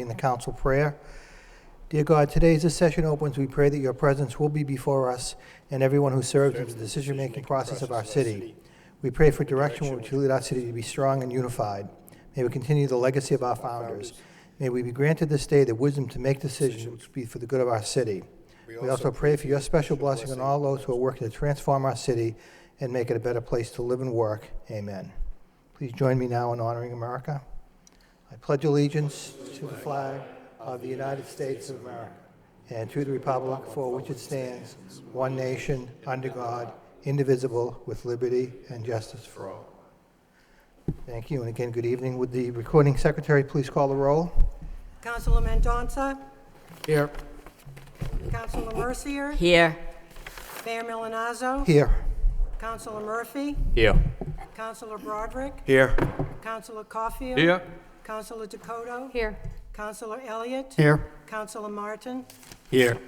In the council prayer. Dear God, today as this session opens, we pray that your presence will be before us and everyone who serves in the decision-making process of our city. We pray for direction which will lead our city to be strong and unified. May we continue the legacy of our founders. May we be granted this day the wisdom to make decisions which will be for the good of our city. We also pray for your special blessing on all those who are working to transform our city and make it a better place to live and work. Amen. Please join me now in honoring America. I pledge allegiance to the flag of the United States of America and to the republic for which it stands, one nation, under God, indivisible, with liberty and justice for all. Thank you, and again, good evening. Would the recording secretary please call the roll? Councilor Mendonça. Here. Councilor Mercier. Here. Mayor Milanazzo. Here. Councilor Murphy. Here. Councilor Broderick. Here. Councilor Caulfield. Here. Councilor Dakota. Here. Councilor Elliott. Here. Councilor Martin. Here.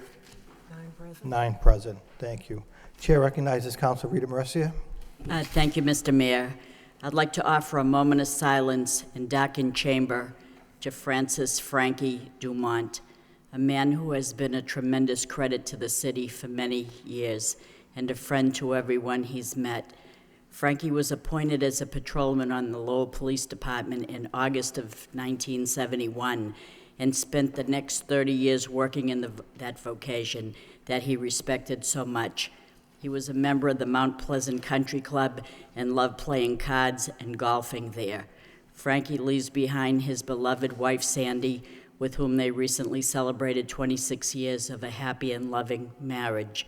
9 present. 9 present. Thank you. Chair recognizes Councilor Rita Mercier. Thank you, Mr. Mayor. I'd like to offer a moment of silence in darkened chamber to Francis Frankie Dumont, a man who has been a tremendous credit to the city for many years and a friend to everyone he's met. Frankie was appointed as a patrolman on the Lowell Police Department in August of 1971 and spent the next 30 years working in that vocation that he respected so much. He was a member of the Mount Pleasant Country Club and loved playing cards and golfing there. Frankie leaves behind his beloved wife, Sandy, with whom they recently celebrated 26 years of a happy and loving marriage.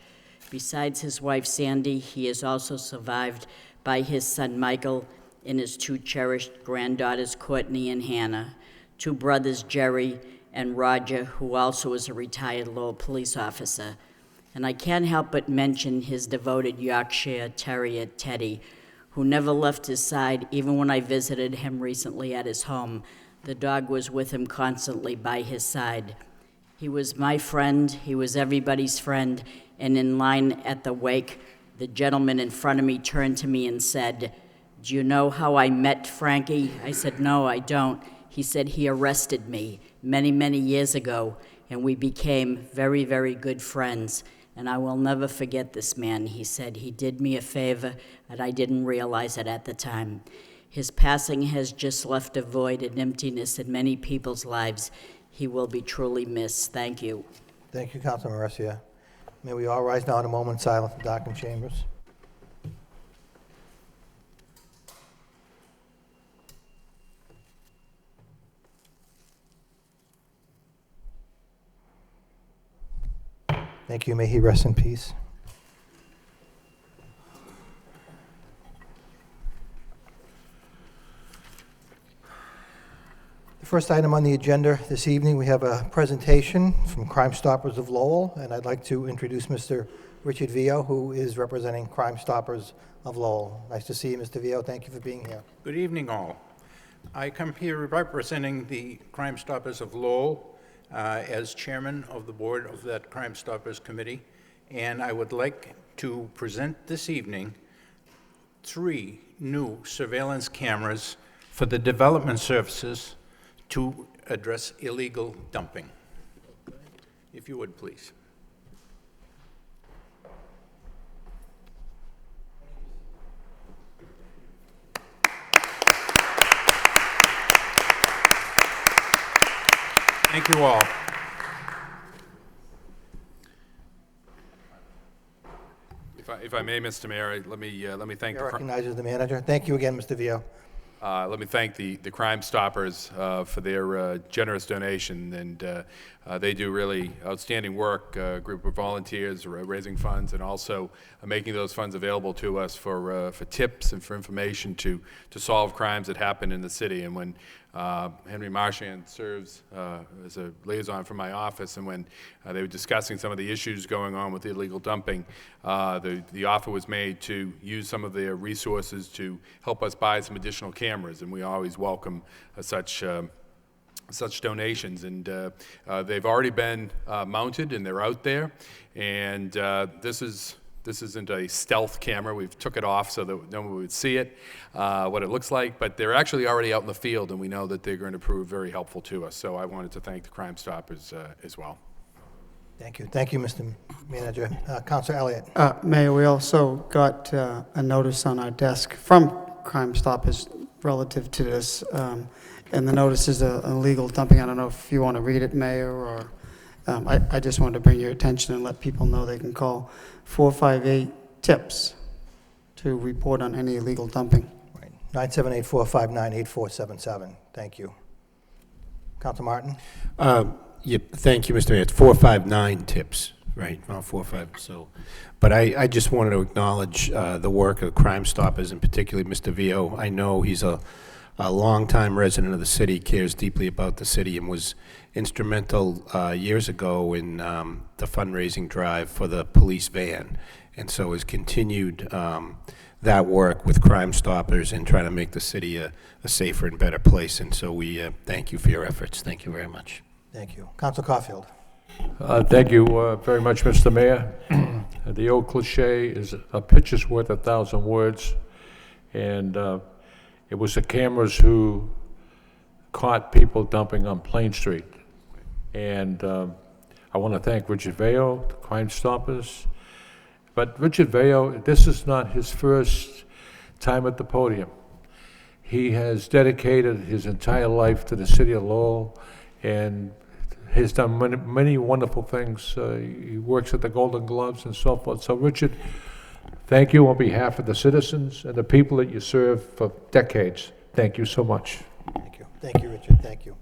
Besides his wife, Sandy, he is also survived by his son, Michael, and his 2 cherished granddaughters, Courtney and Hannah, 2 brothers, Jerry and Roger, who also is a retired Lowell police officer. And I can't help but mention his devoted Yorkshire Terrier, Teddy, who never left his side, even when I visited him recently at his home. The dog was with him constantly by his side. He was my friend, he was everybody's friend, and in line at the wake, the gentleman in front of me turned to me and said, "Do you know how I met Frankie?" I said, "No, I don't." He said, "He arrested me many, many years ago, and we became very, very good friends. And I will never forget this man," he said. "He did me a favor, and I didn't realize it at the time." His passing has just left a void and emptiness in many people's lives. He will be truly missed. Thank you. Thank you, Councilor Mercier. May we all rise now in a moment of silence in darkened chambers. Thank you. May he rest in peace. The first item on the agenda this evening, we have a presentation from Crime Stoppers of Lowell, and I'd like to introduce Mr. Richard Vio, who is representing Crime Stoppers of Lowell. Nice to see you, Mr. Vio. Thank you for being here. Good evening, all. I come here representing the Crime Stoppers of Lowell as chairman of the board of that Crime Stoppers Committee, and I would like to present this evening 3 new surveillance cameras for the development services to address illegal dumping. If you would, please. Thank you all. If I may, Mr. Mayor, let me thank Chair recognizes the manager. Thank you again, Mr. Vio. let me thank the Crime Stoppers for their generous donation, and they do really outstanding work. A group of volunteers raising funds and also making those funds available to us for tips and for information to solve crimes that happen in the city. And when Henry Marchand serves as a liaison for my office, and when they were discussing some of the issues going on with illegal dumping, the offer was made to use some of their resources to help us buy some additional cameras, and we always welcome such donations. And they've already been mounted, and they're out there, and this is This isn't a stealth camera. We've took it off so that no one would see it, what it looks like, but they're actually already out in the field, and we know that they're going to prove very helpful to us. So I wanted to thank the Crime Stoppers as well. Thank you. Thank you, Mr. Manager. Councilor Elliott. Mayor, we also got a notice on our desk from Crime Stoppers relative to this, and the notice is a illegal dumping. I don't know if you want to read it, Mayor, or I just wanted to bring your attention and let people know they can call 458-TIPS to report on any illegal dumping. Right. 978-459-8477. Thank you. Councilor Martin. Thank you, Mr. Mayor. It's 459 tips, right? Not 45. So, but I just wanted to acknowledge the work of Crime Stoppers, and particularly Mr. Vio. I know he's a longtime resident of the city, cares deeply about the city, and was instrumental years ago in the fundraising drive for the police van, and so has continued that work with Crime Stoppers and trying to make the city a safer and better place. And so we thank you for your efforts. Thank you very much. Thank you. Councilor Caulfield. Thank you very much, Mr. Mayor. The old cliche is a picture's worth 1,000 words, and it was the cameras who caught people dumping on Plain Street. And I want to thank Richard Veo, the Crime Stoppers. But Richard Veo, this is not his first time at the podium. He has dedicated his entire life to the city of Lowell, and has done many wonderful things. He works at the Golden Gloves and so forth. So, Richard, thank you on behalf of the citizens and the people that you serve for decades. Thank you so much. Thank you. Thank you, Richard. Thank you.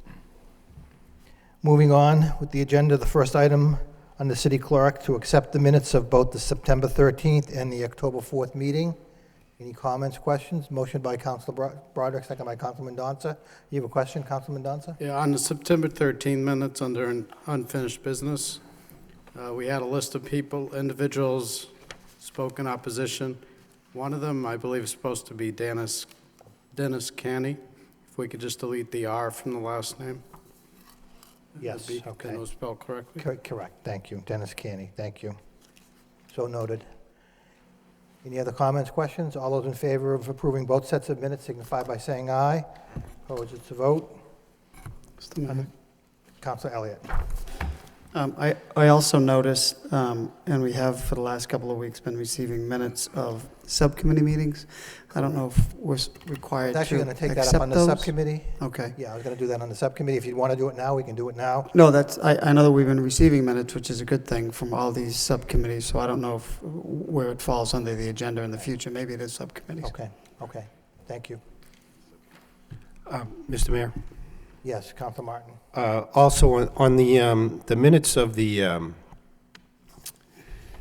Moving on with the agenda, the first item on the city clerk to accept the minutes of both the September 13th and the October 4th meeting. Any comments, questions? Motion by Councilor Broderick, second by Councilman Danza. You have a question, Councilman Danza? Yeah, on the September 13 minutes under unfinished business, we had a list of people, individuals spoke in opposition. One of them, I believe, is supposed to be Dennis Canny. If we could just delete the R from the last name. Yes, okay. Can it was spelled correctly? Correct. Thank you. Dennis Canny. Thank you. So noted. Any other comments, questions? All those in favor of approving both sets of minutes signify by saying aye. Opposed, it's a vote. Mr. Mayor. Councilor Elliott. I also noticed, and we have for the last couple of weeks been receiving minutes of subcommittee meetings. I don't know if we're required to It's actually going to take that up accept on the those. subcommittee. Okay. Yeah, I was going to do that on the subcommittee. If you want to do it now, we can do it now. No, I know that we've been receiving minutes, which is a good thing, from all these subcommittees, so I don't know where it falls under the agenda in the future. Maybe it is subcommittees. Okay. Thank you. Mr. Mayor. Yes, Councilor Martin. Also, on the minutes of the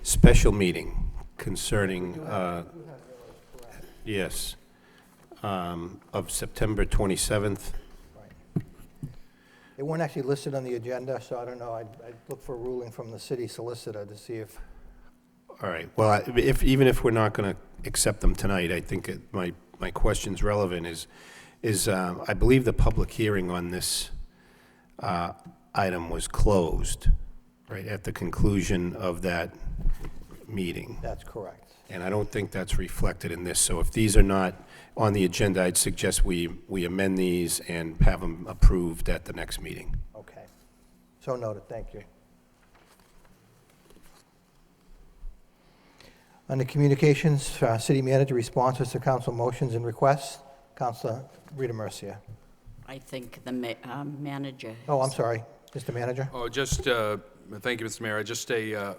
special meeting concerning, yes, of September 27th. They weren't actually listed on the agenda, so I don't know. I'd look for a ruling from the city solicitor to see if, All right. Well, even if we're not going to accept them tonight, I think my question's relevant. Is I believe the public hearing on this item was closed, right, at the conclusion of that meeting. that's correct. And I don't think that's reflected in this. So if these are not on the agenda, I'd suggest we amend these and have them approved at the next meeting. Okay. So noted. Thank you. Under communications, city manager responses to council motions and requests. Councilor Rita Mercia. I think the manager. Oh, I'm sorry. Mr. Manager? Oh, just, thank you, Mr. Mayor. Just a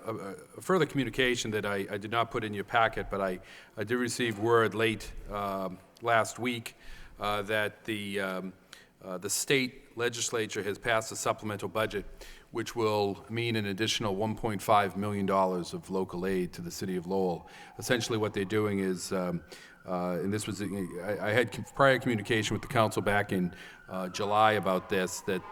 further communication that I did not put in your packet, but I did receive word late last week that the state legislature has passed a supplemental budget, which will mean an additional $1.5 million of local aid to the city of Lowell. Essentially what they're doing is, and this was, I had prior communication with the council back in July about this, that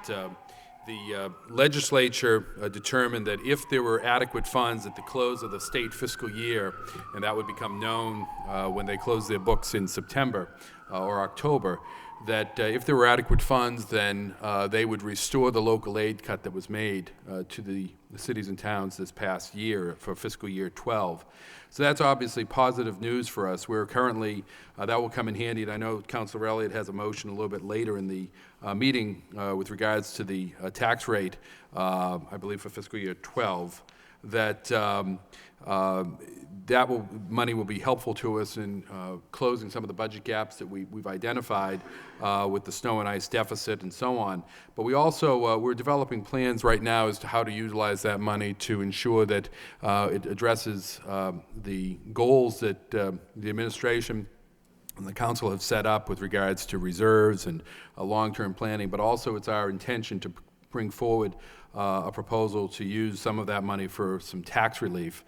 the legislature determined that if there were adequate funds at the close of the state fiscal year, and that would become known when they close their books in September or October, that if there were adequate funds, then they would restore the local aid cut that was made to the cities and towns this past year for fiscal year 12. So that's obviously positive news for us. We're currently, that will come in handy, and I know Councilor Elliott has a motion a little bit later in the meeting with regards to the tax rate, I believe for fiscal year 12, that money will be helpful to us in closing some of the budget gaps that we've identified with the snow and ice deficit and so on. But we also, we're developing plans right now as to how to utilize that money to ensure that it addresses the goals that the administration and the council have set up with regards to reserves and long-term planning, but also it's our intention to bring forward a proposal to use some of that money for some tax relief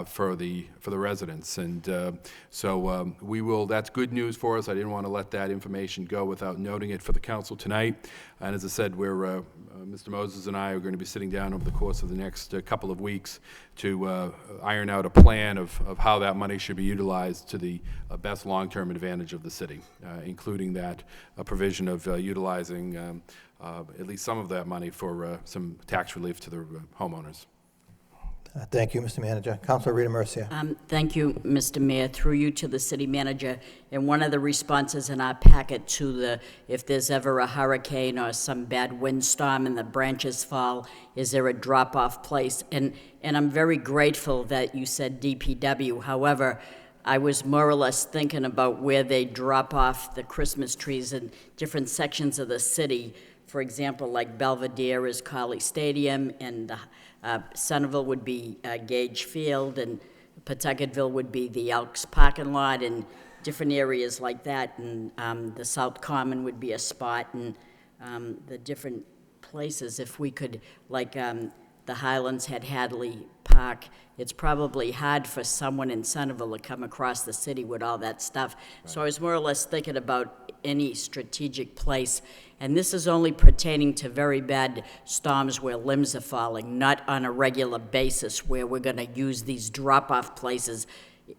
for the residents, and so we will. That's good news for us. I didn't want to let that information go without noting it for the council tonight. And as I said, we're Mr. Moses and I are going to be sitting down over the course of the next couple of weeks to iron out a plan of how that money should be utilized to the best long-term advantage of the city, including that provision of utilizing at least some of that money for some tax relief to the homeowners. Thank you, Mr. Manager. Councilor Rita Mercia. Thank you, Mr. Mayor. Through you to the city manager. And one of the responses in our packet to the, if there's ever a hurricane or some bad windstorm and the branches fall, is there a drop-off place? And I'm very grateful that you said DPW. However, I was more or less thinking about where they drop off the Christmas trees in different sections of the city. For example, like Belvedere is Colley Stadium, and Centerville would be Gage Field, and Pawtucketville would be the Elks parking lot, and different areas like that. And the South Common would be a spot, and the different places. If we could, like the Highlands had Hadley Park, it's probably hard for someone in Centerville to come across the city with all that stuff. Right. So I was more or less thinking about any strategic place. And this is only pertaining to very bad storms where limbs are falling, not on a regular basis where we're going to use these drop-off places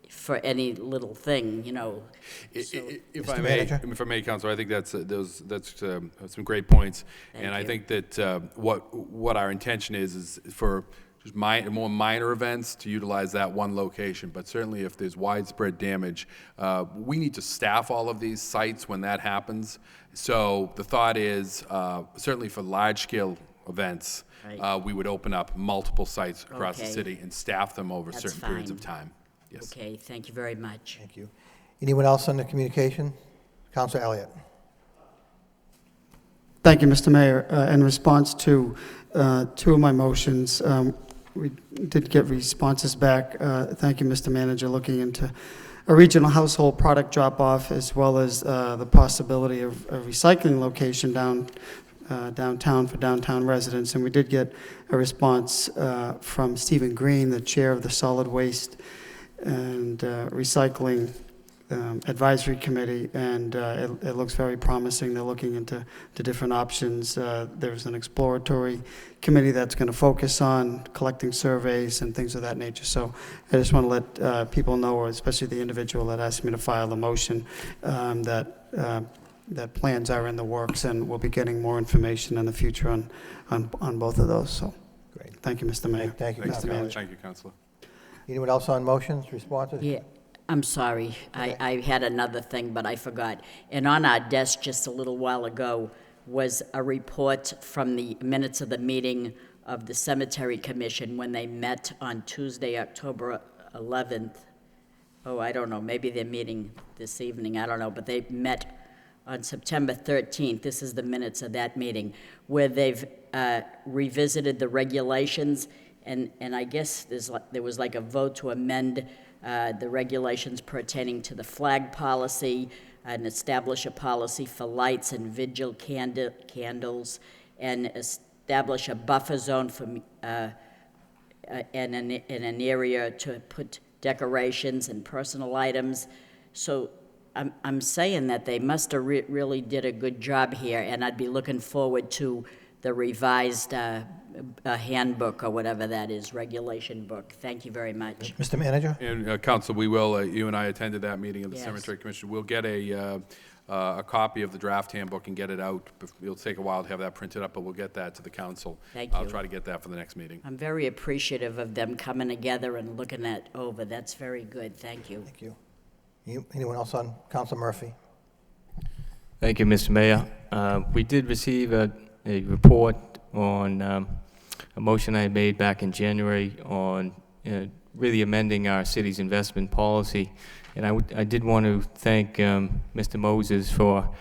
for any little thing, you know. If I may, Councilor, I think that's some great points. And I think that what our intention is for just more minor events to utilize that one location. But certainly if there's widespread damage, we need to staff all of these sites when that happens. So the thought is, certainly for large-scale events, right, we would open up multiple sites across the city and staff them over certain periods of time. Yes. Okay, thank you very much. Thank you. Anyone else on the communication? Councilor Elliott. Thank you, Mr. Mayor. In response to two of my motions, we did get responses back. Thank you, Mr. Manager, looking into a regional household product drop-off as well as the possibility of a recycling location downtown for downtown residents. And we did get a response from Stephen Green, the chair of the Solid Waste and Recycling Advisory Committee, and it looks very promising. They're looking into different options. There's an exploratory committee that's going to focus on collecting surveys and things of that nature. So I just want to let people know, or especially the individual that asked me to file the motion, that plans are in the works, and we'll be getting more information in the future on both of those. So great. Thank you, Mr. Mayor. Thank you, Thanks, Councilor Elliott. Thank you, Councilor. Anyone else on motions, responses? Yeah, I'm sorry. Okay. I had another thing, but I forgot. And on our desk just a little while ago was a report from the minutes of the meeting of the Cemetery Commission when they met on Tuesday, October 11th. Oh, I don't know, maybe they're meeting this evening, I don't know, but they met on September 13th. This is the minutes of that meeting, where they've revisited the regulations, and I guess there was like a vote to amend the regulations pertaining to the flag policy and establish a policy for lights and vigil candles, and establish a buffer zone for in an area to put decorations and personal items. So I'm saying that they must have really did a good job here, and I'd be looking forward to the revised handbook or whatever that is, regulation book. Thank you very much. Mr. Manager? And Council, we will, you and I attended that meeting of the Yes. Cemetery Commission. We'll get a a copy of the draft handbook and get it out. It'll take a while to have that printed up, but we'll get that to the council. Thank I'll you. try to get that for the next meeting. I'm very appreciative of them coming together and looking that over. That's very good. Thank you. Thank you. Anyone else on Council Murphy? Thank you, Mr. Mayor. We did receive a report on a motion I had made back in January on really amending our city's investment policy. And I did want to thank Mr. Moses for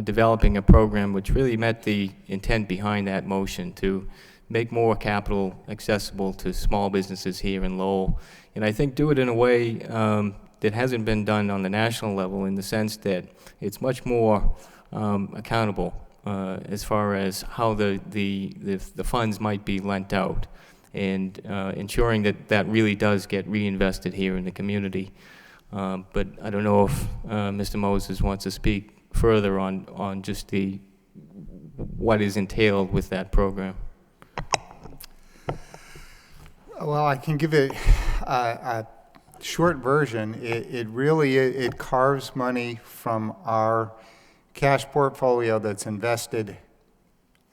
developing a program which really met the intent behind that motion to make more capital accessible to small businesses here in Lowell. And I think do it in a way that hasn't been done on the national level, in the sense that it's much more accountable as far as how the funds might be lent out, and ensuring that that really does get reinvested here in the community. But I don't know if Mr. Moses wants to speak further on just what is entailed with that program. Well, I can give it a short version. It carves money from our cash portfolio that's invested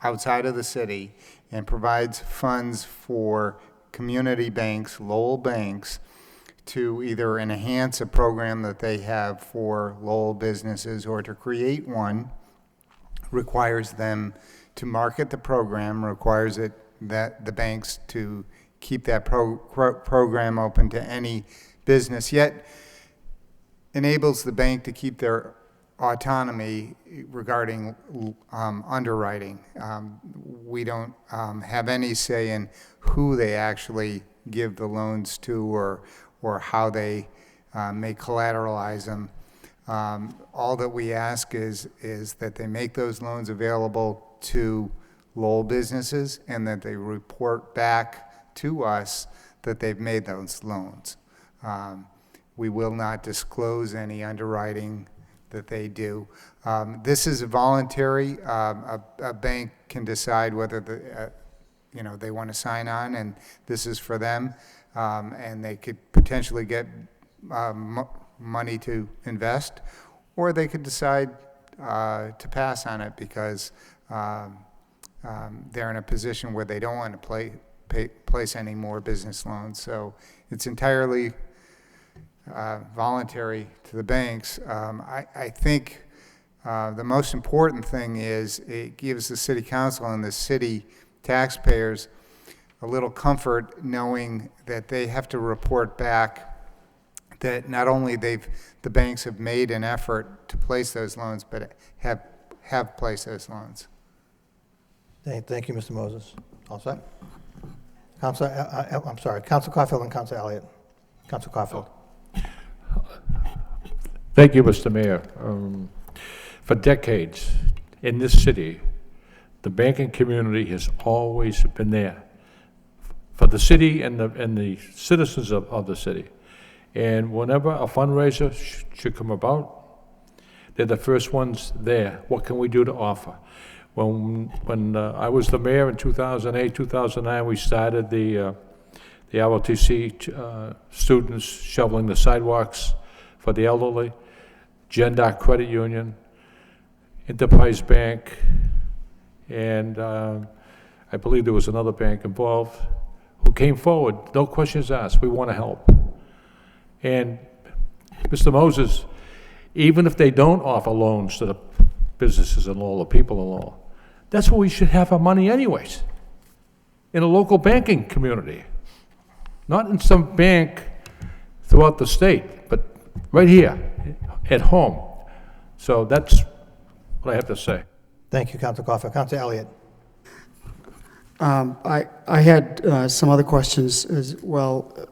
outside of the city and provides funds for community banks, Lowell banks, to either enhance a program that they have for Lowell businesses or to create one. Requires them to market the program, requires that the banks to keep that program open to any business, yet enables the bank to keep their autonomy regarding underwriting. We don't have any say in who they actually give the loans to or how they may collateralize them. All that we ask is that they make those loans available to Lowell businesses and that they report back to us that they've made those loans. We will not disclose any underwriting that they do. This is voluntary. A bank can decide whether they want to sign on, and this is for them. And they could potentially get money to invest, or they could decide to pass on it because they're in a position where they don't want to place any more business loans. So it's entirely voluntary to the banks. I think the most important thing is it gives the city council and the city taxpayers a little comfort knowing that they have to report back that not only the banks have made an effort to place those loans, but have placed those loans. Thank you, Mr. Moses. All set? Council Caulfield and Council Elliott. Council Caulfield. Thank you, Mr. Mayor. For decades in this city, the banking community has always been there for the city and the citizens of the city. And whenever a fundraiser should come about, they're the first ones there. What can we do to offer? When I was the mayor in 2008, 2009, we started the LTC students shoveling the sidewalks for the elderly, Gender Credit Union, Enterprise Bank, and I believe there was another bank involved who came forward, no questions asked, we want to help. And Mr. Moses, even if they don't offer loans to the businesses in Lowell, the people in Lowell, that's where we should have our money anyways, in a local banking community. Not in some bank throughout the state, but right here, at home. So that's what I have to say. Thank you, Council Caulfield. Council Elliott. I had some other questions as well.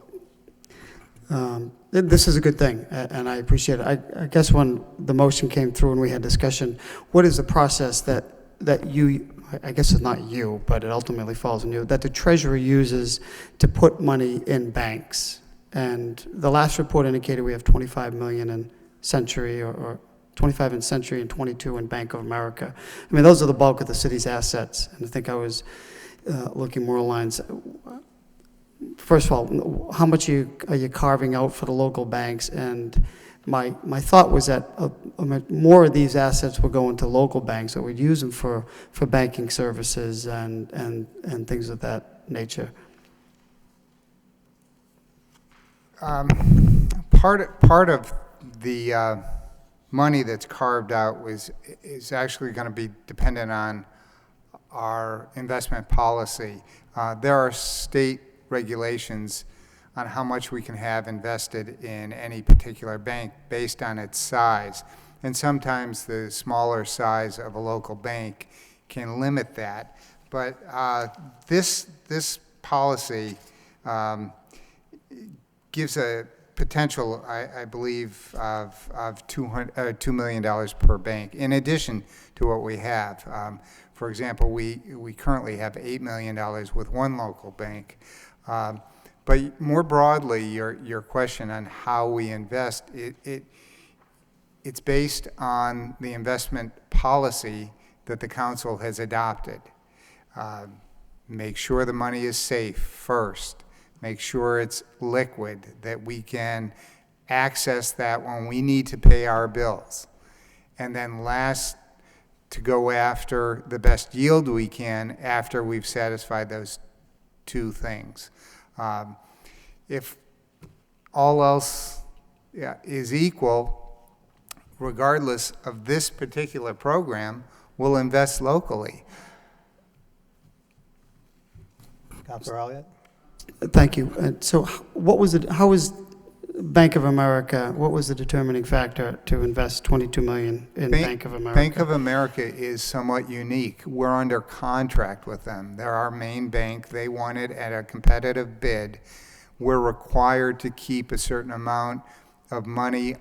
This is a good thing, and I appreciate it. I guess when the motion came through and we had discussion, what is the process that you, I guess it's not you, but it ultimately falls on you, that the Treasury uses to put money in banks? And the last report indicated we have 25 million in Century, or 25 in Century and 22 in Bank of America. I mean, those are the bulk of the city's assets, and I think I was looking more lines. First of all, how much are you carving out for the local banks, and my thought was that more of these assets would go into local banks, that we'd use them for banking services and things of that nature. Part of the money that's carved out is actually going to be dependent on our investment policy. There are state regulations on how much we can have invested in any particular bank based on its size. And sometimes the smaller size of a local bank can limit that. But this policy gives a potential, I believe, of $2 million per bank, in addition to what we have. For example, we currently have $8 million with one local bank. But more broadly, your question on how we invest, it's based on the investment policy that the council has adopted. Make sure the money is safe first. Make sure it's liquid, that we can access that when we need to pay our bills. And then last, to go after the best yield we can after we've satisfied those two things. If all else is equal, regardless of this particular program, we'll invest locally. Councilor Elliott? Thank you. So what was it, how was Bank of America, what was the determining factor to invest $22 million in Bank of America? Bank of America is somewhat unique. We're under contract with them. They're our main bank. They won it at a competitive bid. We're required to keep a certain amount of money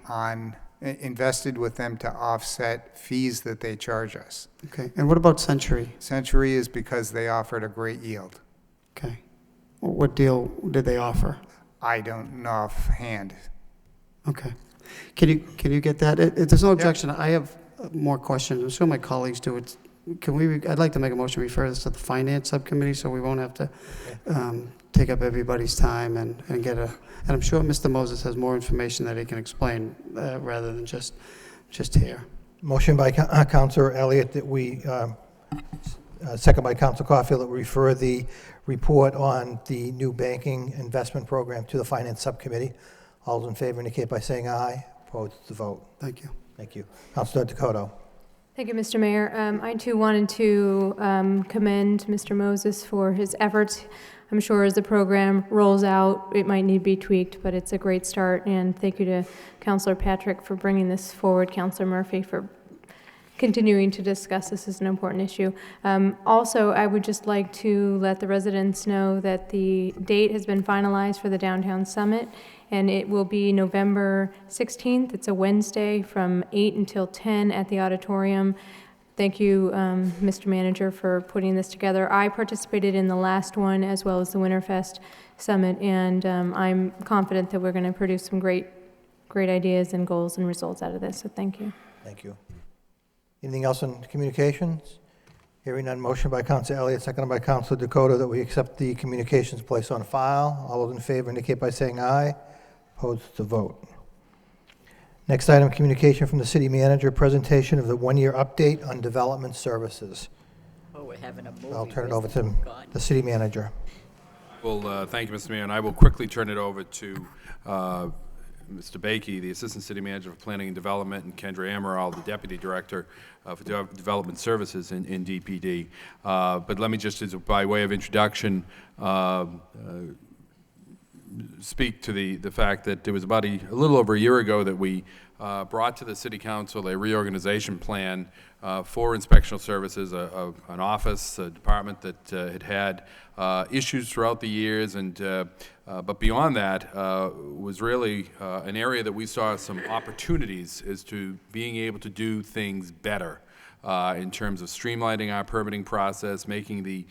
invested with them to offset fees that they charge us. Okay. And what about Century? Century is because they offered a great yield. Okay. What deal did they offer? I don't know offhand. Okay. Can you get that? If there's no objection, I have more questions. I'm sure my colleagues do. I'd like to make a motion to refer this to the Finance Subcommittee so we won't have to take up everybody's time and and I'm sure Mr. Moses has more information that he can explain rather than just here. Motion by Councilor Elliott that we, second by Councilor Caulfield, that we refer the report on the new banking investment program to the Finance Subcommittee. All those in favor indicate by saying aye. Opposed to vote. Thank you. Thank you. Councilor Dakota. Thank you, Mr. Mayor. I too wanted to commend Mr. Moses for his efforts. I'm sure as the program rolls out, it might need to be tweaked, but it's a great start. And thank you to Councilor Patrick for bringing this forward, Councilor Murphy for continuing to discuss this as an important issue. Also, I would just like to let the residents know that the date has been finalized for the Downtown Summit, and it will be November 16th. It's a Wednesday from 8 until 10 at the auditorium. Thank you, Mr. Manager, for putting this together. I participated in the last one as well as the Winterfest Summit, and I'm confident that we're going to produce some great ideas and goals and results out of this, so thank you. Thank you. Anything else on communications? Hearing none, motion by Councilor Elliott, seconded by Councilor Dakota, that we accept the communications placed on file. All those in favor indicate by saying aye. Opposed to vote. Next item, communication from the city manager, presentation of the one-year update on development services. Oh, we're having a movie. I'll turn it over to the city manager. Well, thank you, Mr. Mayor, and I will quickly turn it over to Mr. Bakey, the Assistant City Manager for Planning and Development, and Kendra Amaral, the Deputy Director for Development Services in DPD. But let me just, by way of introduction, speak to the fact that it was about a little over a year ago that we brought to the City Council a reorganization plan for inspectional services, an office, a department that had issues throughout the years, and but beyond that was really an area that we saw some opportunities as to being able to do things better. in terms of streamlining our permitting process, making the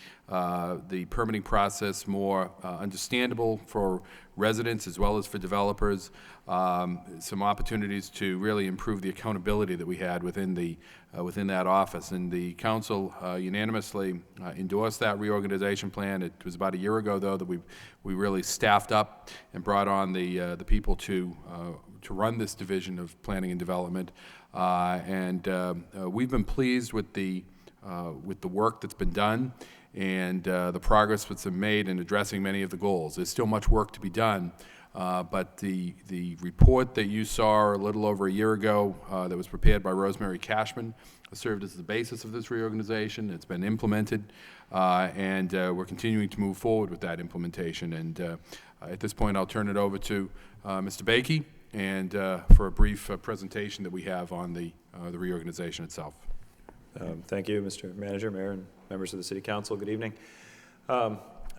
permitting process more understandable for residents as well as for developers, some opportunities to really improve the accountability that we had within that office. And the council unanimously endorsed that reorganization plan. It was about a year ago, though, that we really staffed up and brought on the people to run this division of planning and development. We've been pleased with the work that's been done and the progress that's been made in addressing many of the goals. There's still much work to be done, but the report that you saw a little over a year ago that was prepared by Rosemary Cashman served as the basis of this reorganization. It's been implemented, and we're continuing to move forward with that implementation. And at this point, I'll turn it over to Mr. Bakey and for a brief presentation that we have on the reorganization itself. Thank you, Mr. Manager, Mayor, and members of the City Council. Good evening.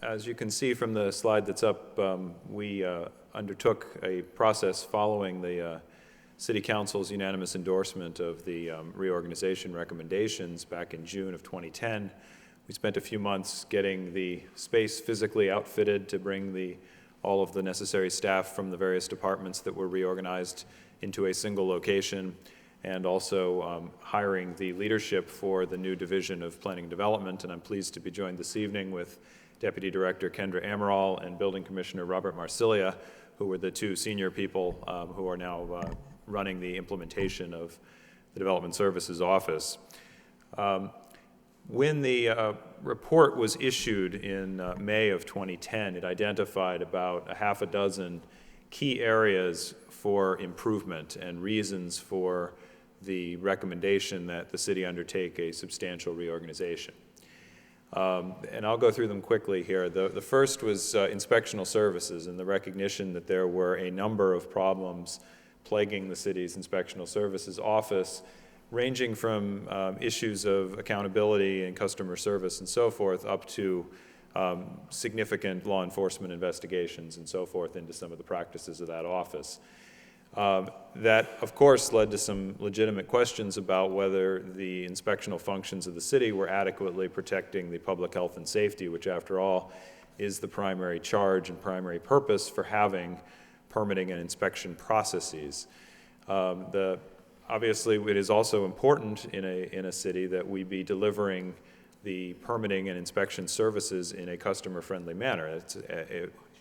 As you can see from the slide that's up, we undertook a process following the City Council's unanimous endorsement of the reorganization recommendations back in June of 2010. We spent a few months getting the space physically outfitted to bring all of the necessary staff from the various departments that were reorganized into a single location, and also hiring the leadership for the new division of planning and development. And I'm pleased to be joined this evening with Deputy Director Kendra Amaral and Building Commissioner Robert Marsilia, who were the two senior people who are now running the implementation of the Development Services Office. When the report was issued in May of 2010, it identified about a half a dozen key areas for improvement and reasons for the recommendation that the city undertake a substantial reorganization. And I'll go through them quickly here. The first was inspectional services and the recognition that there were a number of problems plaguing the city's inspectional services office, ranging from issues of accountability and customer service and so forth, up to significant law enforcement investigations and so forth into some of the practices of that office. That, of course, led to some legitimate questions about whether the inspectional functions of the city were adequately protecting the public health and safety, which, after all, is the primary charge and primary purpose for having permitting and inspection processes. Obviously, it is also important in a city that we be delivering the permitting and inspection services in a customer-friendly manner.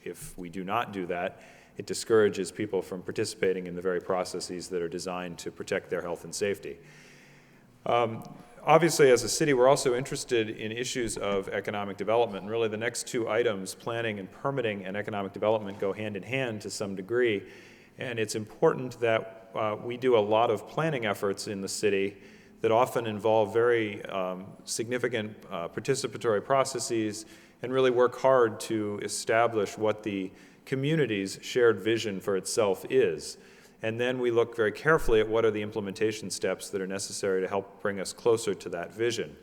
If we do not do that, it discourages people from participating in the very processes that are designed to protect their health and safety. Obviously, as a city, we're also interested in issues of economic development, and really the next two items, planning and permitting and economic development, go hand in hand to some degree, and it's important that we do a lot of planning efforts in the city that often involve very significant participatory processes and really work hard to establish what the community's shared vision for itself is. And then we look very carefully at what are the implementation steps that are necessary to help bring us closer to that vision.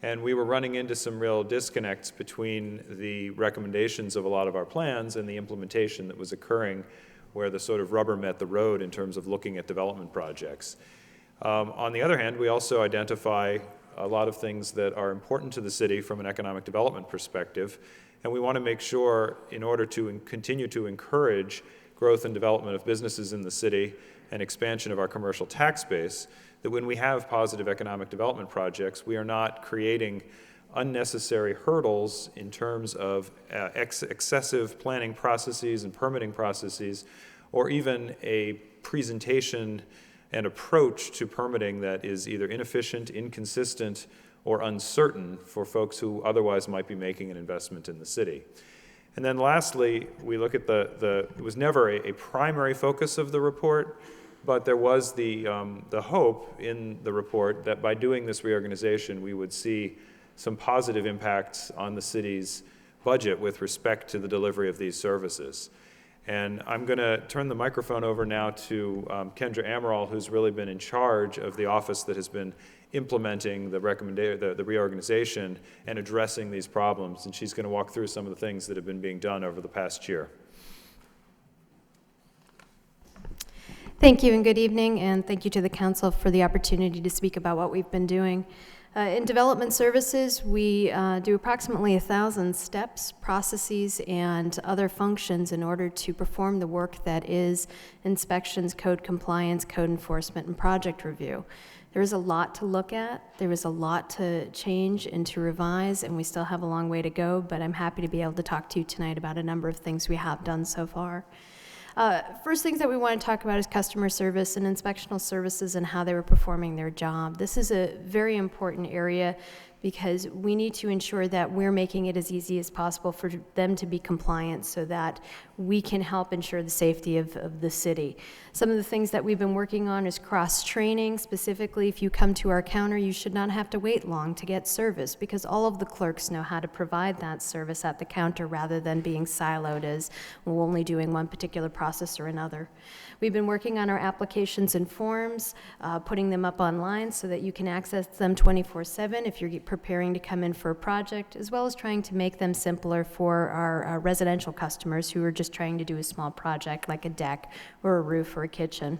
And we were running into some real disconnects between the recommendations of a lot of our plans and the implementation that was occurring, where the sort of rubber met the road in terms of looking at development projects. On the other hand, we also identify a lot of things that are important to the city from an economic development perspective, and we want to make sure, in order to continue to encourage growth and development of businesses in the city and expansion of our commercial tax base, that when we have positive economic development projects, we are not creating unnecessary hurdles in terms of excessive planning processes and permitting processes, or even a presentation and approach to permitting that is either inefficient, inconsistent, or uncertain for folks who otherwise might be making an investment in the city. And then lastly, we look at it was never a primary focus of the report, but there was the hope in the report that by doing this reorganization, we would see some positive impacts on the city's budget with respect to the delivery of these services. And I'm going to turn the microphone over now to Kendra Amaral, who's really been in charge of the office that has been implementing the reorganization and addressing these problems. And she's going to walk through some of the things that have been being done over the past year. Thank you and good evening, and thank you to the council for the opportunity to speak about what we've been doing. In development services, we do approximately 1,000 steps, processes, and other functions in order to perform the work that is inspections, code compliance, code enforcement, and project review. There is a lot to look at, there is a lot to change and to revise, and we still have a long way to go, but I'm happy to be able to talk to you tonight about a number of things we have done so far. First things that we want to talk about is customer service and inspectional services and how they were performing their job. This is a very important area because we need to ensure that we're making it as easy as possible for them to be compliant so that we can help ensure the safety of the city. Some of the things that we've been working on is cross-training. Specifically, if you come to our counter, you should not have to wait long to get service because all of the clerks know how to provide that service at the counter rather than being siloed as we're only doing one particular process or another. We've been working on our applications and forms, putting them up online so that you can access them 24/7 if you're preparing to come in for a project, as well as trying to make them simpler for our residential customers who are just trying to do a small project like a deck or a roof or a kitchen.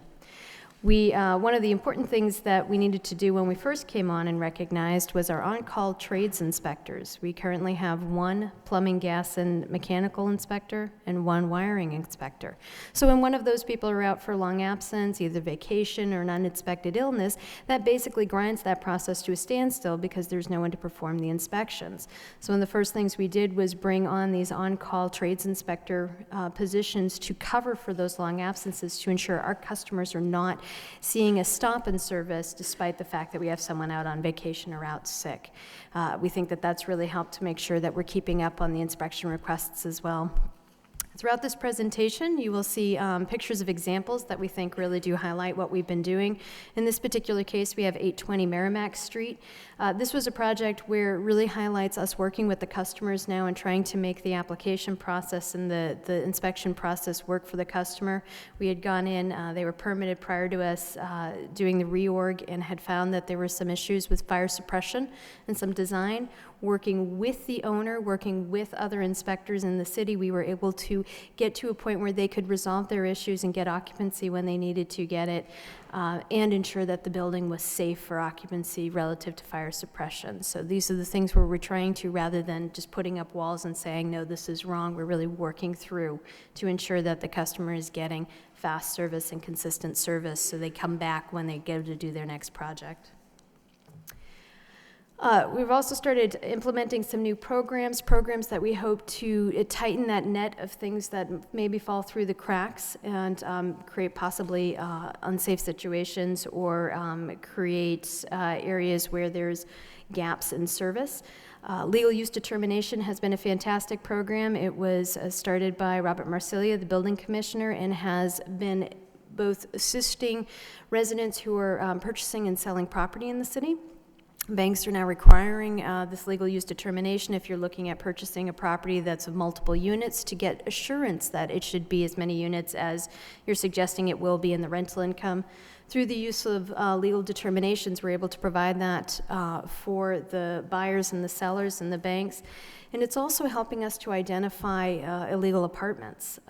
One of the important things that we needed to do when we first came on and recognized was our on-call trades inspectors. We currently have one plumbing, gas, and mechanical inspector and one wiring inspector. So when one of those people are out for long absence, either vacation or an unexpected illness, that basically grinds that process to a standstill because there's no one to perform the inspections. So one of the first things we did was bring on these on-call trades inspector positions to cover for those long absences to ensure our customers are not seeing a stop in service despite the fact that we have someone out on vacation or out sick. We think that that's really helped to make sure that we're keeping up on the inspection requests as well. Throughout this presentation, you will see pictures of examples that we think really do highlight what we've been doing. In this particular case, we have 820 Merrimack Street. This was a project where it really highlights us working with the customers now and trying to make the application process and the inspection process work for the customer. We had gone in, they were permitted prior to us doing the reorg and had found that there were some issues with fire suppression and some design. Working with the owner, working with other inspectors in the city, we were able to get to a point where they could resolve their issues and get occupancy when they needed to get it, and ensure that the building was safe for occupancy relative to fire suppression. So these are the things where we're trying to, rather than just putting up walls and saying, no, this is wrong, we're really working through to ensure that the customer is getting fast service and consistent service so they come back when they go to do their next project. We've also started implementing some new programs that we hope to tighten that net of things that maybe fall through the cracks and create possibly unsafe situations or create areas where there's gaps in service. Legal use determination has been a fantastic program. It was started by Robert Marsilia, the building commissioner, and has been both assisting residents who are purchasing and selling property in the city. Banks are now requiring this legal use determination if you're looking at purchasing a property that's of multiple units to get assurance that it should be as many units as you're suggesting it will be in the rental income. Through the use of legal determinations, we're able to provide that for the buyers and the sellers and the banks. And it's also helping us to identify illegal apartments.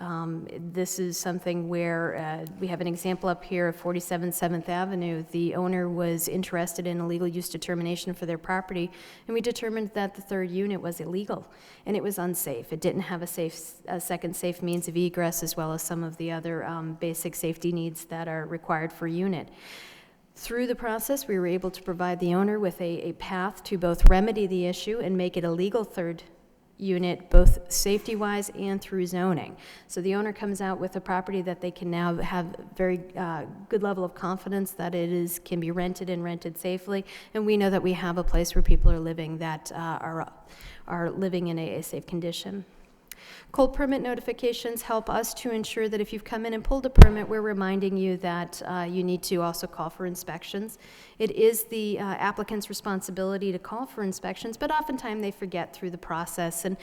This is something where we have an example up here of 47 7th Avenue. The owner was interested in a legal use determination for their property, and we determined that the third unit was illegal, and it was unsafe. It didn't have a second safe means of egress, as well as some of the other basic safety needs that are required for a unit. Through the process, we were able to provide the owner with a path to both remedy the issue and make it a legal third unit, both safety-wise and through zoning. So the owner comes out with a property that they can now have very good level of confidence that it can be rented and rented safely, and we know that we have a place where people are living that are living in a safe condition. Cold permit notifications help us to ensure that if you've come in and pulled a permit, we're reminding you that you need to also call for inspections. It is the applicant's responsibility to call for inspections, but oftentimes they forget through the process. And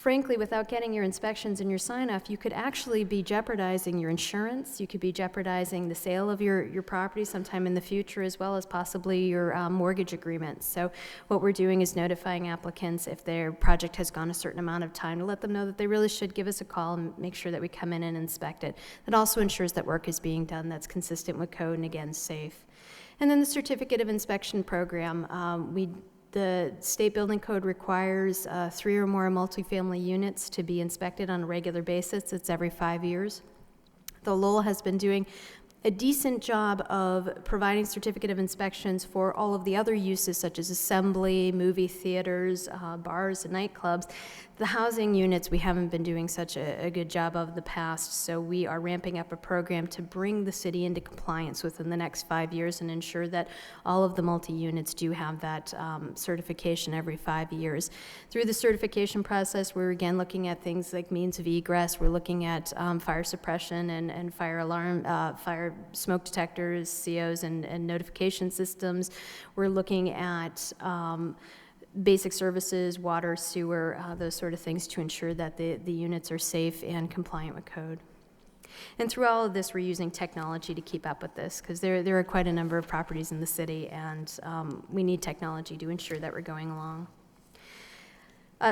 frankly, without getting your inspections and your sign-off, you could actually be jeopardizing your insurance, you could be jeopardizing the sale of your property sometime in the future, as well as possibly your mortgage agreement. So what we're doing is notifying applicants if their project has gone a certain amount of time to let them know that they really should give us a call and make sure that we come in and inspect it. That also ensures that work is being done that's consistent with code and, again, safe. And then the certificate of inspection program. The state building code requires 3 or more multifamily units to be inspected on a regular basis. It's every 5 years. Though Lowell has been doing a decent job of providing certificate of inspections for all of the other uses, such as assembly, movie theaters, bars, and nightclubs. The housing units, we haven't been doing such a good job of the past, so we are ramping up a program to bring the city into compliance within the next 5 years and ensure that all of the multi-units do have that certification every 5 years. Through the certification process, we're again looking at things like means of egress. We're looking at fire suppression and fire alarm, fire smoke detectors, COs, and notification systems. We're looking at basic services, water, sewer, those sort of things to ensure that the units are safe and compliant with code. And through all of this, we're using technology to keep up with this, because there are quite a number of properties in the city, and we need technology to ensure that we're going along.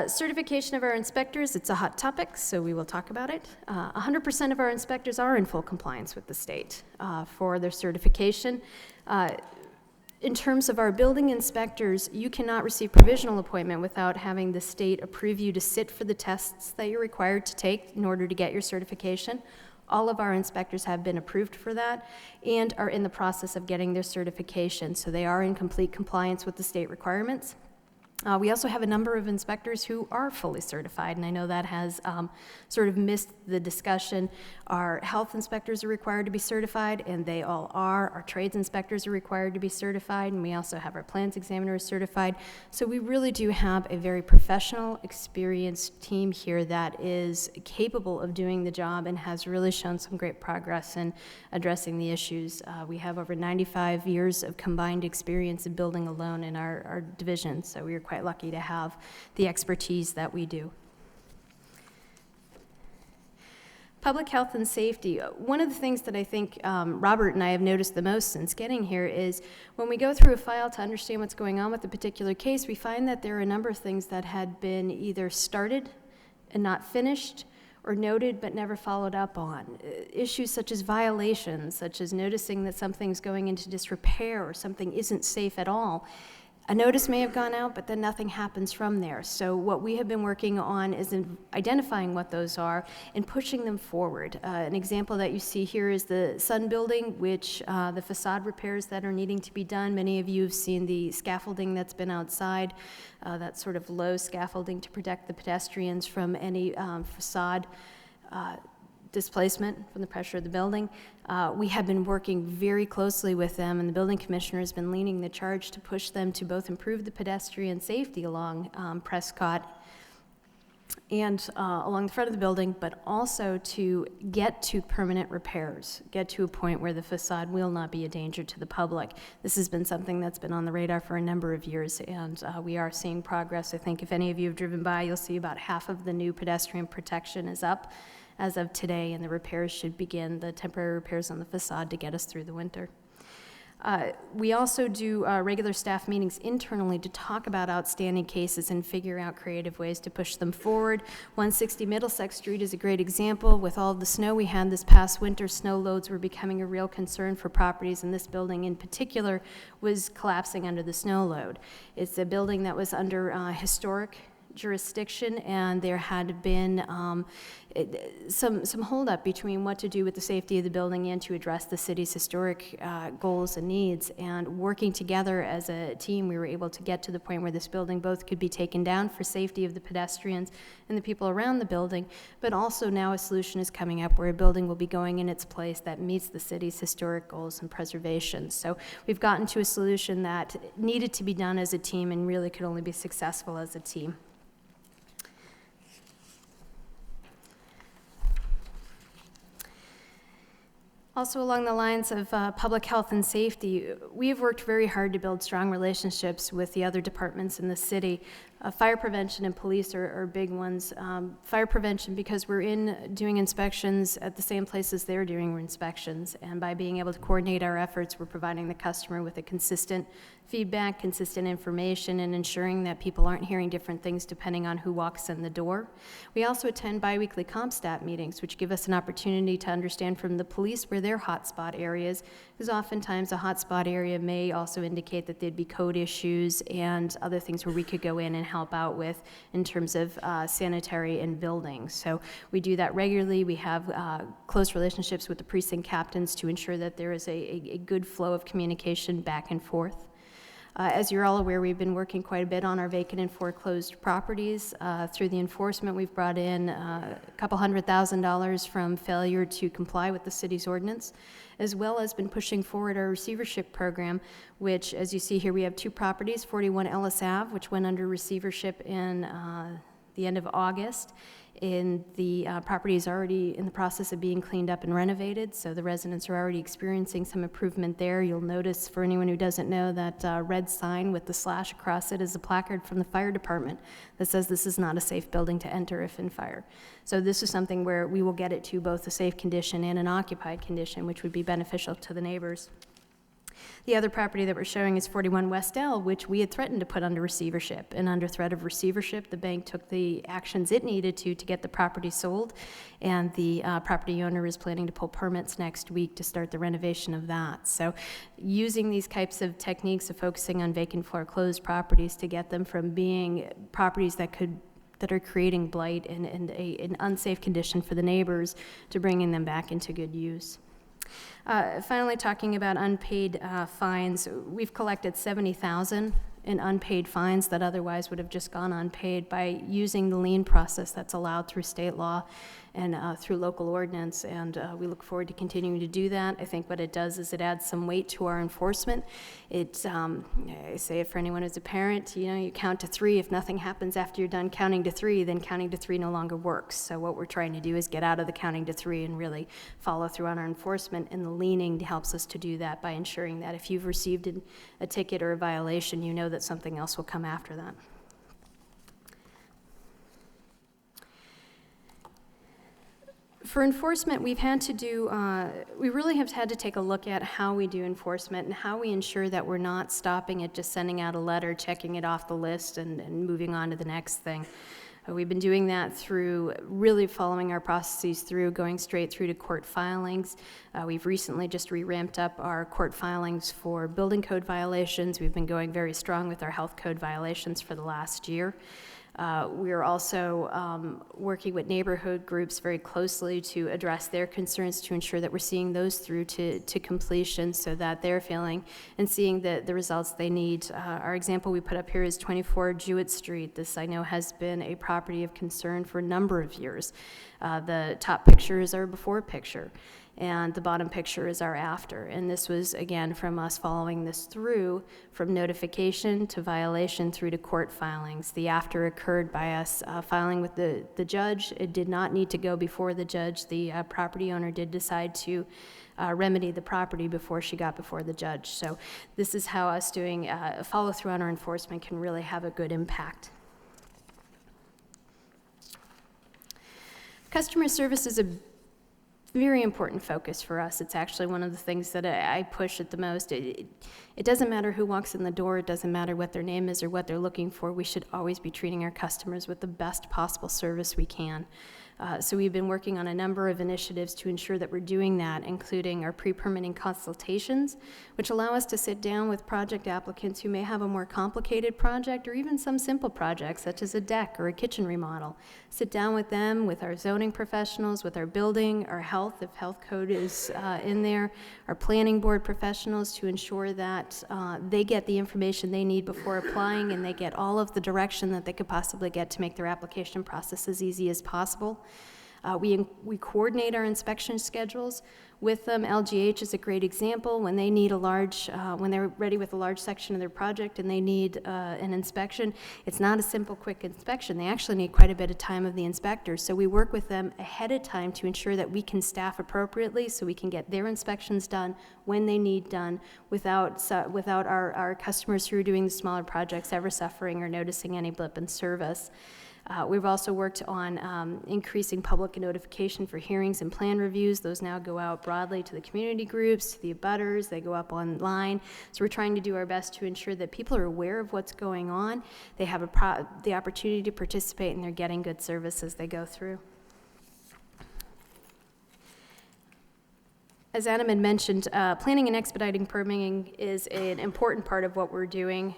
Certification of our inspectors, it's a hot topic, so we will talk about it. 100% of our inspectors are in full compliance with the state for their certification. In terms of our building inspectors, you cannot receive provisional appointment without having the state approve you to sit for the tests that you're required to take in order to get your certification. All of our inspectors have been approved for that and are in the process of getting their certification, so they are in complete compliance with the state requirements. We also have a number of inspectors who are fully certified, and I know that has sort of missed the discussion. Our health inspectors are required to be certified, and they all are. Our trades inspectors are required to be certified, and we also have our plans examiners certified. So we really do have a very professional, experienced team here that is capable of doing the job and has really shown some great progress in addressing the issues. We have over 95 years of combined experience in building alone in our division, so we are quite lucky to have the expertise that we do. Public health and safety. One of the things that I think Robert and I have noticed the most since getting here is when we go through a file to understand what's going on with a particular case, we find that there are a number of things that had been either started and not finished, or noted but never followed up on. Issues such as violations, such as noticing that something's going into disrepair or something isn't safe at all. A notice may have gone out, but then nothing happens from there. So what we have been working on is identifying what those are and pushing them forward. An example that you see here is the Sun Building, which the facade repairs that are needing to be done. Many of you have seen the scaffolding that's been outside, that sort of low scaffolding to protect the pedestrians from any facade displacement from the pressure of the building. We have been working very closely with them, and the building commissioner has been leading the charge to push them to both improve the pedestrian safety along Prescott and along the front of the building, but also to get to permanent repairs, get to a point where the facade will not be a danger to the public. This has been something that's been on the radar for a number of years, and we are seeing progress. I think if any of you have driven by, you'll see about half of the new pedestrian protection is up as of today, and the repairs should begin, the temporary repairs on the facade to get us through the winter. We also do regular staff meetings internally to talk about outstanding cases and figure out creative ways to push them forward. 160 Middlesex Street is a great example. With all the snow we had this past winter, snow loads were becoming a real concern for properties, and this building in particular was collapsing under the snow load. It's a building that was under historic jurisdiction, and there had been some holdup between what to do with the safety of the building and to address the city's historic goals and needs. And working together as a team, we were able to get to the point where this building both could be taken down for safety of the pedestrians and the people around the building, but also now a solution is coming up where a building will be going in its place that meets the city's historic goals and preservation. So we've gotten to a solution that needed to be done as a team and really could only be successful as a team. Also along the lines of public health and safety, we have worked very hard to build strong relationships with the other departments in the city. Fire prevention and police are big ones. Fire prevention, because we're doing inspections at the same places they're doing inspections, and by being able to coordinate our efforts, we're providing the customer with a consistent feedback, consistent information, and ensuring that people aren't hearing different things depending on who walks in the door. We also attend biweekly CompStat meetings, which give us an opportunity to understand from the police where their hotspot areas, because oftentimes a hotspot area may also indicate that there'd be code issues and other things where we could go in and help out with in terms of sanitary and buildings. So we do that regularly. We have close relationships with the precinct captains to ensure that there is a good flow of communication back and forth. As you're all aware, we've been working quite a bit on our vacant and foreclosed properties. Through the enforcement, we've brought in a couple $100,000 from failure to comply with the city's ordinance, as well as been pushing forward our receivership program, which, as you see here, we have 2 properties, 41 Ellis Ave, which went under receivership in the end of August. The property is already in the process of being cleaned up and renovated, so the residents are already experiencing some improvement there. You'll notice, for anyone who doesn't know, that red sign with the slash across it is a placard from the fire department that says this is not a safe building to enter if in fire. So this is something where we will get it to both a safe condition and an occupied condition, which would be beneficial to the neighbors. The other property that we're showing is 41 West L, which we had threatened to put under receivership. And under threat of receivership, the bank took the actions it needed to get the property sold. And the property owner is planning to pull permits next week to start the renovation of that. So using these types of techniques of focusing on vacant foreclosed properties to get them from being properties that are creating blight and an unsafe condition for the neighbors to bringing them back into good use. Finally, talking about unpaid fines, we've collected $70,000 in unpaid fines that otherwise would have just gone unpaid by using the lien process that's allowed through state law and through local ordinance, and we look forward to continuing to do that. I think what it does is it adds some weight to our enforcement. I say it for anyone who's a parent, you count to 3. If nothing happens after you're done counting to 3, then counting to 3 no longer works. So what we're trying to do is get out of the counting to 3 and really follow through on our enforcement, and the liening helps us to do that by ensuring that if you've received a ticket or a violation, you know that something else will come after that. For enforcement, we really have had to take a look at how we do enforcement and how we ensure that we're not stopping at just sending out a letter, checking it off the list, and moving on to the next thing. We've been doing that through really following our processes through, going straight through to court filings. We've recently just re-ramped up our court filings for building code violations. We've been going very strong with our health code violations for the last year. We're also working with neighborhood groups very closely to address their concerns to ensure that we're seeing those through to completion so that they're feeling and seeing the results they need. Our example we put up here is 24 Jewett Street. This, I know, has been a property of concern for a number of years. The top picture is our before picture, and the bottom picture is our after. And this was, again, from us following this through from notification to violation through to court filings. The after occurred by us filing with the judge. It did not need to go before the judge. The property owner did decide to remedy the property before she got before the judge. So this is how us doing follow through on our enforcement can really have a good impact. Customer service is a very important focus for us. It's actually one of the things that I push at the most. It doesn't matter who walks in the door. It doesn't matter what their name is or what they're looking for. We should always be treating our customers with the best possible service we can. So we've been working on a number of initiatives to ensure that we're doing that, including our pre-permitting consultations, which allow us to sit down with project applicants who may have a more complicated project or even some simple projects, such as a deck or a kitchen remodel. Sit down with them, with our zoning professionals, with our building, our health, if health code is in there, our planning board professionals to ensure that they get the information they need before applying and they get all of the direction that they could possibly get to make their application process as easy as possible. We coordinate our inspection schedules with them. LGH is a great example. When they need when they're ready with a large section of their project and they need an inspection, it's not a simple, quick inspection. They actually need quite a bit of time of the inspector. So we work with them ahead of time to ensure that we can staff appropriately so we can get their inspections done when they need done without our customers who are doing the smaller projects ever suffering or noticing any blip in service. We've also worked on increasing public notification for hearings and plan reviews. Those now go out broadly to the community groups, to the abutters. They go up online. So we're trying to do our best to ensure that people are aware of what's going on. They have the opportunity to participate, and they're getting good service as they go through. As Adam had mentioned, planning and expediting permitting is an important part of what we're doing.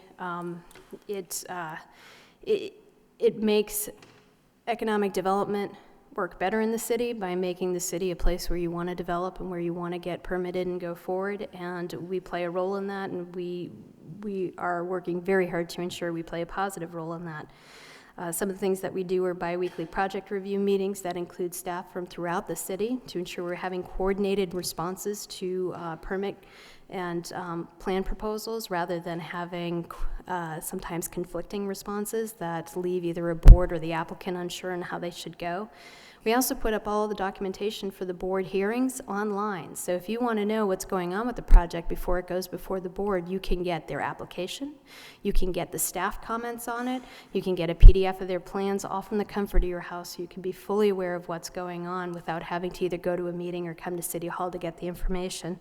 It makes economic development work better in the city by making the city a place where you want to develop and where you want to get permitted and go forward, and we play a role in that, and we are working very hard to ensure we play a positive role in that. Some of the things that we do are biweekly project review meetings that include staff from throughout the city to ensure we're having coordinated responses to permit and plan proposals rather than having sometimes conflicting responses that leave either a board or the applicant unsure on how they should go. We also put up all the documentation for the board hearings online. So if you want to know what's going on with the project before it goes before the board, you can get their application, you can get the staff comments on it, you can get a PDF of their plans all from the comfort of your house so you can be fully aware of what's going on without having to either go to a meeting or come to City Hall to get the information.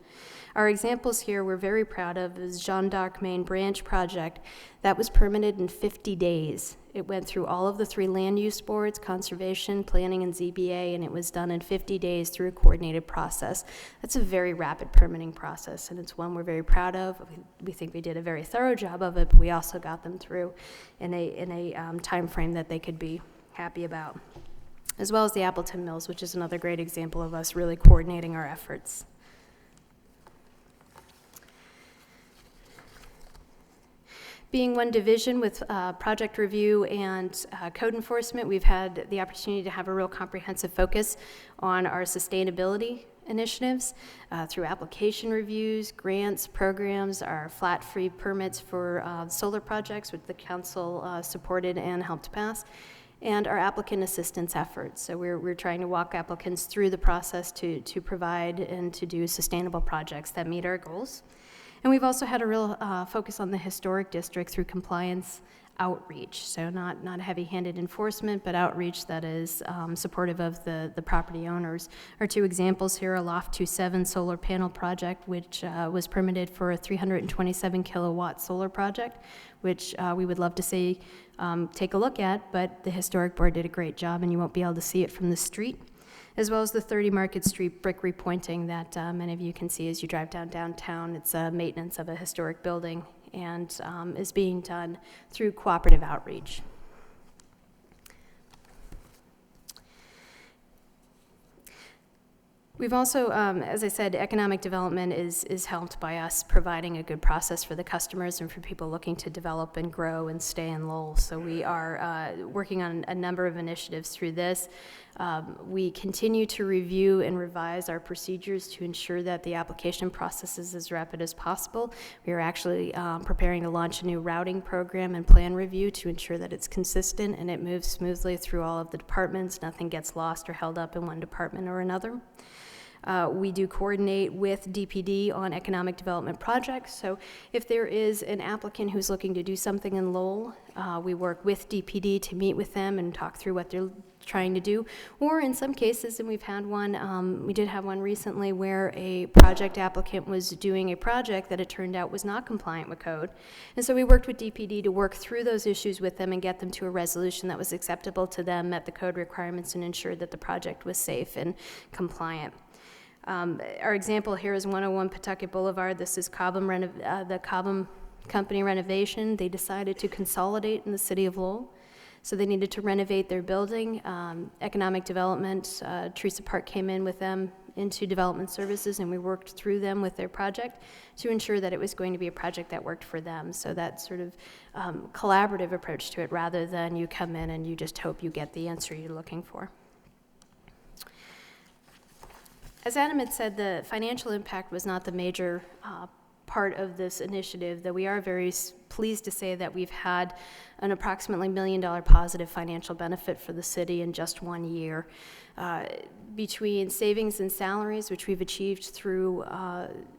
Our examples here we're very proud of is Jean d'Arc Main Branch project. That was permitted in 50 days. It went through all of the 3 land use boards, conservation, planning, and ZBA, and it was done in 50 days through a coordinated process. That's a very rapid permitting process, and it's one we're very proud of. We think we did a very thorough job of it, but we also got them through in a time frame that they could be happy about. As well as the Appleton Mills, which is another great example of us really coordinating our efforts. Being one division with project review and code enforcement, we've had the opportunity to have a real comprehensive focus on our sustainability initiatives through application reviews, grants, programs, our flat-free permits for solar projects, which the council supported and helped pass, and our applicant assistance efforts. So we're trying to walk applicants through the process to provide and to do sustainable projects that meet our goals. And we've also had a real focus on the historic district through compliance outreach. So not heavy-handed enforcement, but outreach that is supportive of the property owners. Our 2 examples here are Loft 27 solar panel project, which was permitted for a 327 kilowatt solar project, which we would love to see take a look at, but the historic board did a great job and you won't be able to see it from the street. As well as the 30 Market Street brick repointing that many of you can see as you drive downtown. It's maintenance of a historic building and is being done through cooperative outreach. We've also, as I said, economic development is helped by us providing a good process for the customers and for people looking to develop and grow and stay in Lowell. So we are working on a number of initiatives through this. We continue to review and revise our procedures to ensure that the application process is as rapid as possible. We are actually preparing to launch a new routing program and plan review to ensure that it's consistent and it moves smoothly through all of the departments. Nothing gets lost or held up in one department or another. We do coordinate with DPD on economic development projects. So if there is an applicant who's looking to do something in Lowell, we work with DPD to meet with them and talk through what they're trying to do. Or in some cases, and we've had one, we did have one recently where a project applicant was doing a project that it turned out was not compliant with code. And so we worked with DPD to work through those issues with them and get them to a resolution that was acceptable to them, met the code requirements, and ensured that the project was safe and compliant. Our example here is 101 Pawtucket Boulevard. This is the Cobham Company renovation. They decided to consolidate in the city of Lowell. So they needed to renovate their building. Economic development, Teresa Park came in with them into development services, and we worked through them with their project to ensure that it was going to be a project that worked for them. So that sort of collaborative approach to it rather than you come in and you just hope you get the answer you're looking for. As Adam had said, the financial impact was not the major part of this initiative, though we are very pleased to say that we've had an approximately $1 million positive financial benefit for the city in just 1 year. Between savings and salaries, which we've achieved through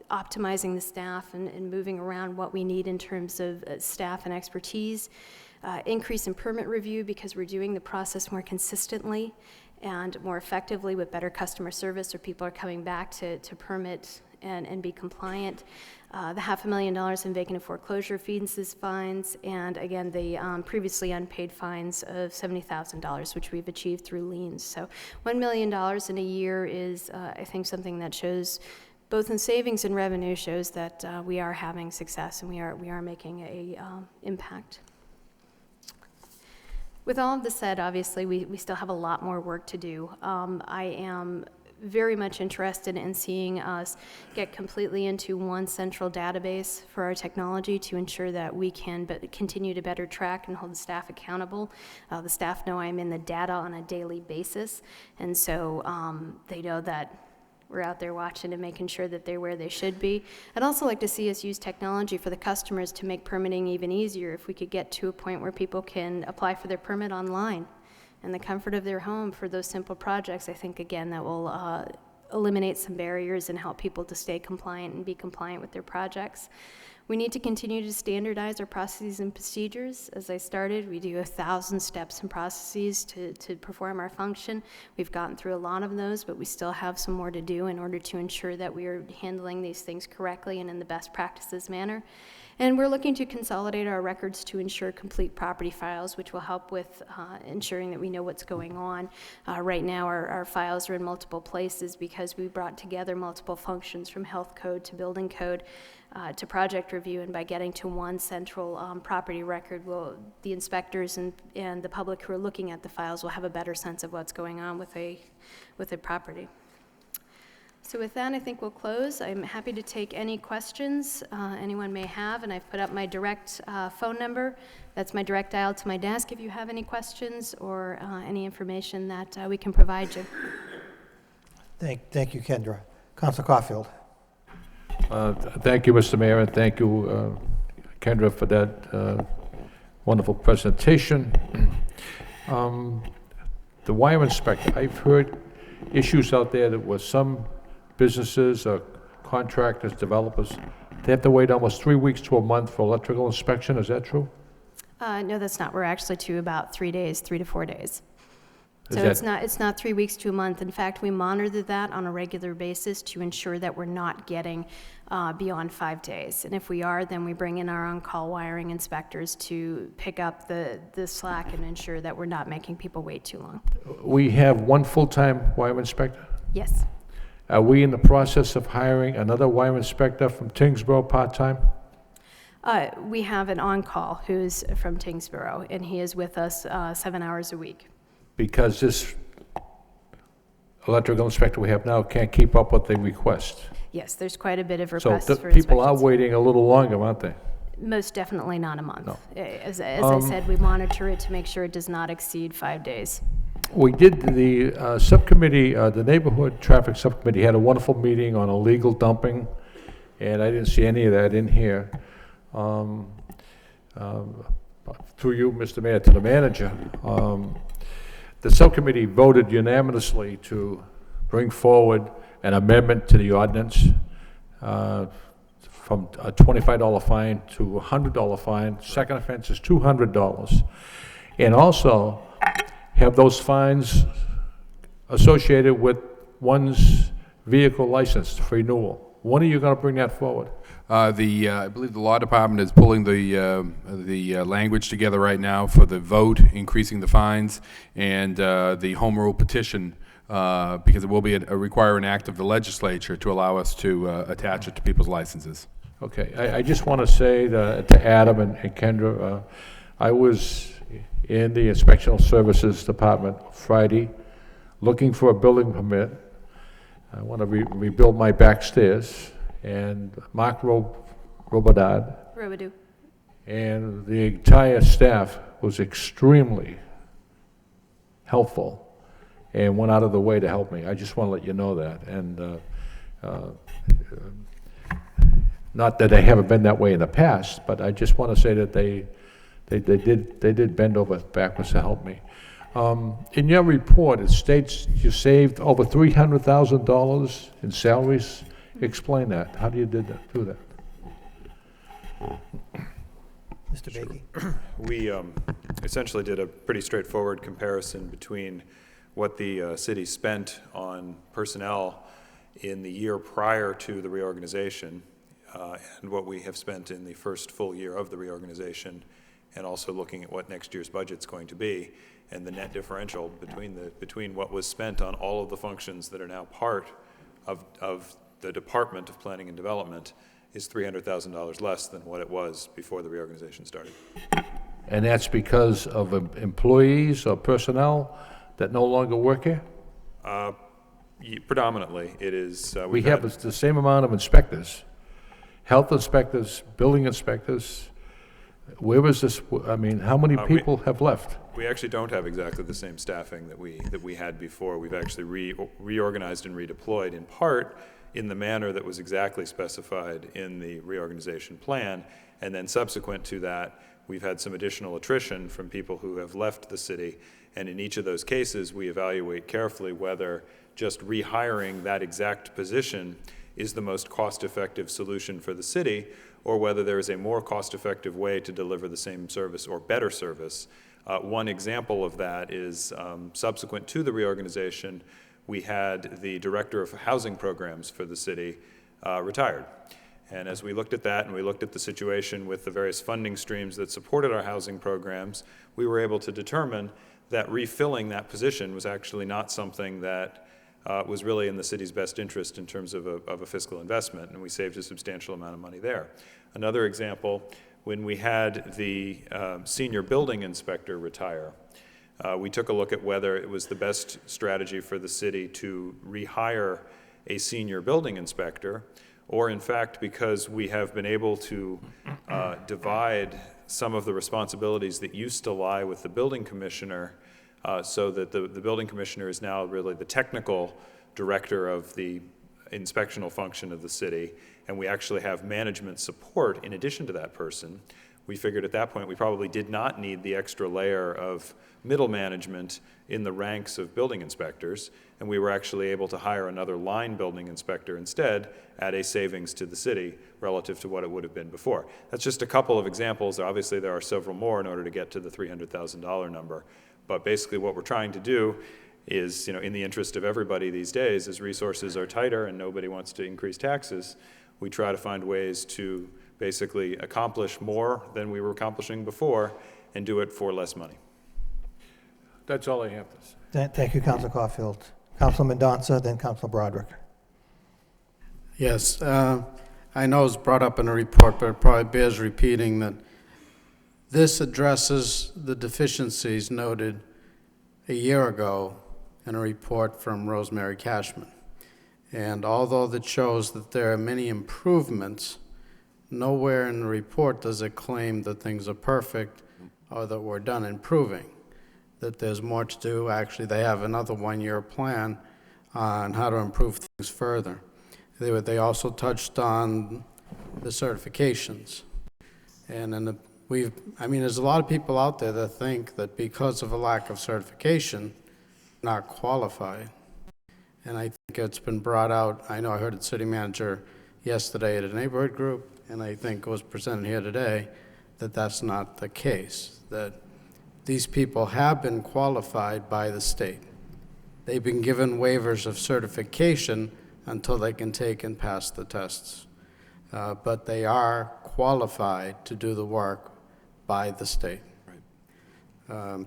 optimizing the staff and moving around what we need in terms of staff and expertise, increase in permit review because we're doing the process more consistently and more effectively with better customer service, or people are coming back to permit and be compliant. The $500,000 in vacant and foreclosure fees, fines, and again, the previously unpaid fines of $70,000, which we've achieved through liens. So $1 million in a year is, I think, something that shows, both in savings and revenue, shows that we are having success and we are making a impact. With all of this said, obviously, we still have a lot more work to do. I am very much interested in seeing us get completely into one central database for our technology to ensure that we can continue to better track and hold the staff accountable. The staff know I'm in the data on a daily basis, and so they know that we're out there watching and making sure that they're where they should be. I'd also like to see us use technology for the customers to make permitting even easier. If we could get to a point where people can apply for their permit online in the comfort of their home for those simple projects, I think, again, that will eliminate some barriers and help people to stay compliant and be compliant with their projects. We need to continue to standardize our processes and procedures. As I started, we do 1,000 steps and processes to perform our function. We've gotten through a lot of those, but we still have some more to do in order to ensure that we are handling these things correctly and in the best practices manner. And we're looking to consolidate our records to ensure complete property files, which will help with ensuring that we know what's going on. Right now, our files are in multiple places because we brought together multiple functions from health code to building code to project review, and by getting to one central property record, the inspectors and the public who are looking at the files will have a better sense of what's going on with a property. So with that, I think we'll close. I'm happy to take any questions anyone may have, and I've put up my direct phone number. That's my direct dial to my desk if you have any questions or any information that we can provide you. Thank you, Kendra. Councilor Caulfield. Thank you, Mr. Mayor, and thank you, Kendra, for that wonderful presentation. The wire inspector, I've heard issues out there that was some businesses, contractors, developers, they have to wait almost 3 weeks to a month for electrical inspection. Is that true? No, that's not. We're actually to about 3 days, 3 to 4 days. So it's not 3 weeks to a month. In fact, we monitor that on a regular basis to ensure that we're not getting beyond 5 days. And if we are, then we bring in our on-call wiring inspectors to pick up the slack and ensure that we're not making people wait too long. We have one full-time wire inspector? Yes. Are we in the process of hiring another wire inspector from Tingsboro part-time? We have an on-call who's from Tingsboro, and he is with us 7 hours a week. Because this electrical inspector we have now can't keep up with the request. Yes, there's quite a bit of requests So for people are inspections. waiting a little longer, aren't they? Most definitely not a month. No. As I said, we monitor it to make sure it does not exceed 5 days. We did, the subcommittee, the neighborhood traffic subcommittee had a wonderful meeting on illegal dumping, and I didn't see any of that in here. Through you, Mr. Mayor, to the manager, the subcommittee voted unanimously to bring forward an amendment to the ordinance from a $25 fine to a $100 fine. Second offense is $200. And also have those fines associated with one's vehicle license for renewal. When are you going to bring that forward? I believe the law department is pulling the language together right now for the vote, increasing the fines, and the home rule petition, because it will be require an act of the legislature to allow us to attach it to people's licenses. Okay, I just want to say to Adam and Kendra, I was in the Inspectional Services Department Friday looking for a building permit. I want to rebuild my back stairs, and Mark Robidoux. And the entire staff was extremely helpful. and went out of the way to help me. I just want to let you know that. And not that they haven't been that way in the past, but I just want to say that they did bend over backwards to help me. In your report, it states you saved over $300,000 in salaries. Explain that. How do you do that? Mr. Bakey? We essentially did a pretty straightforward comparison between what the city spent on personnel in the year prior to the reorganization and what we have spent in the first full year of the reorganization, and also looking at what next year's budget's going to be, and the net differential between what was spent on all of the functions that are now part of the Department of Planning and Development is $300,000 less than what it was before the reorganization started. And that's because of employees or personnel that no longer work here? Predominantly, it is. We have the same amount of inspectors, health inspectors, building inspectors. Where was this, I mean, how many people have left? We actually don't have exactly the same staffing that we had before. We've actually reorganized and redeployed in part in the manner that was exactly specified in the reorganization plan, and then subsequent to that, we've had some additional attrition from people who have left the city, and in each of those cases, we evaluate carefully whether just rehiring that exact position is the most cost-effective solution for the city, or whether there is a more cost-effective way to deliver the same service or better service. One example of that is subsequent to the reorganization, we had the director of housing programs for the city retired. And as we looked at that and we looked at the situation with the various funding streams that supported our housing programs, we were able to determine that refilling that position was actually not something that was really in the city's best interest in terms of a fiscal investment, and we saved a substantial amount of money there. Another example, when we had the senior building inspector retire, we took a look at whether it was the best strategy for the city to rehire a senior building inspector, or in fact, because we have been able to divide some of the responsibilities that used to lie with the building commissioner, so that the building commissioner is now really the technical director of the inspectional function of the city, and we actually have management support in addition to that person. We figured at that point we probably did not need the extra layer of middle management in the ranks of building inspectors, and we were actually able to hire another line building inspector instead at a savings to the city relative to what it would have been before. That's just a couple of examples. Obviously, there are several more in order to get to the $300,000 number. But basically what we're trying to do is, in the interest of everybody these days, as resources are tighter and nobody wants to increase taxes, we try to find ways to basically accomplish more than we were accomplishing before and do it for less money. That's all I have to say. Thank you, Councilor Caulfield. Councilor Mendonça, then Councilor Broderick. Yes, I know it's brought up in a report, but it probably bears repeating that this addresses the deficiencies noted a year ago in a report from Rosemary Cashman. And although that shows that there are many improvements, nowhere in the report does it claim that things are perfect or that we're done improving, that there's more to do. Actually, they have another one-year plan on how to improve things further. They also touched on the certifications. And in the there's a lot of people out there that think that because of a lack of certification, not qualified. And I think it's been brought out, I know I heard the city manager yesterday at a neighborhood group, and I think it was presented here today, that that's not the case, that these people have been qualified by the state. They've been given waivers of certification until they can take and pass the tests. But they are qualified to do the work by the state. Right.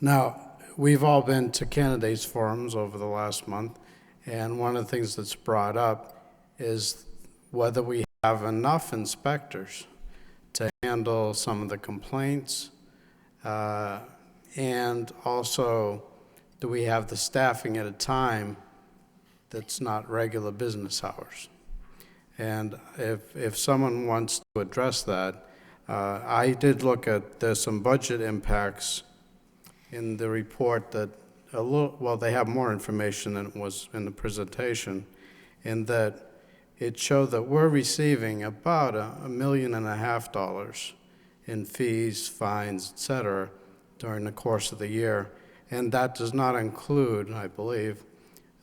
Now, we've all been to candidates forums over the last month, and one of the things that's brought up is whether we have enough inspectors to handle some of the complaints, and also do we have the staffing at a time that's not regular business hours. And if someone wants to address that, I did look at, there's some budget impacts in the report that a little, well, they have more information than was in the presentation, in that it showed that we're receiving about $1.5 million in fees, fines, et cetera, during the course of the year. And that does not include, I believe,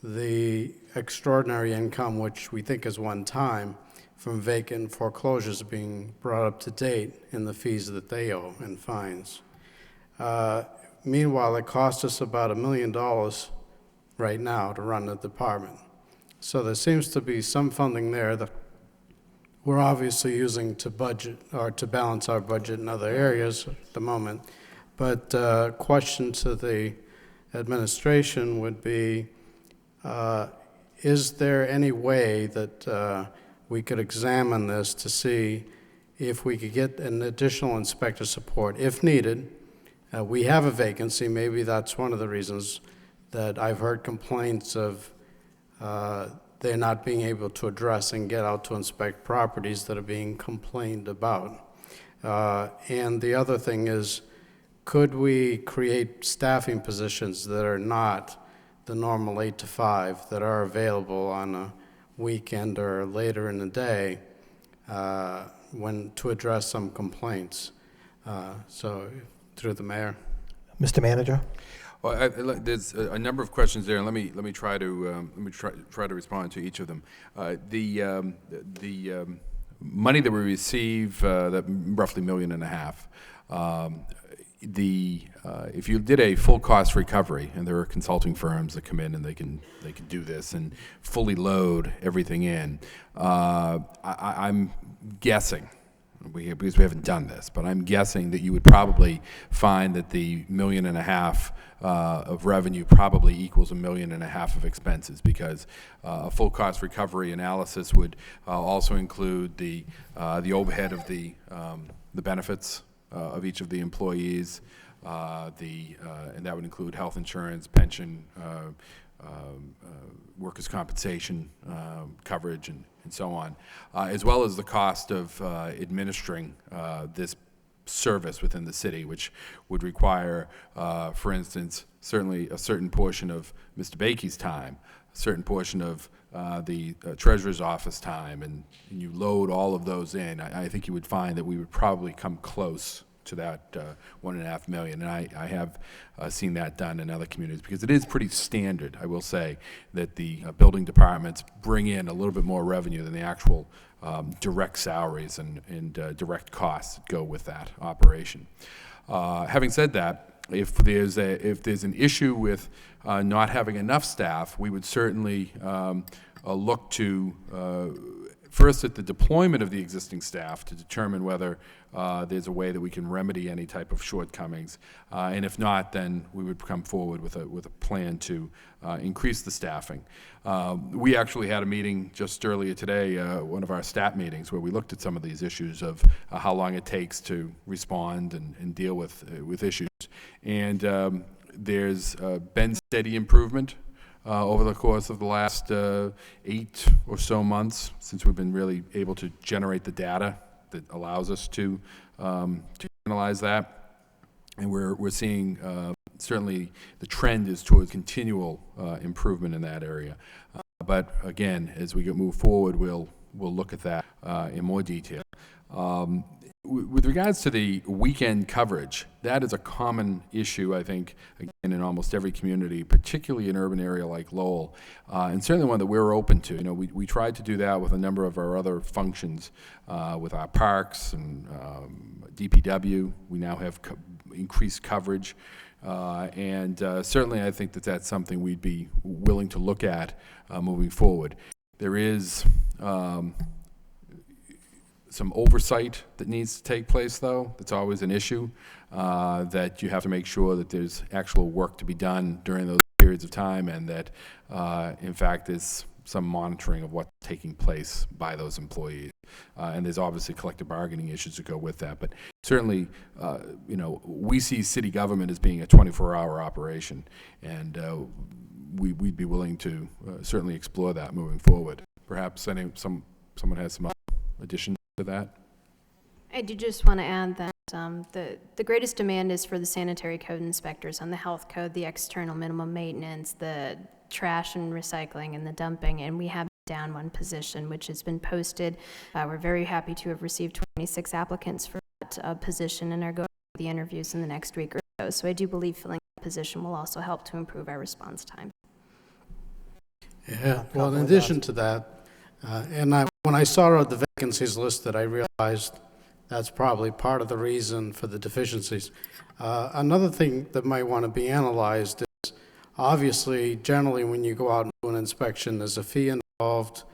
the extraordinary income, which we think is one time, from vacant foreclosures being brought up to date in the fees that they owe and fines. Meanwhile, it costs us about $1 million right now to run the department. So there seems to be some funding there that we're obviously using to budget or to balance our budget in other areas at the moment. But question to the administration would be, is there any way that we could examine this to see if we could get an additional inspector support if needed? We have a vacancy. Maybe that's one of the reasons that I've heard complaints of they're not being able to address and get out to inspect properties that are being complained about. And the other thing is, could we create staffing positions that are not the normal 8 to 5, that are available on a weekend or later in the day when to address some complaints? So through the mayor. Mr. Manager? Well, there's a number of questions there, and let me try to respond to each of them. The money that we receive, that roughly $1.5 million. If you did a full cost recovery, and there are consulting firms that come in and they can do this and fully load everything in, I'm guessing, because we haven't done this, but I'm guessing that you would probably find that the $1.5 million of revenue probably equals $1.5 million of expenses, because a full cost recovery analysis would also include the overhead of the benefits of each of the employees, and that would include health insurance, pension, workers' compensation coverage, and so on, as well as the cost of administering this service within the city, which would require, for instance, certainly a certain portion of Mr. Bakey's time, a certain portion of the treasurer's office time, and you load all of those in. I think you would find that we would probably come close to that $1.5 million, and I have seen that done in other communities, because it is pretty standard, I will say, that the building departments bring in a little bit more revenue than the actual direct salaries and direct costs that go with that operation. Having said that, if there's an issue with not having enough staff, we would certainly look to first at the deployment of the existing staff to determine whether there's a way that we can remedy any type of shortcomings, and if not, then we would come forward with a plan to increase the staffing. We actually had a meeting just earlier today, one of our staff meetings, where we looked at some of these issues of how long it takes to respond and deal with issues, and there's been steady improvement over the course of the last 8 or so months, since we've been really able to generate the data that allows us to analyze that. And we're seeing certainly the trend is towards continual improvement in that area. But again, as we move forward, we'll look at that in more detail. With regards to the weekend coverage, that is a common issue, I think, again, in almost every community, particularly in an urban area like Lowell, and certainly one that we're open to. You know, we tried to do that with a number of our other functions, with our parks and DPW. We now have increased coverage, and certainly I think that that's something we'd be willing to look at moving forward. There is some oversight that needs to take place, though. That's always an issue, that you have to make sure that there's actual work to be done during those periods of time, and that, in fact, there's some monitoring of what's taking place by those employees. And there's obviously collective bargaining issues that go with that. But certainly, you know, we see city government as being a 24-hour operation, and we'd be willing to certainly explore that moving forward. Perhaps someone has some additions to that? I do just want to add that The greatest demand is for the sanitary code inspectors on the health code, the external minimum maintenance, the trash and recycling, and the dumping, and we have down one position, which has been posted. We're very happy to have received 26 applicants for that position and are going to the interviews in the next week or so. So I do believe filling that position will also help to improve our response time. Yeah, well, in addition to that, when I saw the vacancies listed, I realized that's probably part of the reason for the deficiencies. Another thing that might want to be analyzed is, obviously, generally when you go out and do an inspection, there's a fee involved,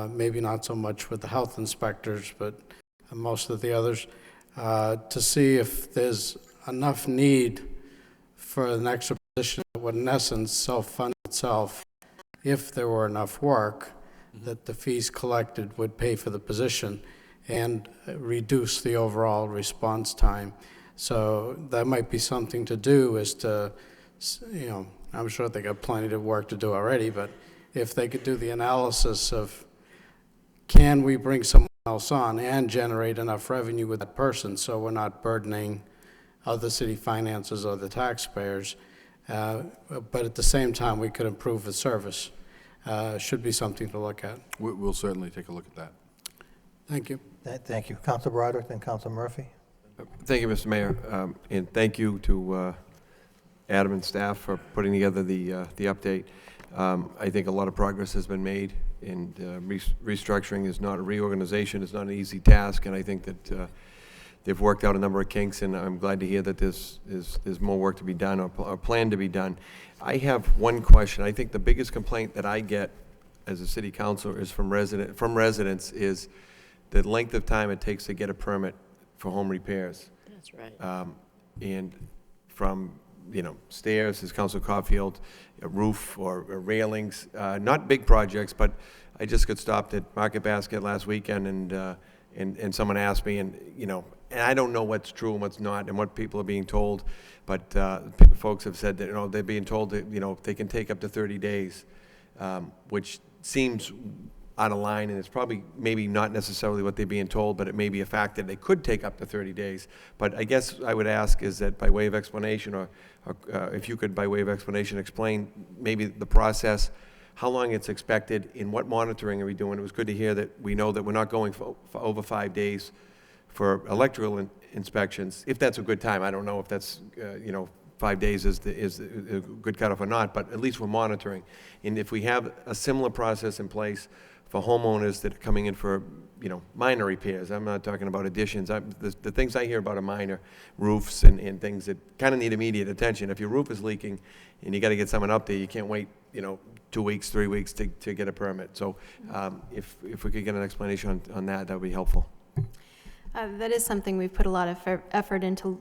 maybe not so much with the health inspectors, but most of the others, to see if there's enough need for an extra position that would in essence self-fund itself if there were enough work, that the fees collected would pay for the position and reduce the overall response time. So that might be something to do, is to, I'm sure they got plenty of work to do already, but if they could do the analysis of, can we bring someone else on and generate enough revenue with that person so we're not burdening other city finances or the taxpayers, but at the same time we could improve the service. Should be something to look at. We'll certainly take a look at that. Thank you. Thank you. Council Broderick, then Council Murphy. Thank you, Mr. Mayor, and thank you to Adam and staff for putting together the update. I think a lot of progress has been made, and restructuring is not a reorganization. It's not an easy task, and I think that they've worked out a number of kinks, and I'm glad to hear that there's more work to be done or planned to be done. I have one question. I think the biggest complaint that I get as a city councilor is from residents is the length of time it takes to get a permit for home repairs. That's right. And from, stairs, as Councilor Caulfield, a roof or railings, not big projects, but I just got stopped at Market Basket last weekend, and someone asked me, and I don't know what's true and what's not, and what people are being told, but folks have said that they're being told that they can take up to 30 days, which seems out of line, and it's probably maybe not necessarily what they're being told, but it may be a fact that they could take up to 30 days. But I guess I would ask is that by way of explanation, or if you could by way of explanation explain maybe the process, how long it's expected, and what monitoring are we doing? It was good to hear that we know that we're not going for over 5 days for electrical inspections, if that's a good time. I don't know if that's, 5 days is a good cutoff or not, but at least we're monitoring. And if we have a similar process in place for homeowners that are coming in for, minor repairs, I'm not talking about additions. The things I hear about are minor roofs and things that kind of need immediate attention. If your roof is leaking and you got to get someone up there, you can't wait, 2 weeks, 3 weeks to get a permit. So if we could get an explanation on that, that would be helpful. That is something we've put a lot of effort into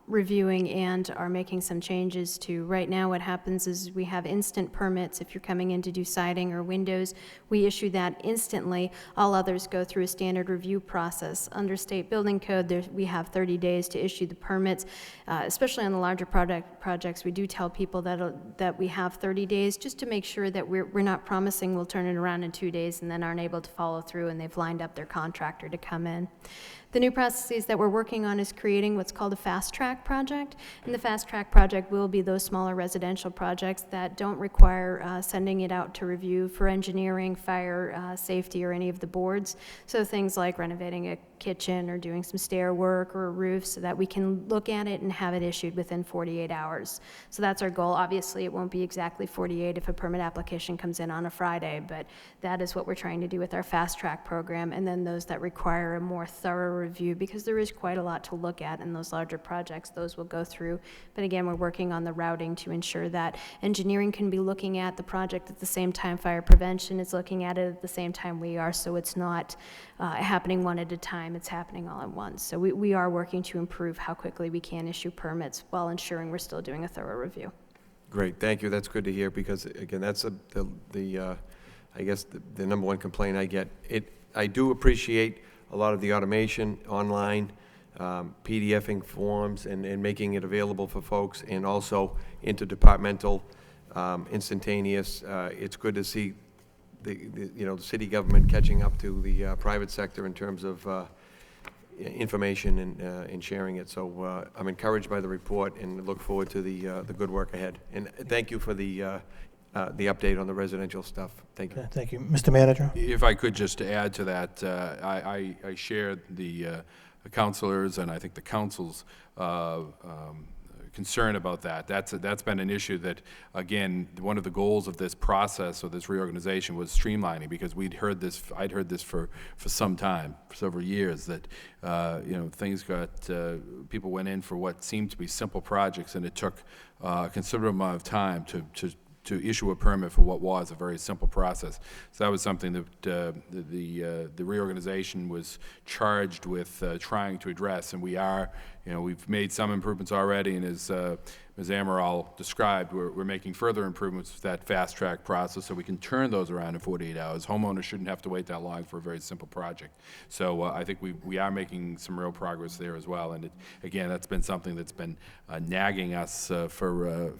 reviewing and are making some changes to. Right now what happens is we have instant permits. If you're coming in to do siding or windows, we issue that instantly. All others go through a standard review process. Under state building code, we have 30 days to issue the permits. Especially on the larger projects, we do tell people that we have 30 days just to make sure that we're not promising we'll turn it around in 2 days and then aren't able to follow through and they've lined up their contractor to come in. The new processes that we're working on is creating what's called a fast track project. And the fast track project will be those smaller residential projects that don't require sending it out to review for engineering, fire, safety, or any of the boards. So things like renovating a kitchen or doing some stair work or a roof, so that we can look at it and have it issued within 48 hours. So that's our goal. Obviously, it won't be exactly 48 if a permit application comes in on a Friday, but that is what we're trying to do with our fast track program. And then those that require a more thorough review, because there is quite a lot to look at in those larger projects, those will go through. But again, we're working on the routing to ensure that engineering can be looking at the project at the same time fire prevention is looking at it at the same time we are, so it's not happening one at a time, it's happening all at once. So we are working to improve how quickly we can issue permits while ensuring we're still doing a thorough review. Great, thank you. That's good to hear, because again, that's I guess the number one complaint I get. I do appreciate a lot of the automation online, PDFing forms and making it available for folks, and also interdepartmental, instantaneous. It's good to see the city government catching up to the private sector in terms of information and sharing it. So I'm encouraged by the report and look forward to the good work ahead. And thank you for the update on the residential stuff. Thank you. Okay, thank you. Mr. Manager? If I could just add to that, I shared the councilors and I think the council's concern about that. That's been an issue that, again, one of the goals of this process or this reorganization was streamlining, because I'd heard this for some time, for several years, that things got people went in for what seemed to be simple projects, and it took a considerable amount of time to issue a permit for what was a very simple process. So that was something that the reorganization was charged with trying to address, and we've made some improvements already, and as Ms. Amaral described, we're making further improvements with that fast-track process so we can turn those around in 48 hours. Homeowners shouldn't have to wait that long for a very simple project. So I think we are making some real progress there as well, and again, that's been something that's been nagging us for a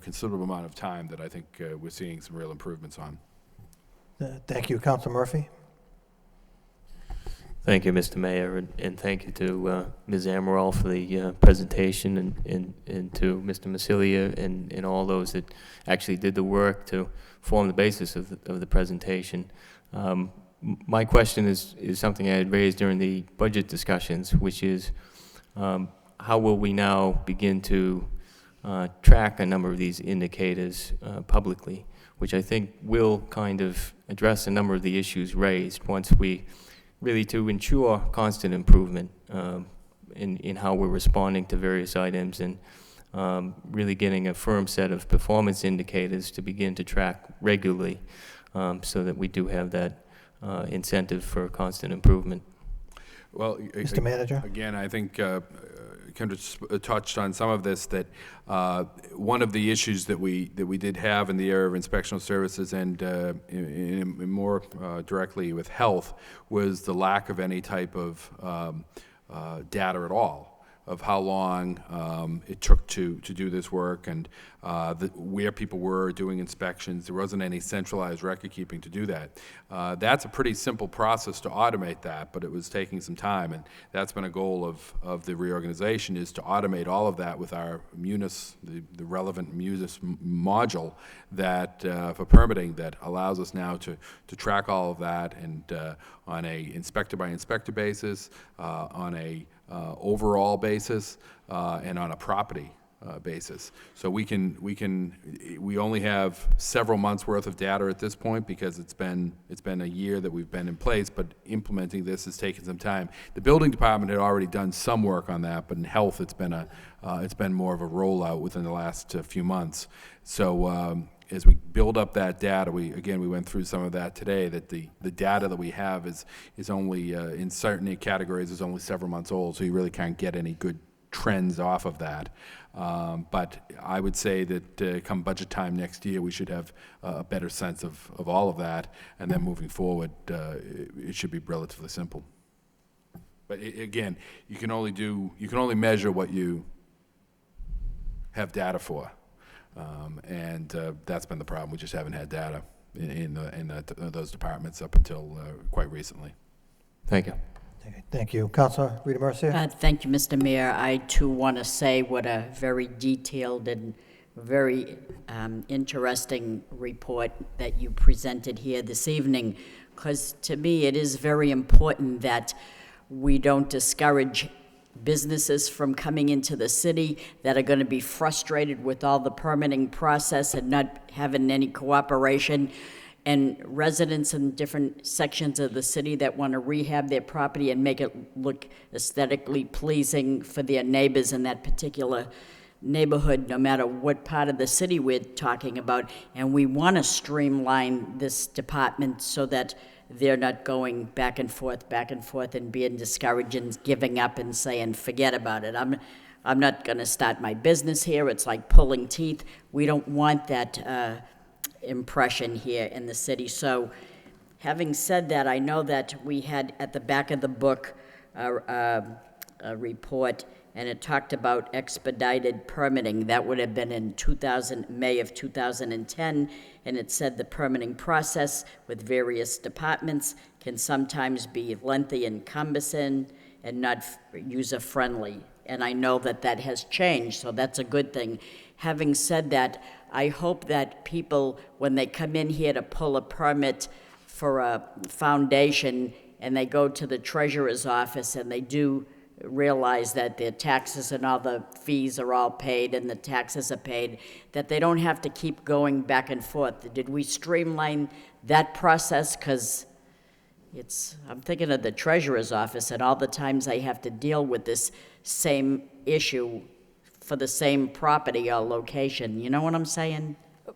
considerable amount of time that I think we're seeing some real improvements on. Thank you. Councilor Murphy? Thank you, Mr. Mayor, and thank you to Ms. Amaral for the presentation, and to Mr. Massilia and all those that actually did the work to form the basis of the presentation. My question is something I had raised during the budget discussions, which is how will we now begin to track a number of these indicators publicly, which I think will kind of address a number of the issues raised once we really to ensure constant improvement in how we're responding to various items, and really getting a firm set of performance indicators to begin to track regularly, so that we do have that incentive for constant improvement. Well, Mr. Manager? Again, I think Kendra touched on some of this, that one of the issues that we did have in the area of inspectional services and in more directly with health was the lack of any type of data at all of how long it took to do this work, and where people were doing inspections. There wasn't any centralized record keeping to do that. That's a pretty simple process to automate that, but it was taking some time, and that's been a goal of the reorganization, is to automate all of that with our Munis, the relevant Munis module that for permitting, that allows us now to track all of that, and on a inspector by inspector basis, on a overall basis, and on a property basis. So we only have several months worth of data at this point, because it's been a year that we've been in place, but implementing this has taken some time. The building department had already done some work on that, but in health it's been more of a rollout within the last few months. So as we build up that data, we went through some of that today, that the data that we have is only, in certain categories, is only several months old, so you really can't get any good trends off of that. But I would say that come budget time next year, we should have a better sense of all of that, and then moving forward, it should be relatively simple. But again, you can only measure what you have data for. And that's been the problem. We just haven't had data in those departments up until quite recently. Thank you. Okay, thank you. Councilor Rita Mercier? Thank you, Mr. Mayor. I, too, want to say what a very detailed and very interesting report that you presented here this evening, because to me it is very important that we don't discourage businesses from coming into the city that are going to be frustrated with all the permitting process and not having any cooperation, and residents in different sections of the city that want to rehab their property and make it look aesthetically pleasing for their neighbors in that particular neighborhood, no matter what part of the city we're talking about. And we want to streamline this department so that they're not going back and forth and being discouraged and giving up and saying, forget about it. I'm not going to start my business here. It's like pulling teeth. We don't want that impression here in the city. So having said that, I know that we had at the back of the book a report, and it talked about expedited permitting. That would have been in May of 2010, and it said the permitting process with various departments can sometimes be lengthy and cumbersome and not user-friendly. And I know that that has changed, so that's a good thing. Having said that, I hope that people, when they come in here to pull a permit for a foundation, and they go to the treasurer's office and they do realize that their taxes and all the fees are all paid and the taxes are paid, that they don't have to keep going back and forth. Did we streamline that process? Because I'm thinking of the treasurer's office and all the times I have to deal with this same issue for the same property or location. You know what I'm saying?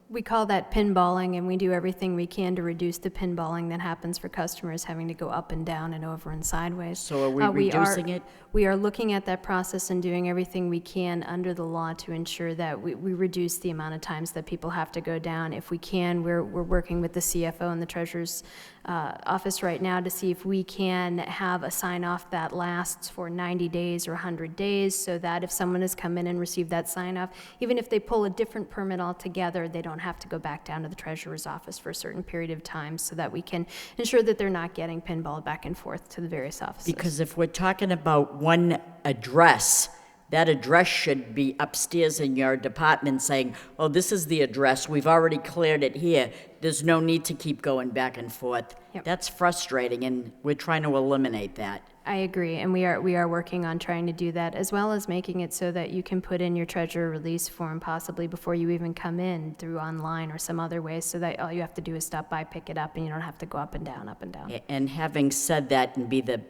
We call that pinballing, and we do everything we can to reduce the pinballing that happens for customers having to go up and down and over and sideways. So are we reducing it? We are looking at that process and doing everything we can under the law to ensure that we reduce the amount of times that people have to go down. If we can, we're working with the CFO and the Treasurer's office right now to see if we can have a sign-off that lasts for 90 days or 100 days, so that if someone has come in and received that sign-off, even if they pull a different permit altogether, they don't have to go back down to the Treasurer's office for a certain period of time, so that we can ensure that they're not getting pinballed back and forth to the various offices. Because if we're talking about one address, that address should be upstairs in your department saying, oh, this is the address, we've already cleared it here, there's no need to keep going back and forth. Yep. That's frustrating, and we're trying to eliminate that. I agree, and we are working on trying to do that, as well as making it so that you can put in your treasurer release form possibly before you even come in through online or some other way, so that all you have to do is stop by, pick it up, and you don't have to go up and down, up and down. And having said that, and be the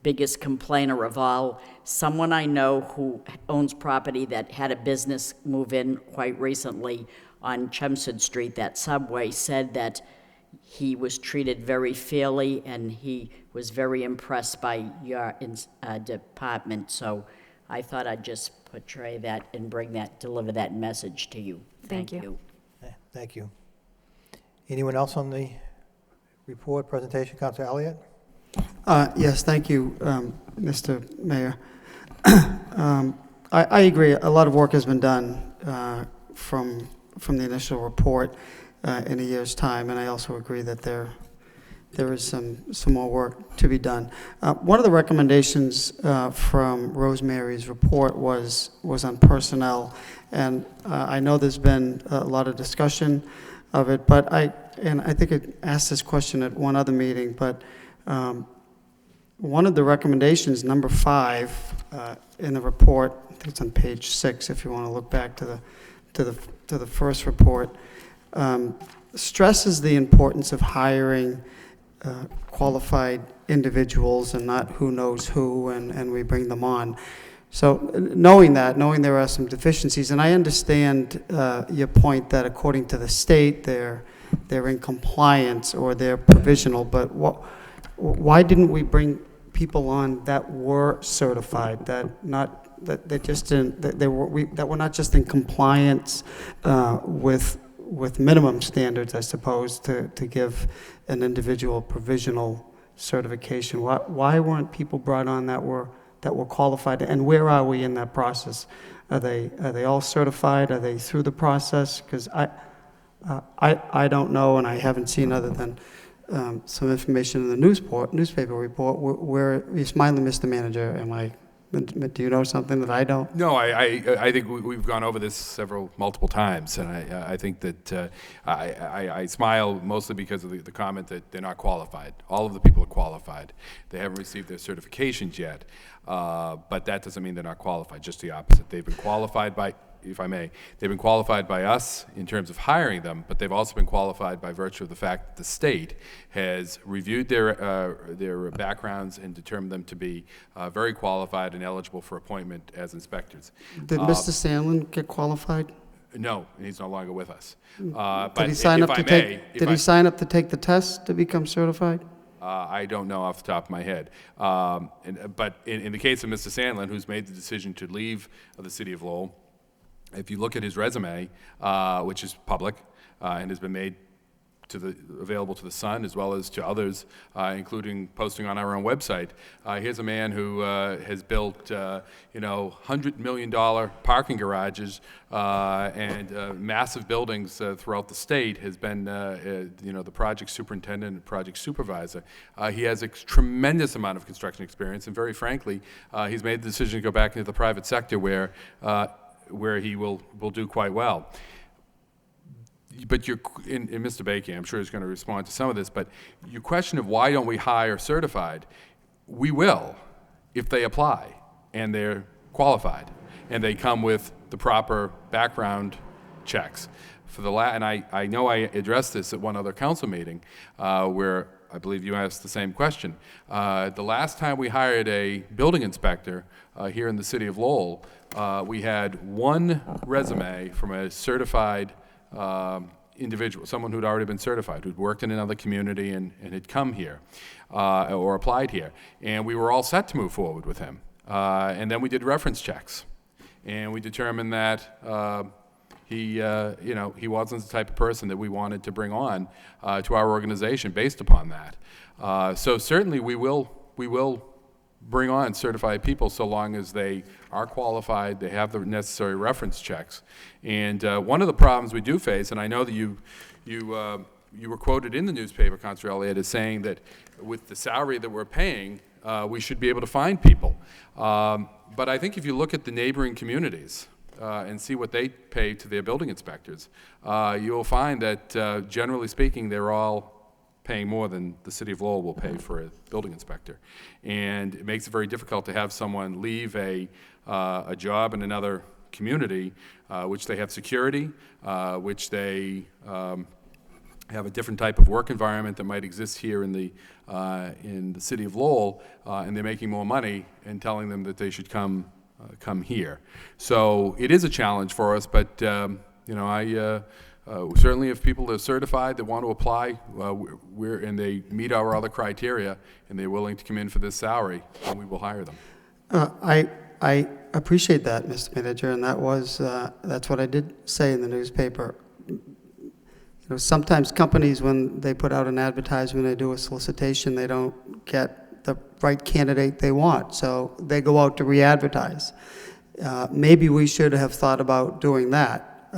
biggest complainer of all, someone I know who owns property that had a business move in quite recently on Chelmsford Street, that Subway, said that he was treated very fairly, and he was very impressed by your department. So I thought I'd just portray that and deliver that message to you. Thank you. Thank you. Anyone else on the report presentation? Councilor Elliott? Yes, thank you, Mr. Mayor. I agree. A lot of work has been done from the initial report in a year's time, and I also agree that there is some more work to be done. One of the recommendations from Rosemary's report was on personnel, and I know there's been a lot of discussion of it, but I think I asked this question at one other meeting, but one of the recommendations, number 5, in the report, I think it's on page 6, if you want to look back to the first report, stresses the importance of hiring qualified individuals and not who knows who, and we bring them on. So knowing there are some deficiencies, and I understand your point that according to the state, they're in compliance or they're provisional, but why didn't we bring people on that were certified, that were not just in compliance with minimum standards, I suppose, to give an individual provisional certification? Why weren't people brought on that were qualified, and where are we in that process? Are they all certified? Are they through the process? Because I don't know, and I haven't seen other than some information in the newspaper report. Where you're smiling, Mr. Manager? Do you know something that I don't? No, I think we've gone over this multiple times, and I think that I smile mostly because of the comment that they're not qualified. All of the people are qualified. They haven't received their certifications yet, but that doesn't mean they're not qualified, just the opposite. They've been qualified by, if I may, they've been qualified by us in terms of hiring them, but they've also been qualified by virtue of the fact that the state has reviewed their backgrounds and determined them to be very qualified and eligible for appointment as inspectors. Did Mr. Sandlin get qualified? No, and he's no longer with us. Did he sign up to take the test to become certified? I don't know off the top of my head. But in the case of Mr. Sandlin, who's made the decision to leave the city of Lowell, if you look at his resume, which is public and has been made available to the Sun as well as to others, including posting on our own website. Here's a man who has built, $100 million parking garages and massive buildings throughout the state. Has been, the project superintendent and project supervisor. He has a tremendous amount of construction experience, and very frankly, he's made the decision to go back into the private sector where he will do quite well. But and Mr. Bakey, I'm sure is going to respond to some of this, but your question of why don't we hire certified, we will if they apply and they're qualified and they come with the proper background checks. And I know I addressed this at one other council meeting where I believe you asked the same question. The last time we hired a building inspector here in the city of Lowell, we had one resume from a certified individual, someone who'd already been certified, who'd worked in another community and had come here or applied here. And we were all set to move forward with him. And then we did reference checks. And we determined that he wasn't the type of person that we wanted to bring on to our organization based upon that. So certainly we will bring on certified people so long as they are qualified, they have the necessary reference checks. And one of the problems we do face, and I know that you were quoted in the newspaper, Councilor Elliott, as saying that with the salary that we're paying, we should be able to find people. But I think if you look at the neighboring communities and see what they pay to their building inspectors, you'll find that generally speaking, they're all paying more than the city of Lowell will pay for a building inspector. And it makes it very difficult to have someone leave a job in another community, which they have security, which they have a different type of work environment that might exist here in the city of Lowell, and they're making more money, and telling them that they should come here. So it is a challenge for us, but certainly if people are certified that want to apply, and they meet our other criteria, and they're willing to come in for this salary, then we will hire them. I appreciate that, Mr. Manager, and that's what I did say in the newspaper. Sometimes companies, when they put out an advertisement, they do a solicitation, they don't get the right candidate they want, so they go out to re-advertise. Maybe we should have thought about doing that.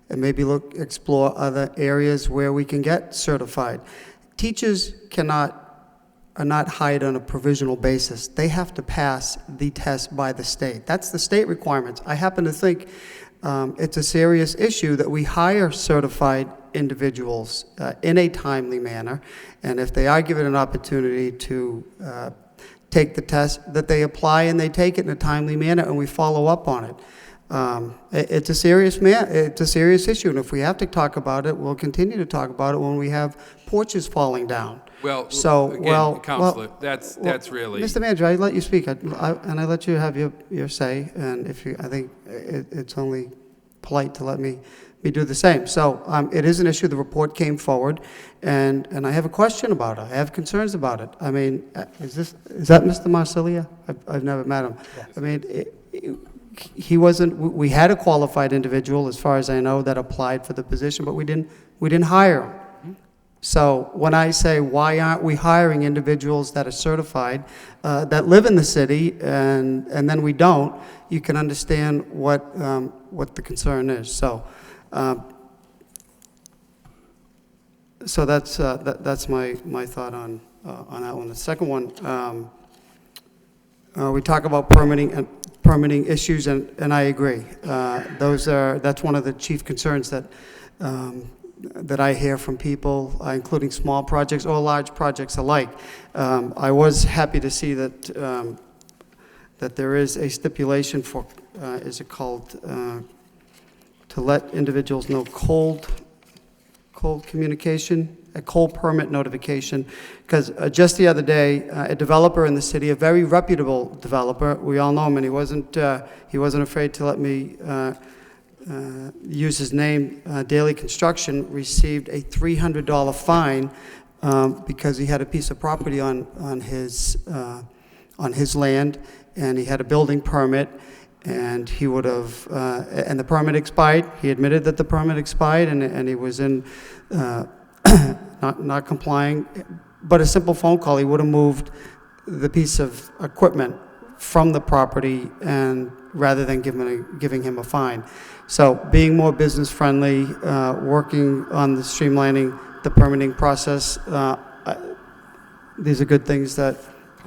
And maybe explore other areas where we can get certified. Teachers are not hired on a provisional basis. They have to pass the test by the state. That's the state requirements. I happen to think it's a serious issue that we hire certified individuals in a timely manner, and if they are given an opportunity to take the test, that they apply and they take it in a timely manner, and we follow up on it. It's a serious issue, and if we have to talk about it, we'll continue to talk about it when we have porches falling down. Well, Counselor, that's really... Mr. Manager, I let you speak, and I let you have your say, and I think it's only polite to let me do the same. So it is an issue. The report came forward, and I have a question about it. I have concerns about it. I mean, is that Mr. Marsilia? I've never met him. Yes. I mean, he wasn't. We had a qualified individual, as far as I know, that applied for the position, but we didn't hire him. So when I say, why aren't we hiring individuals that are certified, that live in the city, and then we don't, you can understand what the concern is. So that's my thought on that one. The second one, we talk about permitting issues, and I agree. That's one of the chief concerns that I hear from people, including small projects or large projects alike. I was happy to see that there is a stipulation for, is it called, to let individuals know cold communication, a cold permit notification, because just the other day, a developer in the city, a very reputable developer, we all know him, and he wasn't afraid to let me use his name, Daily Construction, received a $300 fine because he had a piece of property on his land, and he had a building permit, and he would have, and the permit expired. He admitted that the permit expired, and he was in not complying, but a simple phone call, he would have moved the piece of equipment from the property and rather than giving him a fine. So being more business-friendly, working on the streamlining the permitting process, these are good things that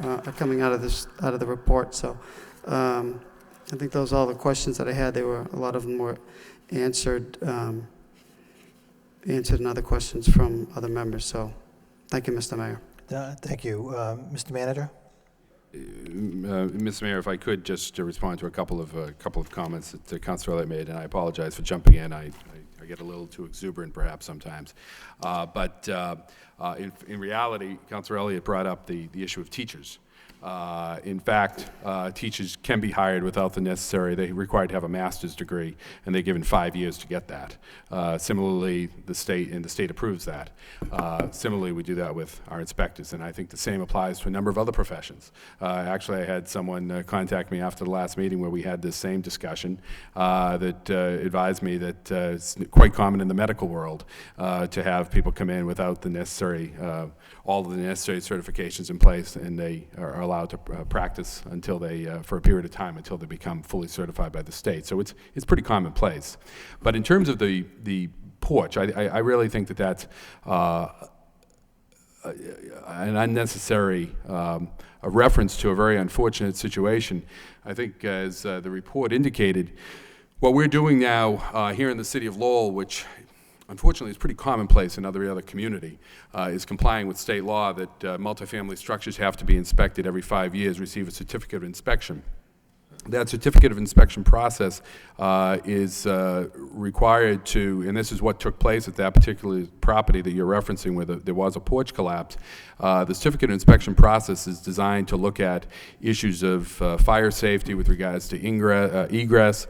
are coming out of the report. So I think those are all the questions that I had. A lot of them were answered in other questions from other members. So thank you, Mr. Mayor. Thank you. Mr. Manager? Mr. Mayor, if I could just respond to a couple of comments that Councilor Elliott made, and I apologize for jumping in. I get a little too exuberant perhaps sometimes. But in reality, Councilor Elliott brought up the issue of teachers. In fact, teachers can be hired without the necessary, they're required to have a master's degree, and they're given 5 years to get that. Similarly, the state approves that. Similarly, we do that with our inspectors, and I think the same applies to a number of other professions. Actually, I had someone contact me after the last meeting where we had this same discussion that advised me that it's quite common in the medical world to have people come in without the necessary, all of the necessary certifications in place, and they are allowed to practice until they, for a period of time, until they become fully certified by the state. So it's pretty commonplace. But in terms of the porch, I really think that that's an unnecessary a reference to a very unfortunate situation. I think, as the report indicated, what we're doing now here in the city of Lowell, which unfortunately, it's pretty commonplace in every other community, is complying with state law that multifamily structures have to be inspected every 5 years, receive a certificate of inspection. That certificate of inspection process is required to, and this is what took place at that particular property that you're referencing where there was a porch collapse. The certificate of inspection process is designed to look at issues of fire safety with regards to egress,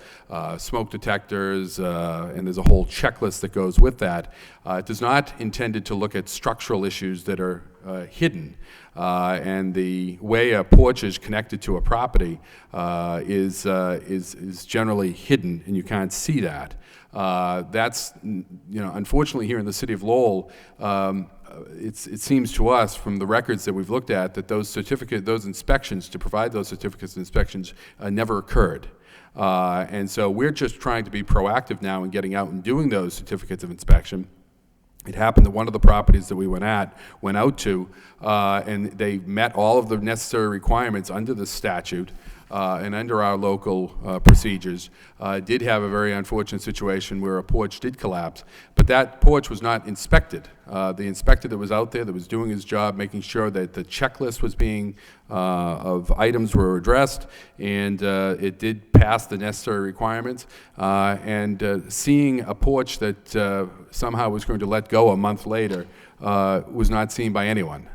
smoke detectors, and there's a whole checklist that goes with that. It is not intended to look at structural issues that are hidden. And the way a porch is connected to a property is generally hidden, and you can't see that. That's, unfortunately here in the city of Lowell, it seems to us from the records that we've looked at that those inspections, to provide those certificates of inspections, never occurred. And so we're just trying to be proactive now in getting out and doing those certificates of inspection. It happened that one of the properties that we went out to, and they met all of the necessary requirements under the statute and under our local procedures, did have a very unfortunate situation where a porch did collapse, but that porch was not inspected. The inspector that was out there that was doing his job, making sure that the checklist was being, of items were addressed, and it did pass the necessary requirements, and seeing a porch that somehow was going to let go a month later was not seen by anyone.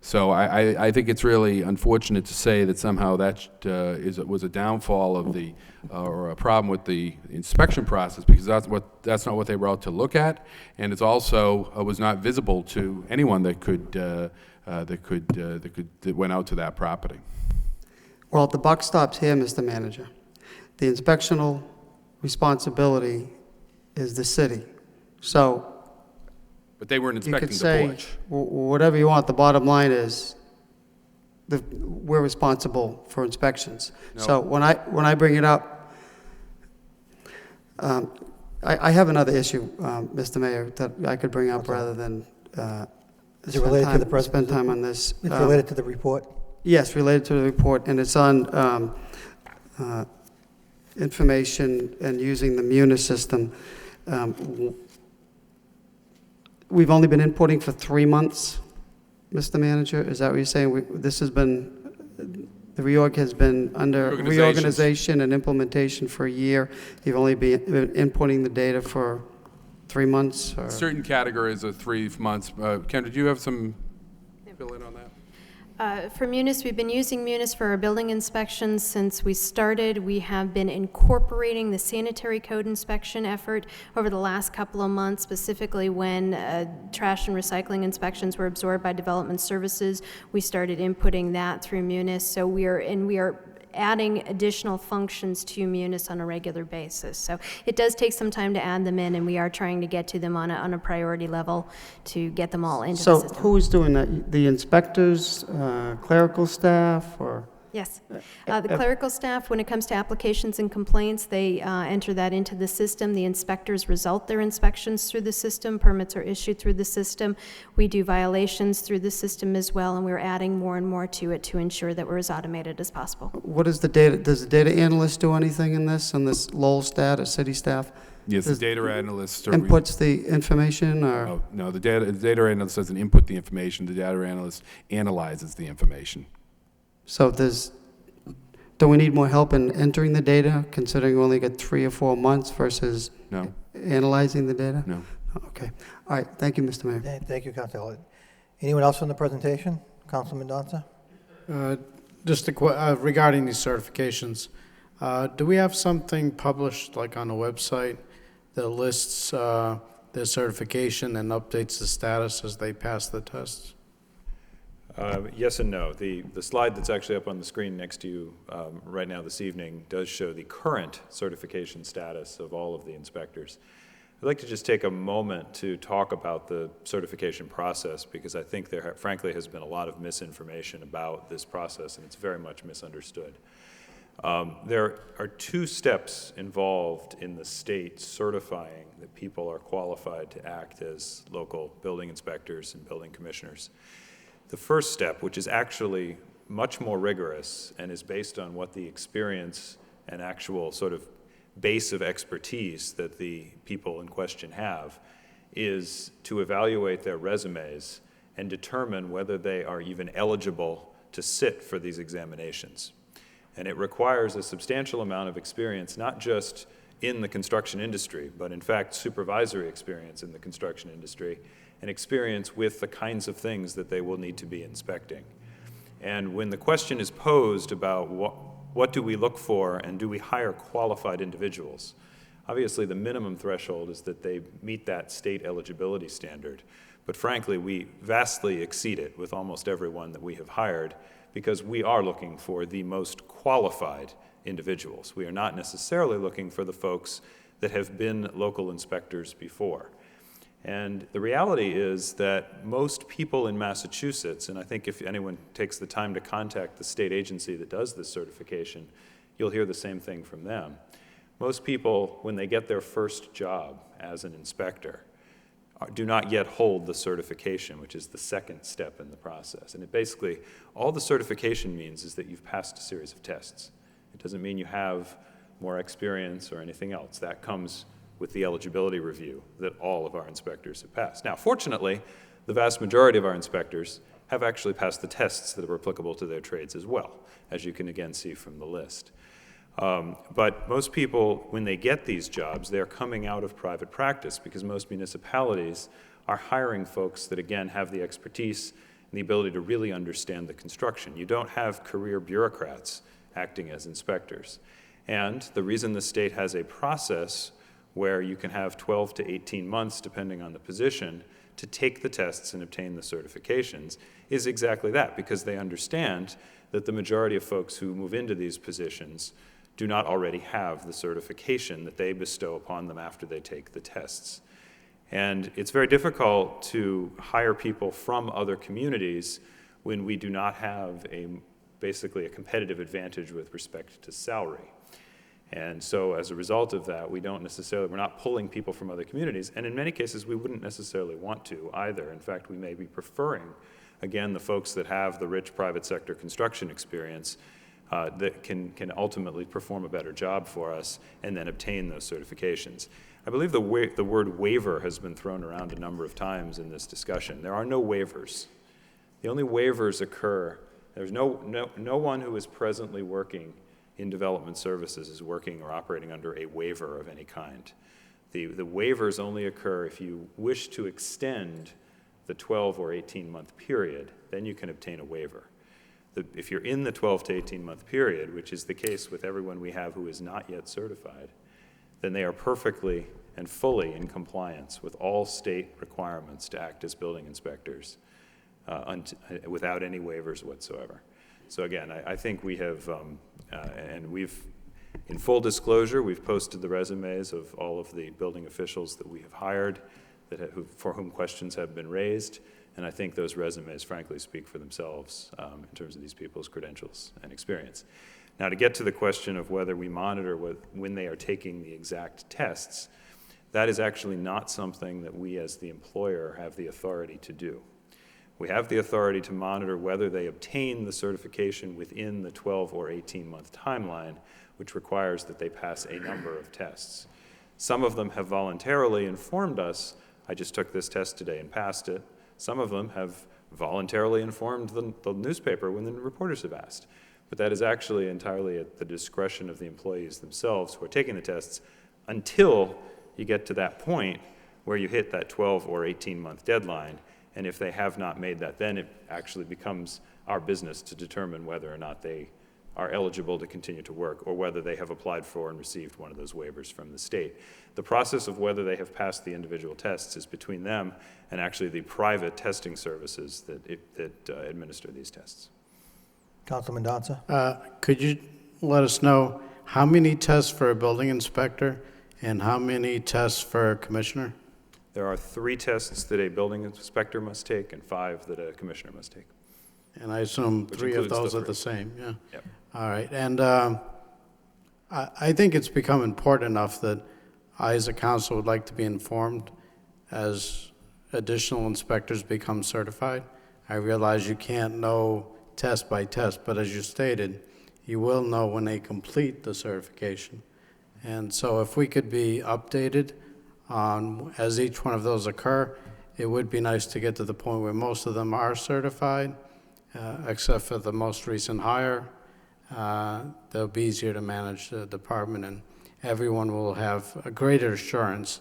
So I think it's really unfortunate to say that somehow that was a downfall of the, or a problem with the inspection process, because that's not what they were out to look at, and it's also was not visible to anyone that went out to that property. Well, the buck stops here, Mr. Manager. The inspectional responsibility is the city. So but they weren't you inspecting could the say porch. Whatever you want. The bottom line is we're responsible for inspections. No. So when I bring it up, I have another issue, Mr. Mayor, that I could bring up rather than Is it related to the spend time on this. It's related to the report? Yes, related to the report, and it's on information and using the MUNIS system. We've only been inputting for 3 months, Mr. Manager. Is that what you're saying? This has been, the reorg has been under reorganization and implementation for a year. You've only been inputting the data for 3 months? Or? Certain categories are 3 months. Kendra, do you have some fill in on that? For MUNIS, we've been using MUNIS for our building inspections since we started. We have been incorporating the sanitary code inspection effort over the last couple of months, specifically when trash and recycling inspections were absorbed by development services. We started inputting that through MUNIS. So we are adding additional functions to Munis on a regular basis. So it does take some time to add them in, and we are trying to get to them on a priority level to get them all into the So system. who's doing that? The inspectors, clerical staff, or? Yes. The clerical staff, when it comes to applications and complaints, they enter that into the system. The inspectors result their inspections through the system. Permits are issued through the system. We do violations through the system as well, and we're adding more and more to it to ensure that we're as automated as possible. What is the data, does the data analyst do anything in this, Lowell stat or city staff? Yes, the data analyst. Inputs the information, or? Oh, no, the data analyst doesn't input the information. The data analyst analyzes the information. So do we need more help in entering the data, considering we only got 3 or 4 months versus No. analyzing the data? No. Okay. All right. Thank you, Mr. Mayor. Thank you, Councilor Elliott. Anyone else on the presentation? Councilman Mendoza? Just regarding these certifications, do we have something published, like on a website, that lists their certification and updates the status as they pass the tests? Yes and no. The slide that's actually up on the screen next to you right now this evening does show the current certification status of all of the inspectors. I'd like to just take a moment to talk about the certification process, because I think there, frankly, has been a lot of misinformation about this process, and it's very much misunderstood. There are 2 steps involved in the state certifying that people are qualified to act as local building inspectors and building commissioners. The first step, which is actually much more rigorous and is based on what the experience and actual sort of base of expertise that the people in question have, is to evaluate their resumes and determine whether they are even eligible to sit for these examinations. And it requires a substantial amount of experience, not just in the construction industry, but in fact supervisory experience in the construction industry, and experience with the kinds of things that they will need to be inspecting. And when the question is posed about what do we look for and do we hire qualified individuals, obviously the minimum threshold is that they meet that state eligibility standard. But frankly, we vastly exceed it with almost everyone that we have hired, because we are looking for the most qualified individuals. We are not necessarily looking for the folks that have been local inspectors before. And the reality is that most people in Massachusetts, and I think if anyone takes the time to contact the state agency that does this certification, you'll hear the same thing from them. Most people, when they get their first job as an inspector, do not yet hold the certification, which is the second step in the process. And it basically, all the certification means is that you've passed a series of tests. It doesn't mean you have more experience or anything else. That comes with the eligibility review that all of our inspectors have passed. Now, fortunately, the vast majority of our inspectors have actually passed the tests that are applicable to their trades as well, as you can again see from the list. But most people, when they get these jobs, they're coming out of private practice, because most municipalities are hiring folks that, again, have the expertise and the ability to really understand the construction. You don't have career bureaucrats acting as inspectors. And the reason the state has a process where you can have 12 to 18 months, depending on the position, to take the tests and obtain the certifications is exactly that, because they understand that the majority of folks who move into these positions do not already have the certification that they bestow upon them after they take the tests. And it's very difficult to hire people from other communities when we do not have basically a competitive advantage with respect to salary. And so as a result of that, we're not pulling people from other communities, and in many cases we wouldn't necessarily want to either. In fact, we may be preferring, again, the folks that have the rich private sector construction experience that can ultimately perform a better job for us and then obtain those certifications. I believe the word waiver has been thrown around a number of times in this discussion. There are no waivers. The only waivers occur, there's no one who is presently working in development services is working or operating under a waiver of any kind. The waivers only occur if you wish to extend the 12 or 18-month period, then you can obtain a waiver. If you're in the 12 to 18-month period, which is the case with everyone we have who is not yet certified, then they are perfectly and fully in compliance with all state requirements to act as building inspectors without any waivers whatsoever. So again, I think we have, and we've, in full disclosure, we've posted the resumes of all of the building officials that we have hired, for whom questions have been raised, and I think those resumes frankly speak for themselves in terms of these people's credentials and experience. Now, to get to the question of whether we monitor when they are taking the exact tests, that is actually not something that we as the employer have the authority to do. We have the authority to monitor whether they obtain the certification within the 12 or 18-month timeline, which requires that they pass a number of tests. Some of them have voluntarily informed us, I just took this test today and passed it. Some of them have voluntarily informed the newspaper when the reporters have asked. But that is actually entirely at the discretion of the employees themselves who are taking the tests until you get to that point where you hit that 12 or 18-month deadline. And if they have not made that, then it actually becomes our business to determine whether or not they are eligible to continue to work or whether they have applied for and received one of those waivers from the state. The process of whether they have passed the individual tests is between them and actually the private testing services that administer these tests. Councilman Danza? Could you let us know how many tests for a building inspector and how many tests for a commissioner? There are 3 tests that a building inspector must take and 5 that a commissioner must take. And I assume Which 3 of includes those the are the 3. same, yeah? Yep. All right, and I think it's become important enough that I, as a council, would like to be informed as additional inspectors become certified. I realize you can't know test by test, but as you stated, you will know when they complete the certification. And so if we could be updated on, as each one of those occur, it would be nice to get to the point where most of them are certified, except for the most recent hire. They'll be easier to manage the department, and everyone will have a greater assurance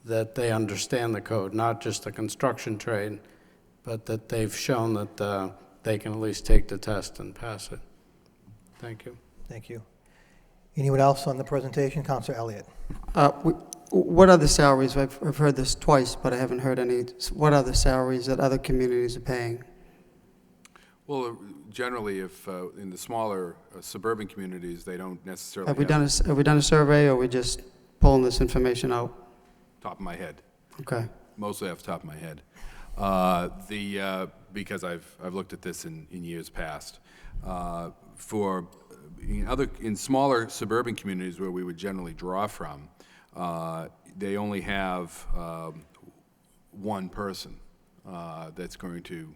that they understand the code, not just the construction trade, but that they've shown that they can at least take the test and pass it. Thank you. Thank you. Anyone else on the presentation? Councilor Elliott. What are the salaries? I've heard this twice, but I haven't heard any. What are the salaries that other communities are paying? Well, generally, if in the smaller suburban communities, they don't necessarily Have we done a survey, or are we just pulling this information out? Top of my head. Okay. Mostly off the top of my head. Because I've looked at this in years past. In smaller suburban communities where we would generally draw from, they only have one person that's going to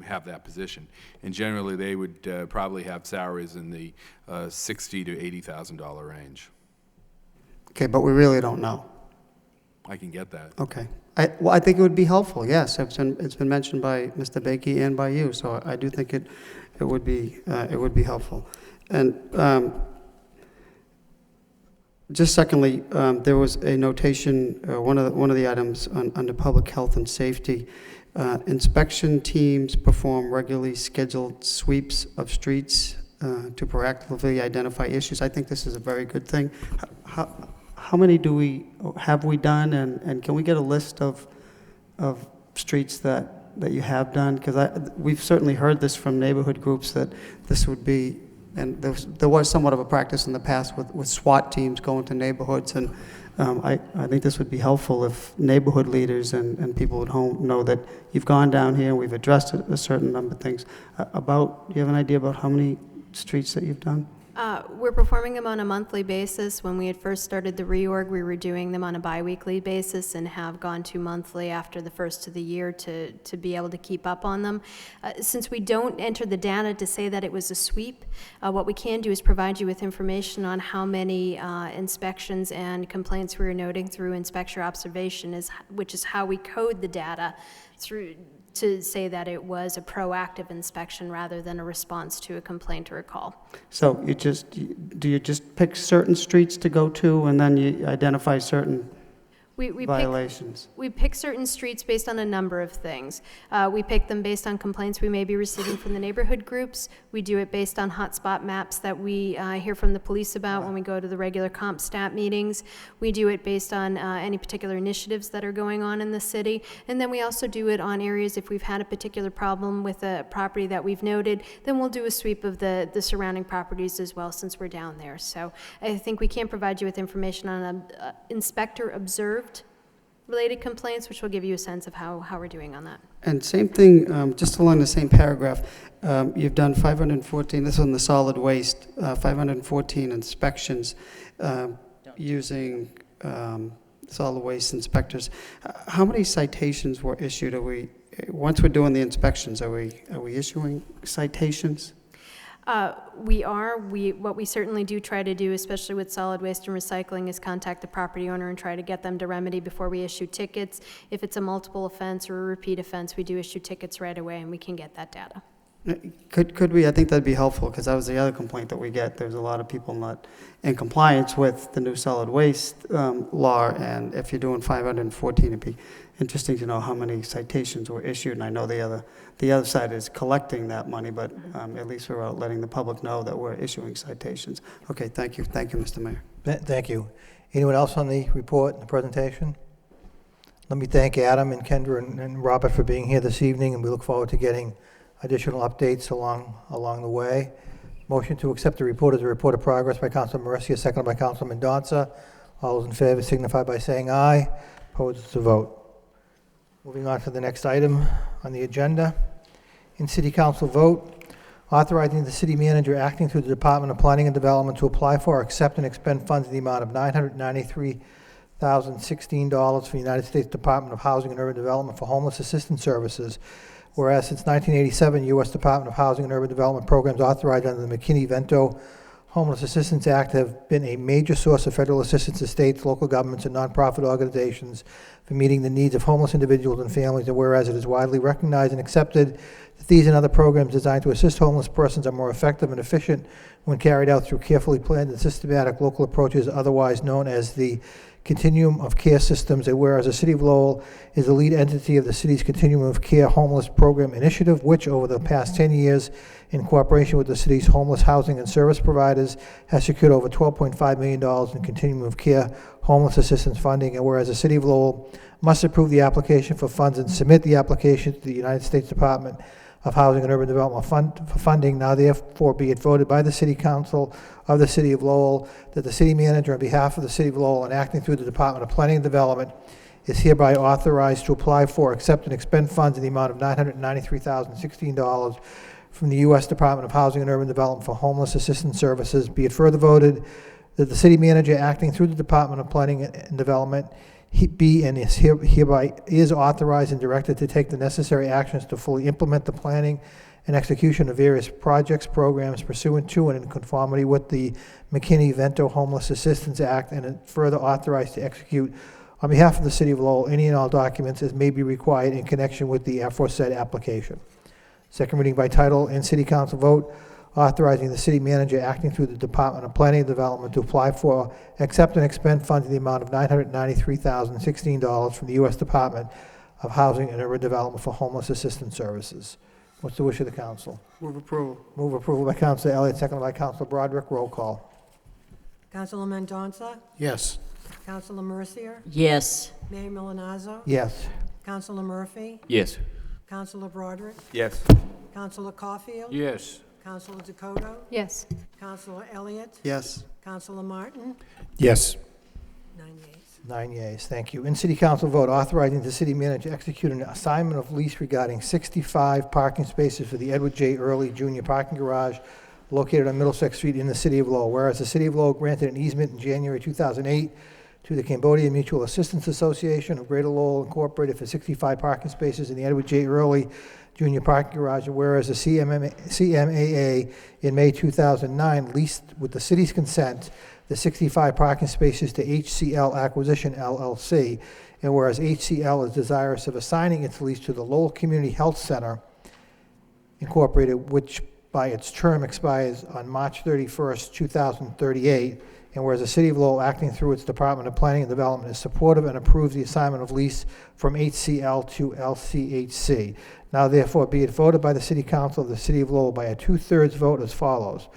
have that position, and generally they would probably have salaries in the $60,000 to $80,000 range. Okay, but we really don't know. I can get that. Okay. I think it would be helpful, yes. It's been mentioned by Mr. Bakey and by you, so I do think it would be helpful. And just secondly, there was a notation, one of the items under public health and safety. Inspection teams perform regularly scheduled sweeps of streets to proactively identify issues. I think this is a very good thing. How many have we done, and can we get a list of streets that you have done? Because we've certainly heard this from neighborhood groups that this would be, and there was somewhat of a practice in the past with SWAT teams going to neighborhoods, and I think this would be helpful if neighborhood leaders and people at home know that you've gone down here and we've addressed a certain number of things. Do you have an idea about how many streets that you've done? We're performing them on a monthly basis. When we had first started the reorg, we were doing them on a biweekly basis and have gone to monthly after the first of the year to be able to keep up on them. Since we don't enter the data to say that it was a sweep, what we can do is provide you with information on how many inspections and complaints we were noting through inspection observation, which is how we code the data through to say that it was a proactive inspection rather than a response to a complaint or a call. So do you just pick certain streets to go to and then you identify certain? We pick violations? We pick certain streets based on a number of things. We pick them based on complaints we may be receiving from the neighborhood groups. We do it based on hotspot maps that we hear from the police about when we go to the regular comp stat meetings. We do it based on any particular initiatives that are going on in the city. And then we also do it on areas if we've had a particular problem with a property that we've noted, then we'll do a sweep of the surrounding properties as well since we're down there. So I think we can provide you with information on inspector observed related complaints, which will give you a sense of how we're doing on that. And same thing, just along the same paragraph, you've done 514, this is on the solid waste, 514 inspections using solid waste inspectors. How many citations were issued? Once we're doing the inspections, are we issuing citations? What we certainly do try to do, especially with solid waste and recycling, is contact the property owner and try to get them to remedy before we issue tickets. If it's a multiple offense or a repeat offense, we do issue tickets right away, and we can get that data. Could we, I think that'd be helpful, because that was the other complaint that we get. There's a lot of people not in compliance with the new solid waste law, and if you're doing 514, it'd be interesting to know how many citations were issued. And I know the other side is collecting that money, but at least we're out letting the public know that we're issuing citations. Okay, thank you. Thank you, Mr. Mayor. Thank you. Anyone else on the report and the presentation? Let me thank Adam and Kendra and Robert for being here this evening, and we look forward to getting additional updates along the way. Motion to accept the report as a report of progress by Councilor Mercia, seconded by Councilor Mendonça. All those in favor signify by saying aye. Opposed, it's a vote. Moving on to the next item on the agenda. In City Council vote, authorizing the city manager acting through the Department of Planning and Development to apply for, accept, and expend funds in the amount of $993,016 for the United States Department of Housing and Urban Development for homeless assistance services. Whereas since 1987, U.S. Department of Housing and Urban Development programs authorized under the McKinney-Vento Homeless Assistance Act have been a major source of federal assistance to states, local governments, and nonprofit organizations for meeting the needs of homeless individuals and families. And whereas it is widely recognized and accepted that these and other programs designed to assist homeless persons are more effective and efficient when carried out through carefully planned and systematic local approaches, otherwise known as the Continuum of Care Systems, and whereas the City of Lowell is the lead entity of the city's Continuum of Care Homeless Program Initiative, which over the past 10 years, in cooperation with the city's homeless housing and service providers, has secured over $12.5 million in Continuum of Care homeless assistance funding, and whereas the City of Lowell must approve the application for funds and submit the application to the United States Department of Housing and Urban Development for funding, now therefore be it voted by the City Council of the City of Lowell that the city manager on behalf of the City of Lowell and acting through the Department of Planning and Development is hereby authorized to apply for, accept, and expend funds in the amount of $993,016 from the U.S. Department of Housing and Urban Development for homeless assistance services. Be it further voted that the city manager acting through the Department of Planning and Development be and is hereby is authorized and directed to take the necessary actions to fully implement the planning and execution of various projects, programs pursuant to and in conformity with the McKinney-Vento Homeless Assistance Act, and further authorized to execute on behalf of the City of Lowell any and all documents as may be required in connection with the aforesaid application. Second reading by title and City Council vote, authorizing the city manager acting through the Department of Planning and Development to apply for, accept, and expend funds in the amount of $993,016 from the U.S. Department of Housing and Urban Development for homeless assistance services. What's the wish of the council? Move approval. Move approval by Councilor Elliott, seconded by Councilor Broderick. Roll call. Councilor Mendonça? Yes. Councilor Mercier? Yes. Mayor Milanazzo? Yes. Councilor Murphy? Yes. Councilor Broderick? Yes. Councilor Caulfield? Yes. Councilor Dakota? Yes. Councilor Elliott? Yes. Councilor Martin? Yes. 9 yeas. 9 yeas, thank you. In City Council vote, authorizing the city manager to execute an assignment of lease regarding 65 parking spaces for the Edward J. Early Jr. parking garage located on Middlesex Street in the City of Lowell. Whereas the City of Lowell granted an easement in January 2008 to the Cambodian Mutual Assistance Association of Greater Lowell Incorporated for 65 parking spaces in the Edward J. Early Junior Parking Garage, and whereas the CMAA in May 2009 leased with the city's consent the 65 parking spaces to HCL Acquisition LLC, and whereas HCL is desirous of assigning its lease to the Lowell Community Health Center Incorporated, which by its term expires on March 31st, 2038, and whereas the City of Lowell, acting through its Department of Planning and Development, is supportive and approves the assignment of lease from HCL to LCHC. Now therefore be it voted by the City Council of the City of Lowell by a 2/3 vote as follows: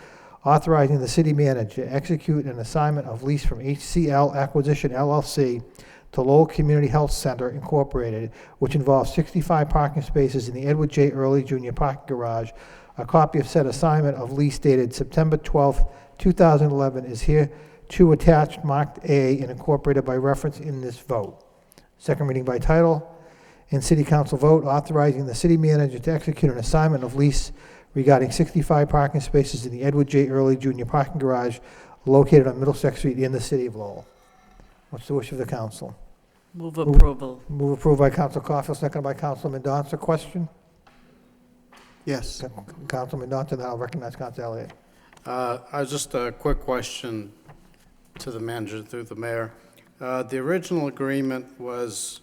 authorizing the city manager to execute an assignment of lease from HCL Acquisition LLC to Lowell Community Health Center Incorporated, which involves 65 parking spaces in the Edward J. Early Jr. parking garage. A copy of said assignment of lease dated September 12, 2011 is here to attached marked A and incorporated by reference in this vote. Second reading by title. In City Council vote, authorizing the city manager to execute an assignment of lease regarding 65 parking spaces in the Edward J. Early Jr. parking garage located on Middlesex Street in the City of Lowell. What's the wish of the council? Move approval. Move approved by Council Caulfield, second by Councilman Mendonça. Question? Yes. Councilman Mendonça, then I'll recognize Council Elliott. Just a quick question to the manager through the mayor. The original agreement was,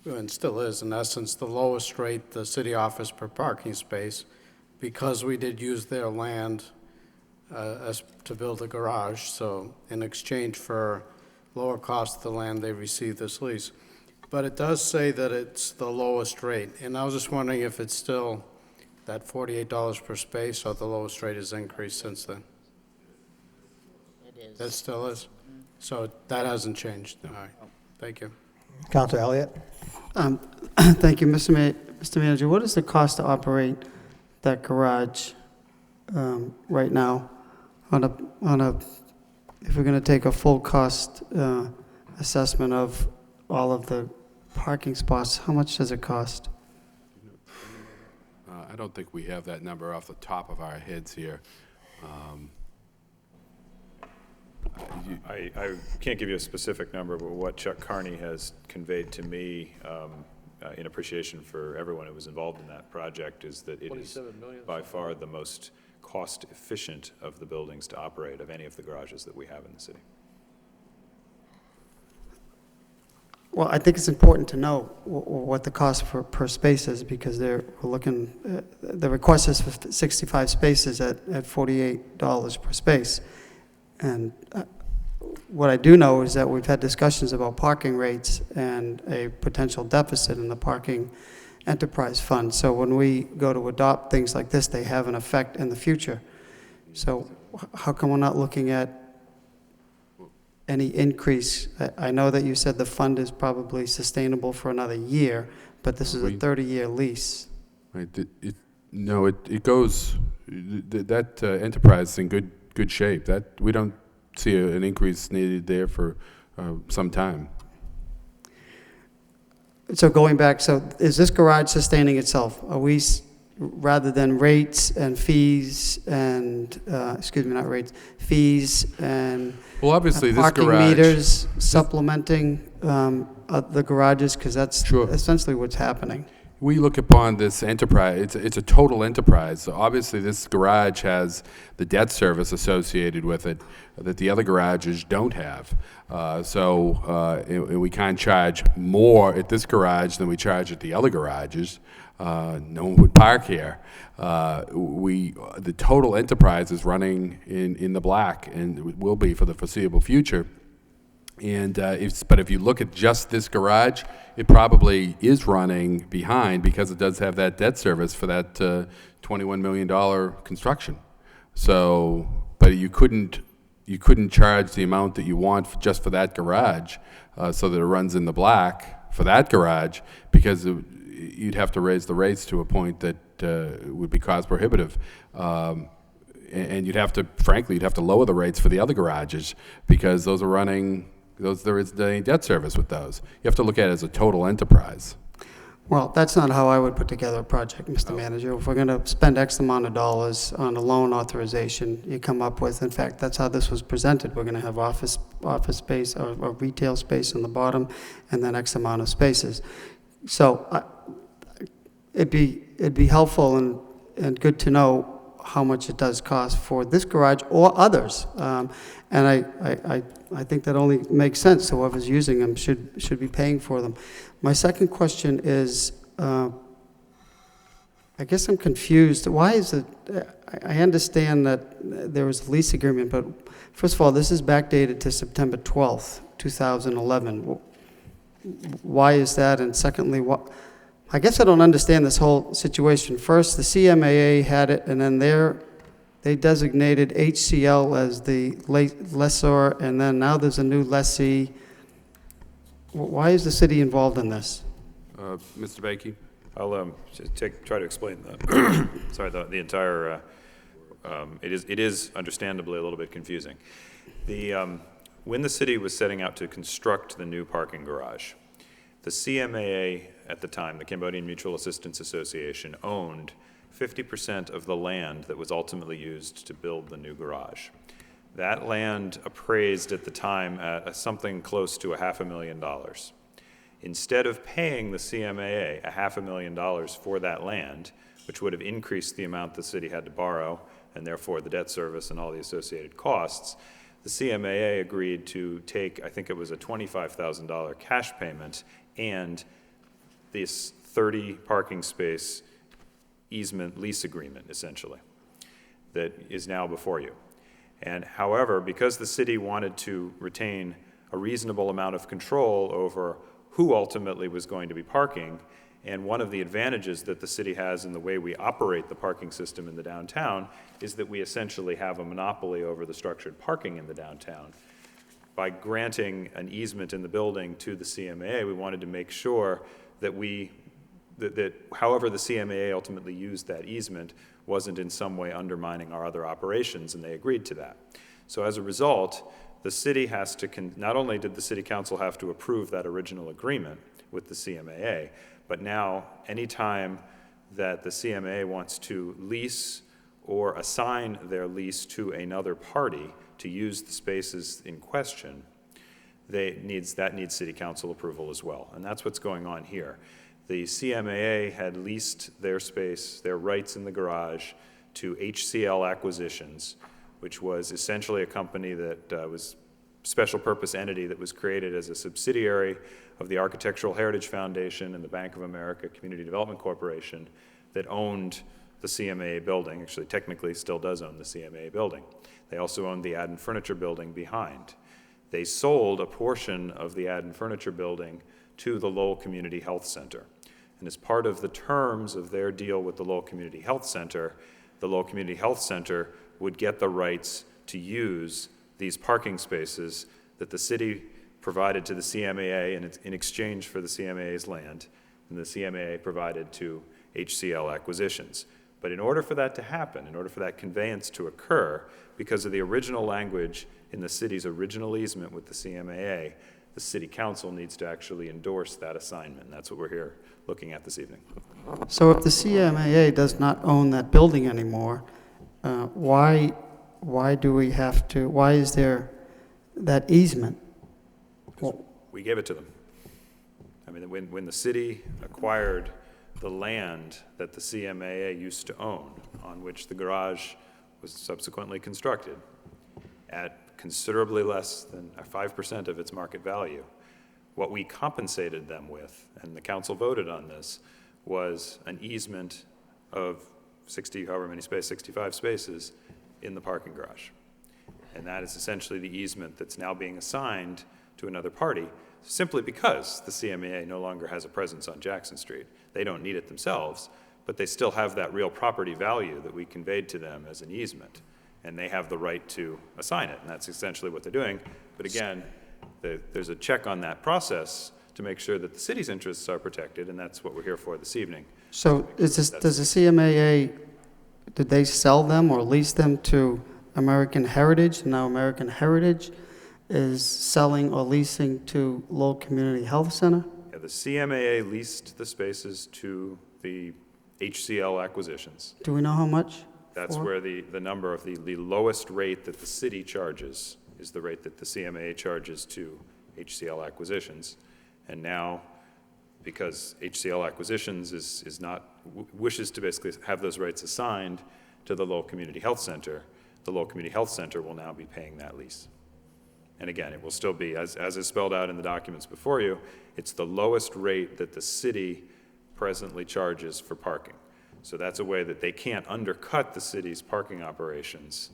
and still is, in essence, the lowest rate the city offers per parking space, because we did use their land as to build a garage. So in exchange for lower cost of the land, they received this lease. But it does say that it's the lowest rate, and I was just wondering if it's still that $48 per space, or the lowest rate has increased since then? It is. That still is? So that hasn't changed? All right, thank you. Council Elliott. Thank you, Mr. Manager. What is the cost to operate that garage right now on a if we're going to take a full cost assessment of all of the parking spots? How much does it cost? I don't think we have that number off the top of our heads here. I can't give you a specific number, but what Chuck Carney has conveyed to me in appreciation for everyone who was involved in that project is that it is by far the most cost-efficient of the buildings to operate of any of the garages that we have in the city. Well, I think it's important to know what the cost per space is, because we're looking, the request is for 65 spaces at $48 per space. And what I do know is that we've had discussions about parking rates and a potential deficit in the parking enterprise fund. So when we go to adopt things like this, they have an effect in the future. So how come we're not looking at any increase? I know that you said the fund is probably sustainable for another year, but this is a 30-year lease. Right. It goes, that enterprise is in good shape. That we don't see an increase needed there for some time. So going back, so is this garage sustaining itself? Are we, rather than rates and fees and, excuse me, not rates, fees and well, obviously this parking garage, meters supplementing the garages? Because that's essentially what's happening. We look upon this enterprise, it's a total enterprise. So obviously this garage has the debt service associated with it that the other garages don't have. We can't charge more at this garage than we charge at the other garages. No one would park here. The total enterprise is running in the black, and it will be for the foreseeable future. And but if you look at just this garage, it probably is running behind because it does have that debt service for that $21 million construction. So, but you couldn't charge the amount that you want just for that garage, so that it runs in the black for that garage, because you'd have to raise the rates to a point that would be cost prohibitive. And you'd have to, frankly, you'd have to lower the rates for the other garages because those are running. There is any debt service with those. You have to look at it as a total enterprise. Well, that's not how I would put together a project, Mr. Manager. If we're going to spend X amount of dollars on a loan authorization, you come up with, in fact, that's how this was presented. We're going to have office space or retail space on the bottom, and then X amount of spaces. So it'd be helpful and good to know how much it does cost for this garage or others. And I think that only makes sense. Whoever's using them should be paying for them. My second question is, I guess I'm confused. Why is it, I understand that there was a lease agreement, but first of all, this is backdated to September 12th, 2011. Why is that? And secondly, I guess I don't understand this whole situation. First, the CMAA had it, and then they designated HCL as the lessor, and then now there's a new lessee. Why is the city involved in this? Mr. Bakey? I'll try to explain the, sorry, the entire, it is understandably a little bit confusing. When the city was setting out to construct the new parking garage, the CMAA at the time, the Cambodian Mutual Assistance Association, owned 50% of the land that was ultimately used to build the new garage. That land appraised at the time at something close to $500,000. Instead of paying the CMAA $500,000 for that land, which would have increased the amount the city had to borrow, and therefore the debt service and all the associated costs, the CMAA agreed to take, I think it was a $25,000 cash payment and this 30 parking space easement lease agreement, essentially, that is now before you. And however, because the city wanted to retain a reasonable amount of control over who ultimately was going to be parking, and one of the advantages that the city has in the way we operate the parking system in the downtown is that we essentially have a monopoly over the structured parking in the downtown. By granting an easement in the building to the CMAA, we wanted to make sure that that however the CMAA ultimately used that easement wasn't in some way undermining our other operations, and they agreed to that. So as a result, the city has to, not only did the city council have to approve that original agreement with the CMAA, but now anytime that the CMAA wants to lease or assign their lease to another party to use the spaces in question, that needs city council approval as well. And that's what's going on here. The CMAA had leased their space, their rights in the garage, to HCL Acquisitions, which was essentially a company that was special purpose entity that was created as a subsidiary of the Architectural Heritage Foundation and the Bank of America Community Development Corporation that owned the CMAA building, actually technically still does own the CMAA building. They also owned the Adden Furniture building behind. They sold a portion of the Adden Furniture building to the Lowell Community Health Center. And as part of the terms of their deal with the Lowell Community Health Center, the Lowell Community Health Center would get the rights to use these parking spaces that the city provided to the CMAA in exchange for the CMAA's land, and the CMAA provided to HCL Acquisitions. But in order for that to happen, in order for that conveyance to occur, because of the original language in the city's original easement with the CMAA, the city council needs to actually endorse that assignment. That's what we're here looking at this evening. So if the CMAA does not own that building anymore, why is there that easement? We gave it to them. I mean, when the city acquired the land that the CMAA used to own, on which the garage was subsequently constructed, at considerably less than 5% of its market value, what we compensated them with, and the council voted on this, was an easement of 65 spaces in the parking garage. And that is essentially the easement that's now being assigned to another party, simply because the CMAA no longer has a presence on Jackson Street. They don't need it themselves, but they still have that real property value that we conveyed to them as an easement, and they have the right to assign it, and that's essentially what they're doing. But again, there's a check on that process to make sure that the city's interests are protected, and that's what we're here for this evening. So does the CMAA, did they sell them or lease them to American Heritage? Now American Heritage is selling or leasing to Lowell Community Health Center? Yeah, the CMAA leased the spaces to the HCL Acquisitions. Do we know how much? That's where the number of the lowest rate that the city charges is the rate that the CMAA charges to HCL Acquisitions. And now, because HCL Acquisitions wishes to basically have those rates assigned to the Lowell Community Health Center, the Lowell Community Health Center will now be paying that lease. And again, it will still be, as is spelled out in the documents before you, it's the lowest rate that the city presently charges for parking. So that's a way that they can't undercut the city's parking operations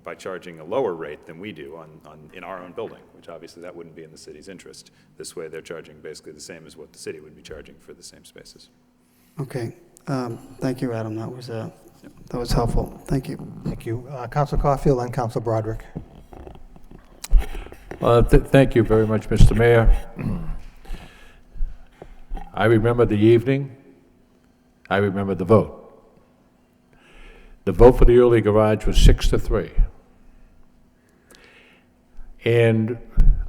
by charging a lower rate than we do in our own building, which obviously that wouldn't be in the city's interest. This way, they're charging basically the same as what the city would be charging for the same spaces. Okay, thank you, Adam, that was helpful, thank you. Thank you. Council Caulfield and Council Broderick. Thank you very much, Mr. Mayor. I remember the evening. I remember the vote. The vote for the early garage was 6-3. And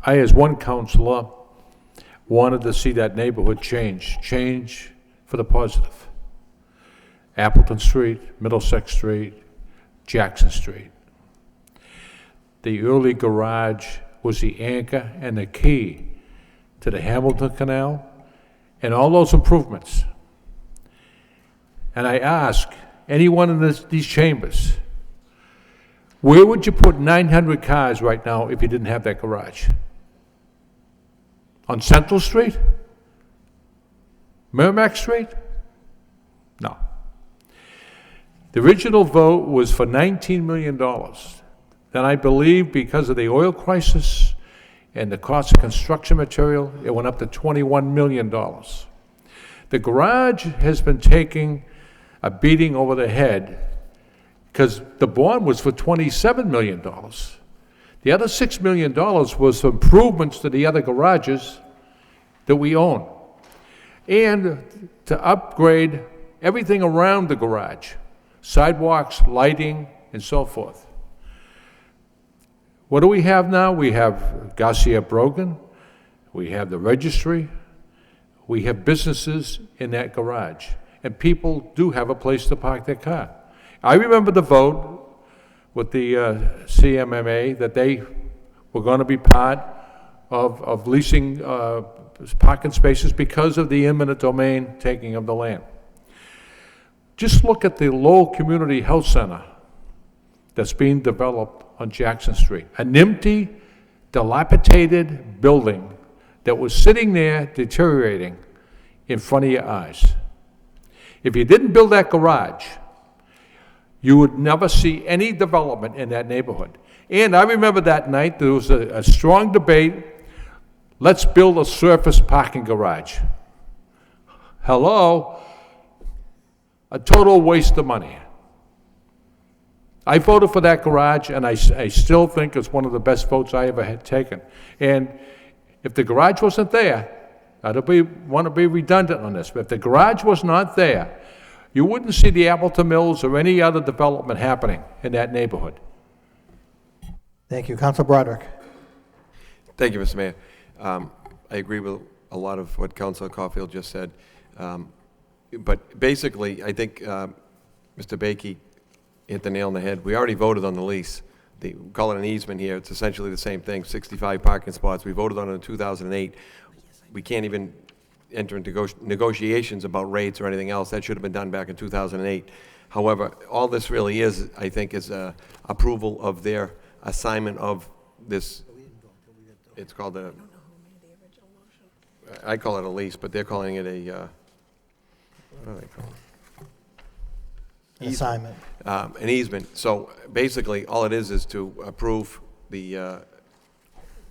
I, as one councilor, wanted to see that neighborhood change for the positive. Appleton Street, Middlesex Street, Jackson Street. The early garage was the anchor and the key to the Hamilton Canal and all those improvements. And I ask anyone in these chambers, where would you put 900 cars right now if you didn't have that garage? On Central Street? Merrimack Street? No. The original vote was for $19 million. Then I believe because of the oil crisis and the cost of construction material, it went up to $21 million. The garage has been taking a beating over the head because the bond was for $27 million. The other $6 million was for improvements to the other garages that we own and to upgrade everything around the garage, sidewalks, lighting, and so forth. What do we have now? We have Garcia Brogan, we have the registry, we have businesses in that garage, and people do have a place to park their car. I remember the vote with the CMMA that they were going to be part of leasing parking spaces because of the eminent domain taking of the land. Just look at the Lowell Community Health Center that's being developed on Jackson Street. An empty, dilapidated building that was sitting there deteriorating in front of your eyes. If you didn't build that garage, you would never see any development in that neighborhood. And I remember that night there was a strong debate, let's build a surface parking garage. Hello? A total waste of money. I voted for that garage, and I still think it's one of the best votes I ever had taken. And if the garage wasn't there, I don't want to be redundant on this, but if the garage was not there, you wouldn't see the Appleton Mills or any other development happening in that neighborhood. Thank you. Council Broderick. Thank you, Mr. Mayor. I agree with a lot of what Councilor Caulfield just said. But basically, I think Mr. Bakey hit the nail on the head. We already voted on the lease. We call it an easement here. It's essentially the same thing, 65 parking spots. We voted on it in 2008. We can't even enter into negotiations about rates or anything else. That should have been done back in 2008. However, all this really is, I think, is approval of their assignment of this. It's called a, I call it a lease, but they're calling it a, what do they call it? An assignment. An easement. So basically, all it is to approve the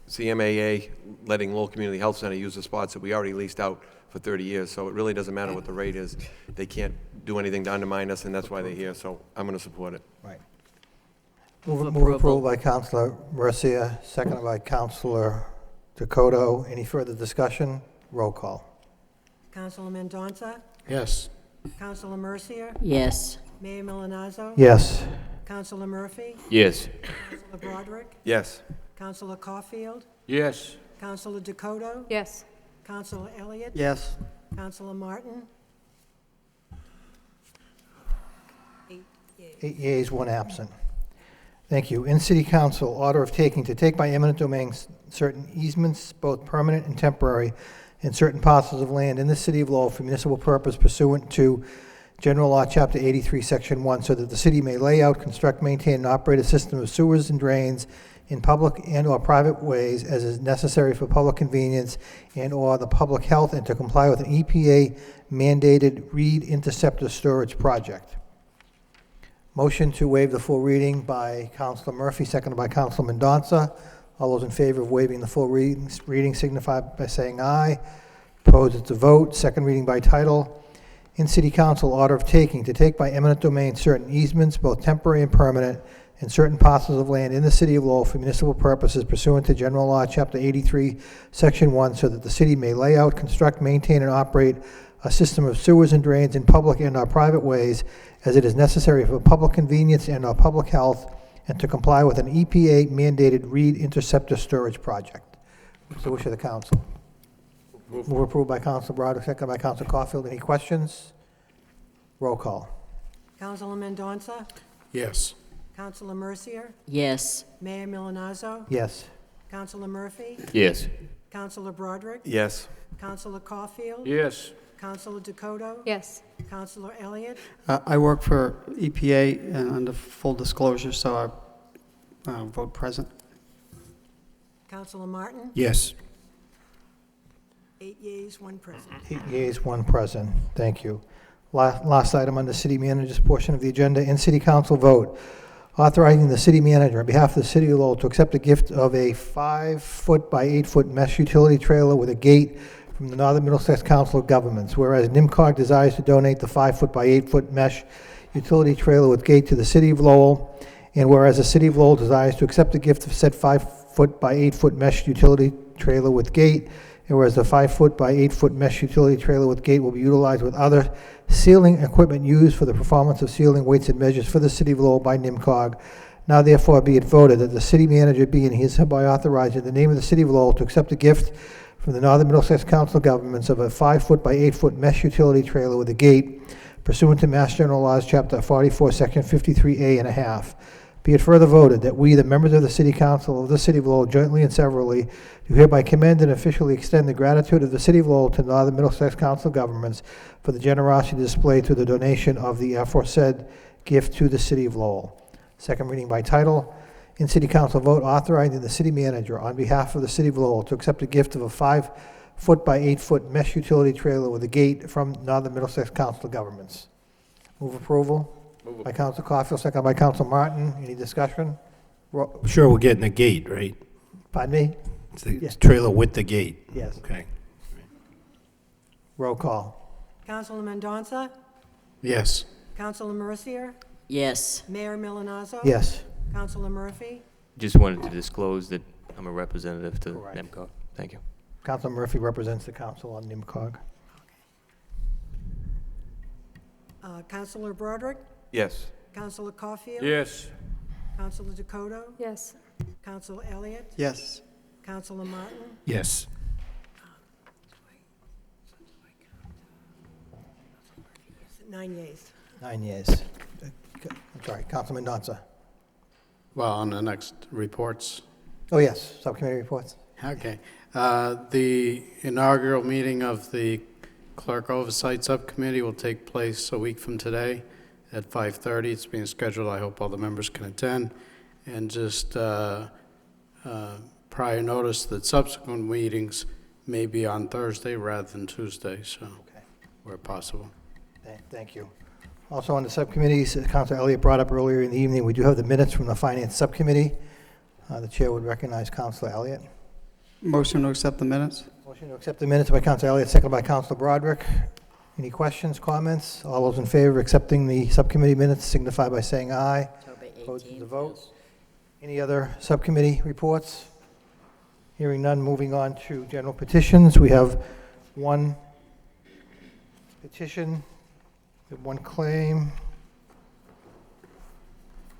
CMAA letting Lowell Community Health Center use the spots that we already leased out for 30 years. So it really doesn't matter what the rate is. They can't do anything to undermine us, and that's why they're here. So I'm going to support it. Right. Move approval by Councilor Mercia, seconded by Councilor Dakota. Any further discussion? Roll call. Councilor Mendonça? Yes. Councilor Mercia? Yes. Mayor Milanazzo? Yes. Councilor Murphy? Yes. Councilor Broderick? Yes. Councilor Caulfield? Yes. Councilor Dakota? Yes. Councilor Elliott? Yes. Councilor Martin? 8 yeas, 1 absent. Thank you. In City Council, order of taking to take by eminent domain certain easements, both permanent and temporary, in certain parcels of land in the city of Lowell for municipal purpose pursuant to General Law, Chapter 83, Section 1, so that the city may lay out, construct, maintain, and operate a system of sewers and drains in public and/or private ways as is necessary for public convenience and/or the public health, and to comply with an EPA-mandated reed interceptor storage project. Motion to waive the full reading by Councilor Murphy, seconded by Councilor Mendonça. All those in favor of waiving the full reading signify by saying aye. Opposed, it's a vote. Second reading by title. In City Council, order of taking, to take by eminent domain certain easements, both temporary and permanent, and certain parcels of land in the city of Lowell for municipal purposes pursuant to General Law, Chapter 83, Section 1, so that the city may lay out, construct, maintain, and operate a system of sewers and drains in public and/or private ways as it is necessary for public convenience and/or public health, and to comply with an EPA-mandated reed interceptor storage project. What's the wish of the council? Move approved by Councilor Broderick, second by Councilor Caulfield. Any questions? Roll call. Councilor Mendonça, Yes. Councilor Mercier, Yes. Mayor Milonazo, Yes. Councilor Murphy, Yes. Councilor Broderick, Yes. Councilor Caulfield, Yes. Councilor Dakota, Yes. Councilor Elliott, I work for EPA and under full disclosure, so I vote present. Councilor Martin, Yes. 8 yeas, 1 present. 8 yeas, 1 present. Thank you. Last item on the city manager's portion of the agenda. In City Council vote, authorizing the city manager on behalf of the city of Lowell to accept a gift of a 5-foot by 8-foot mesh utility trailer with a gate from the Northern Middlesex Council of Governments, whereas NIMCOG desires to donate the 5-foot by 8-foot mesh utility trailer with gate to the city of Lowell, and whereas the city of Lowell desires to accept the gift of said 5-foot by 8-foot mesh utility trailer with gate, and whereas the 5-foot by 8-foot mesh utility trailer with gate will be utilized with other sealing equipment used for the performance of sealing weights and measures for the city of Lowell by NIMCOG. Now therefore be it voted that the city manager be and he is hereby authorized in the name of the city of Lowell to accept a gift from the Northern Middlesex Council of Governments of a 5-foot by 8-foot mesh utility trailer with a gate pursuant to Mass General Laws, Chapter 44, Section 53A and a half. Be it further voted that we, the members of the City Council of the City of Lowell, jointly and severally, do hereby commend and officially extend the gratitude of the City of Lowell to the Northern Middlesex Council of Governments for the generosity displayed through the donation of the aforesaid gift to the City of Lowell. Second reading by title. In City Council vote, authorizing the city manager on behalf of the City of Lowell to accept a gift of a 5-foot by 8-foot mesh utility trailer with a gate from Northern Middlesex Council of Governments. Move approval. By Council Caulfield, second by Council Martin. Any discussion? Sure, we're getting a gate, right? Pardon me? It's the Yes. trailer with the gate. Yes. Okay. Roll call. Councilor Mendonça, Yes. Councilor Mercier, Yes. Mayor Milonazo. Yes. Councilor Murphy, Just wanted to disclose that I'm a representative to Correct. NEMCOG. Thank you. Councilor Murphy represents the council on NIMCOG. Councilor Broderick, Yes. Councilor Caulfield, Yes. Councilor Dakota, Yes. Councilor Elliott, Yes. Councilor Martin, Yes. 9 yeas. 9 yeas. I'm sorry, Councilman Mendonça. Well, on the next reports. Oh, yes, subcommittee reports. Okay. The inaugural meeting of the Clerk Oversight Subcommittee will take place a week from today at 5:30. It's being scheduled. I hope all the members can attend. And just prior notice that subsequent meetings may be on Thursday rather than Tuesday, so where possible. Thank you. Also on the subcommittees, Councilor Elliott brought up earlier in the evening, we do have the minutes from the Finance Subcommittee. The chair would recognize Councilor Elliott. Motion to accept the minutes? Motion to accept the minutes by Councilor Elliott, seconded by Councilor Broderick. Any questions, comments? All those in favor of accepting the subcommittee minutes signify by saying aye. October Opposed to 18th. the vote. Any other subcommittee reports? Hearing none, moving on to general petitions. We have one petition, we have one claim,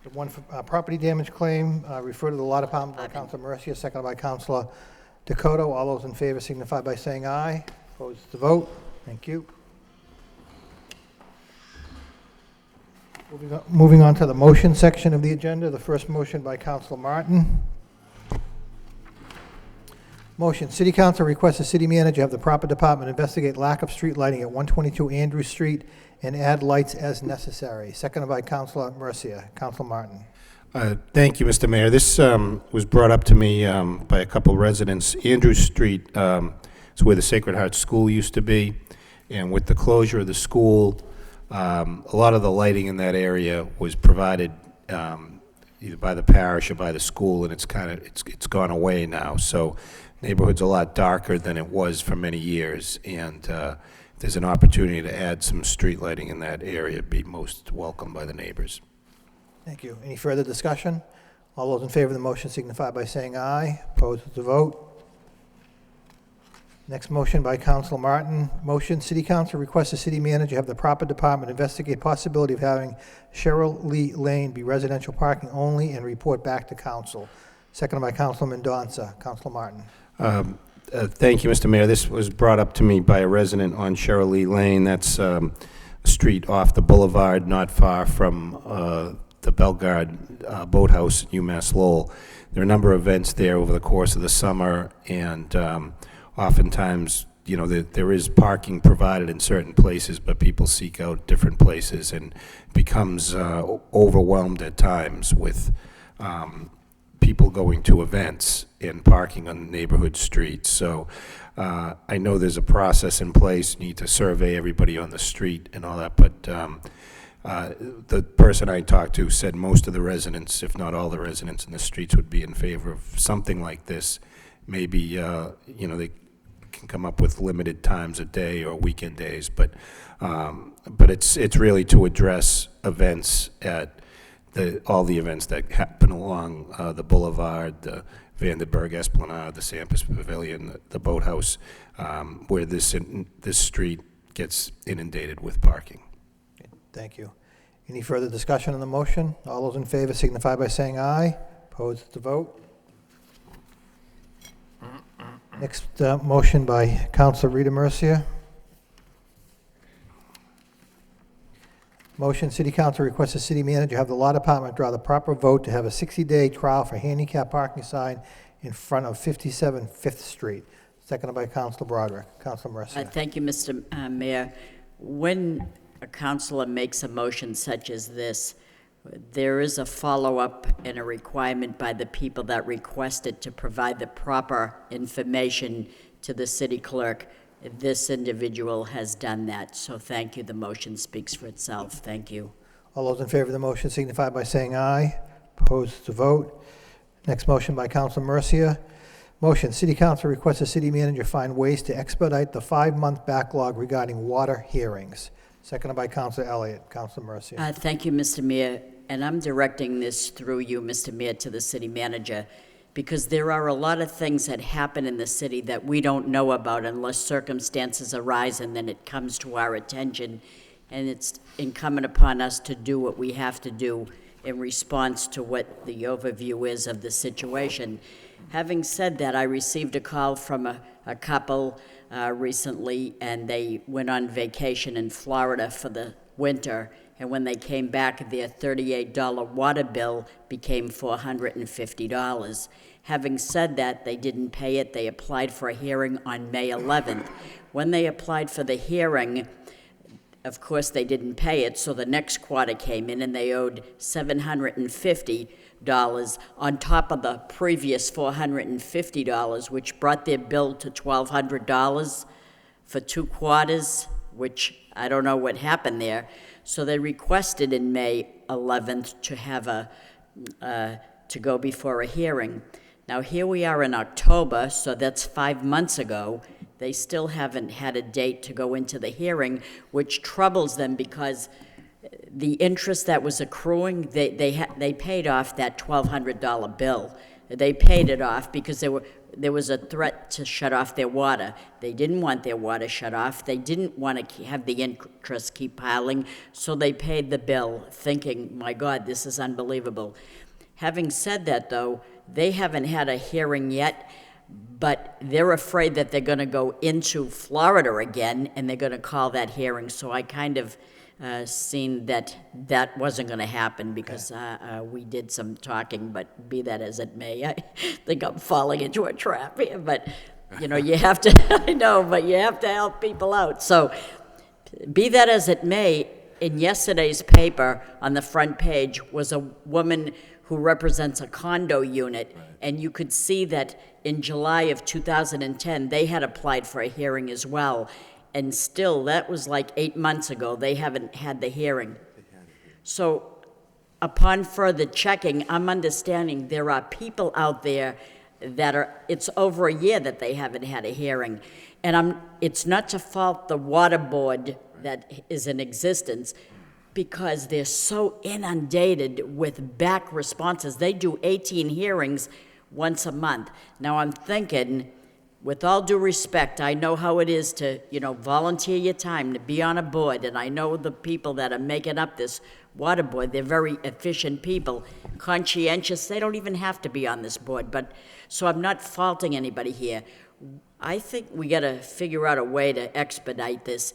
we have one property damage claim, referred to the law department by Councilor Mercier, seconded by Councilor Dakota. All those in favor signify by saying aye. Opposed to the vote. Thank you. Moving on to the motion section of the agenda. The first motion by Councilor Martin. Motion, City Council requests the city manager have the proper department investigate lack of street lighting at 122 Andrews Street and add lights as necessary. Seconded by Councilor Mercia. Councilor Martin. Thank you, Mr. Mayor. This was brought up to me by a couple residents. Andrews Street is where the Sacred Heart School used to be, and with the closure of the school, a lot of the lighting in that area was provided either by the parish or by the school, and it's gone away now. So neighborhood's a lot darker than it was for many years, and there's an opportunity to add some street lighting in that area. It'd be most welcome by the neighbors. Thank you. Any further discussion? All those in favor of the motion signify by saying aye. Opposed with the vote. Next motion by Councilor Martin. Motion, City Council requests the city manager have the proper department investigate possibility of having Cheryl Lee Lane be residential parking only and report back to council. Seconded by Councilor Mendonça. Councilor Martin. Thank you, Mr. Mayor. This was brought up to me by a resident on Cheryl Lee Lane. That's a street off the boulevard, not far from the Bellegarde Boathouse at UMass Lowell. There are a number of events there over the course of the summer, and oftentimes, you know, there is parking provided in certain places, but people seek out different places and becomes overwhelmed at times with people going to events and parking on the neighborhood streets. So I know there's a process in place, need to survey everybody on the street and all that, but the person I talked to said most of the residents, if not all the residents in the streets, would be in favor of something like this. Maybe, you know, they can come up with limited times a day or weekend days, but it's really to address events at all the events that happen along the boulevard, the Vandenberg Esplanade, the Sampus Pavilion, the Boathouse, where this street gets inundated with parking. Thank you. Any further discussion on the motion? All those in favor signify by saying aye. Opposed to vote. Next motion by Councilor Rita Mercia. Motion, City Council requests the city manager have the law department draw the proper vote to have a 60-day trial for handicap parking sign in front of 57 Fifth Street. Seconded by Councilor Broderick. Councilor Mercia. Thank you, Mr. Mayor. When a councilor makes a motion such as this, there is a follow-up and a requirement by the people that request it to provide the proper information to the city clerk. This individual has done that, so thank you. The motion speaks for itself. Thank you. All those in favor of the motion signify by saying aye. Opposed to vote. Next motion by Councilor Mercia. Motion, City Council requests the city manager find ways to expedite the 5-month backlog regarding water hearings. Seconded by Councilor Elliott. Councilor Mercia. Thank you, Mr. Mayor. And I'm directing this through you, Mr. Mayor, to the city manager, because there are a lot of things that happen in the city that we don't know about unless circumstances arise and then it comes to our attention. And it's incumbent upon us to do what we have to do in response to what the overview is of the situation. Having said that, I received a call from a couple recently, and they went on vacation in Florida for the winter, and when they came back, their $38 water bill became $450. Having said that, they didn't pay it. They applied for a hearing on May 11th. When they applied for the hearing, of course, they didn't pay it, so the next quarter came in and they owed $750 on top of the previous $450, which brought their bill to $1,200 for 2 quarters, which I don't know what happened there. So they requested in May 11th to have to go before a hearing. Now here we are in October, so that's 5 months ago. They still haven't had a date to go into the hearing, which troubles them because the interest that was accruing, they paid off that $1,200 bill. They paid it off because there was a threat to shut off their water. They didn't want their water shut off. They didn't want to have the interest keep piling, so they paid the bill thinking, my God, this is unbelievable. Having said that, though, they haven't had a hearing yet, but they're afraid that they're going to go into Florida again, and they're going to call that hearing. So I kind of seen that that wasn't going to happen because we did some talking, but be that as it may, I think I'm falling into a trap here, but, you know, you have to, I know, but you have to help people out. So be that as it may, in yesterday's paper, on the front page, was a woman who represents a condo unit, and you could see that in July of 2010, they had applied for a hearing as well. And still, that was like 8 months ago, they haven't had the hearing. So upon further checking, I'm understanding there are people out there that are, it's over a year that they haven't had a hearing. And it's not to fault the water board that is in existence, because they're so inundated with back responses. They do 18 hearings once a month. Now I'm thinking, with all due respect, I know how it is to, you know, volunteer your time to be on a board, and I know the people that are making up this water board, they're very efficient people, conscientious, they don't even have to be on this board, but, so I'm not faulting anybody here. I think we gotta figure out a way to expedite this.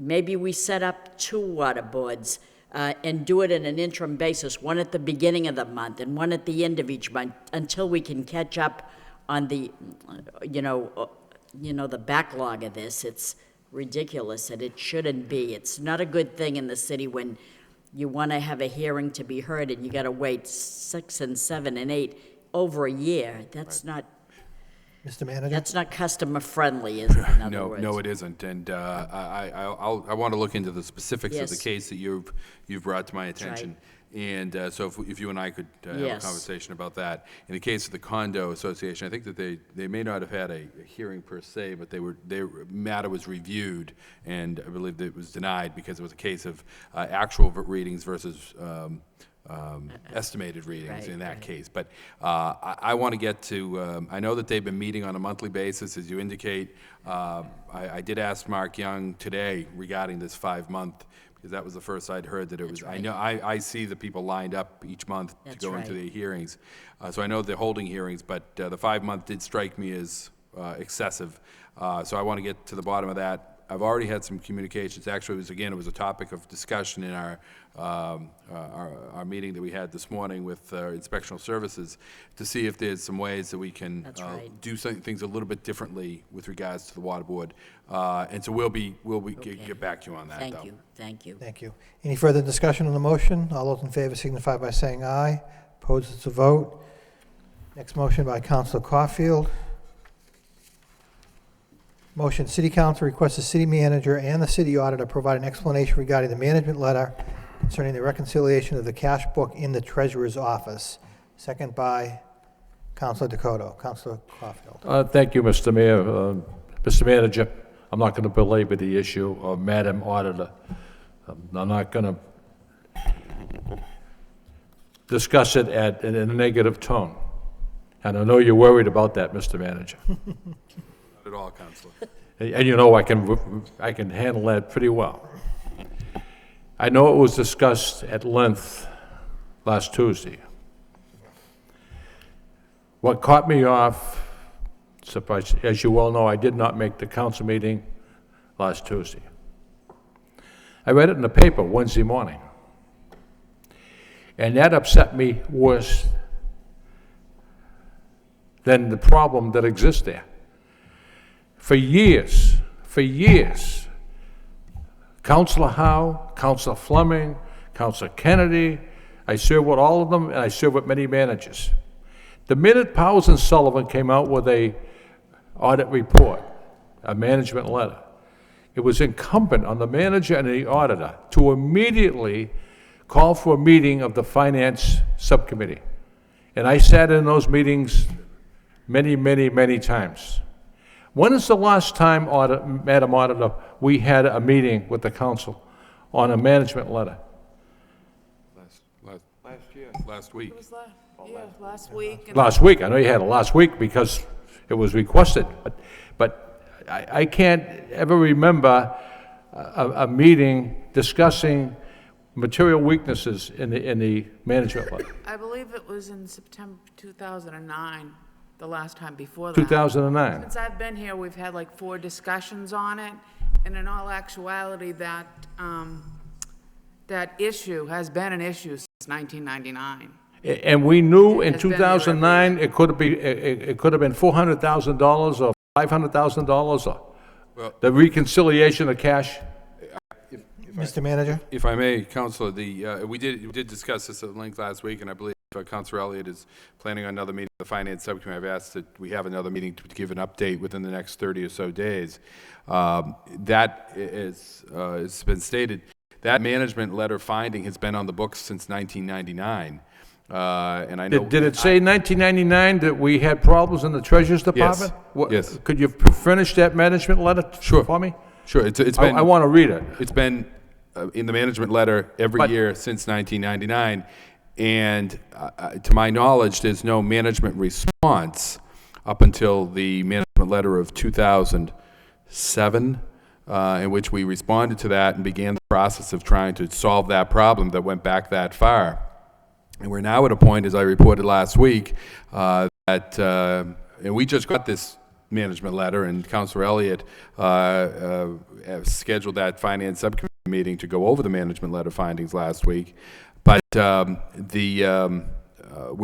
Maybe we set up 2 water boards and do it in an interim basis, one at the beginning of the month and one at the end of each month, until we can catch up on the, you know, the backlog of this. It's ridiculous, and it shouldn't be. It's not a good thing in the city when you want to have a hearing to be heard and you got to wait 6 and 7 and 8 over a year. That's not. Mr. Manager? That's not customer friendly, is it? In other No, words? no, it isn't. And I want to look into the specifics of the Yes. case that you've brought to my attention. And so if you and I could have a Yes. conversation about that. In the case of the condo association, I think that they may not have had a hearing per se, but their matter was reviewed, and I believe that it was denied because it was a case of actual readings versus estimated readings in that case. But I want to get to, I know that they've been meeting on a monthly basis, as you indicate. I did ask Mark Young today regarding this 5-month, because that was the first I'd heard that it was. I know I see the people lined up each month to go into their hearings, so I know they're holding hearings. But the 5-month did strike me as excessive, so I want to get to the bottom of that. I've already had some communications. Actually, it was a topic of discussion in our meeting that we had this morning with Inspectional Services, to see if there's some ways that we can do things a little bit differently with regards to the water board. And so we'll get back to you on that. Thank though. you. Thank you. Thank you. Any further discussion on the motion? All those in favor signify by saying aye. Opposed, it's a vote. Next motion by Councilor Caulfield. Motion, City Council requests the city manager and the city auditor provide an explanation regarding the management letter concerning the reconciliation of the cash book in the treasurer's office. Second by Councilor Dakota. Councilor Caulfield. Thank you, Mr. Mayor. Mr. Manager, I'm not going to belabor the issue of Madam Auditor. I'm not going to discuss it in a negative tone. And I know you're worried about that, Mr. Manager. Not at all, Councilor. And you know I can handle that pretty well. I know it was discussed at length last Tuesday. What caught me off, as you well know, I did not make the council meeting last Tuesday. I read it in the paper Wednesday morning, and that upset me worse than the problem that exists there. For years, Councilor Howe, Councilor Fleming, Councilor Kennedy, I served with all of them, and I served with many managers. The minute Powers and Sullivan came out with a audit report, a management letter, it was incumbent on the manager and the auditor to immediately call for a meeting of the finance subcommittee. And I sat in those meetings many times. When is the last time, Madam Auditor, we had a meeting with the council on a management letter? Last week. It was last week. And Last week. I know you had it last week because it was requested, but I can't ever remember a meeting discussing material weaknesses in the management letter. I believe it was in September 2009, the last time before that. 2009. Since I've been here, we've had like 4 discussions on it, and in all actuality, that that issue has been an issue since 1999. And we knew in It's been there 2009, it could have been, it could have been $400,000 or $500,000, or Well- the reconciliation of cash. Mr. Manager? If I may, Counselor, we did discuss this at length last week, and I believe Counselor Elliott is planning on another meeting of the Finance Subcommittee. I've asked that we have another meeting to give an update within the next 30 or so days. That is, it's been stated, that management letter finding has been on the books since 1999. And I know. Did it say 1999 that we had problems in the Treasurer's Department? Yes. Could you furnish that management letter for me? Sure, it's been. I want to read it. It's been in the management letter every year since 1999, and to my knowledge, there's no management response up until the management letter of 2007, in which we responded to that and began the process of trying to solve that problem that went back that far. And we're now at a point, as I reported last week, and we just got this management letter, and Councilor Elliott scheduled that Finance Subcommittee meeting to go over the management letter findings last week. But we're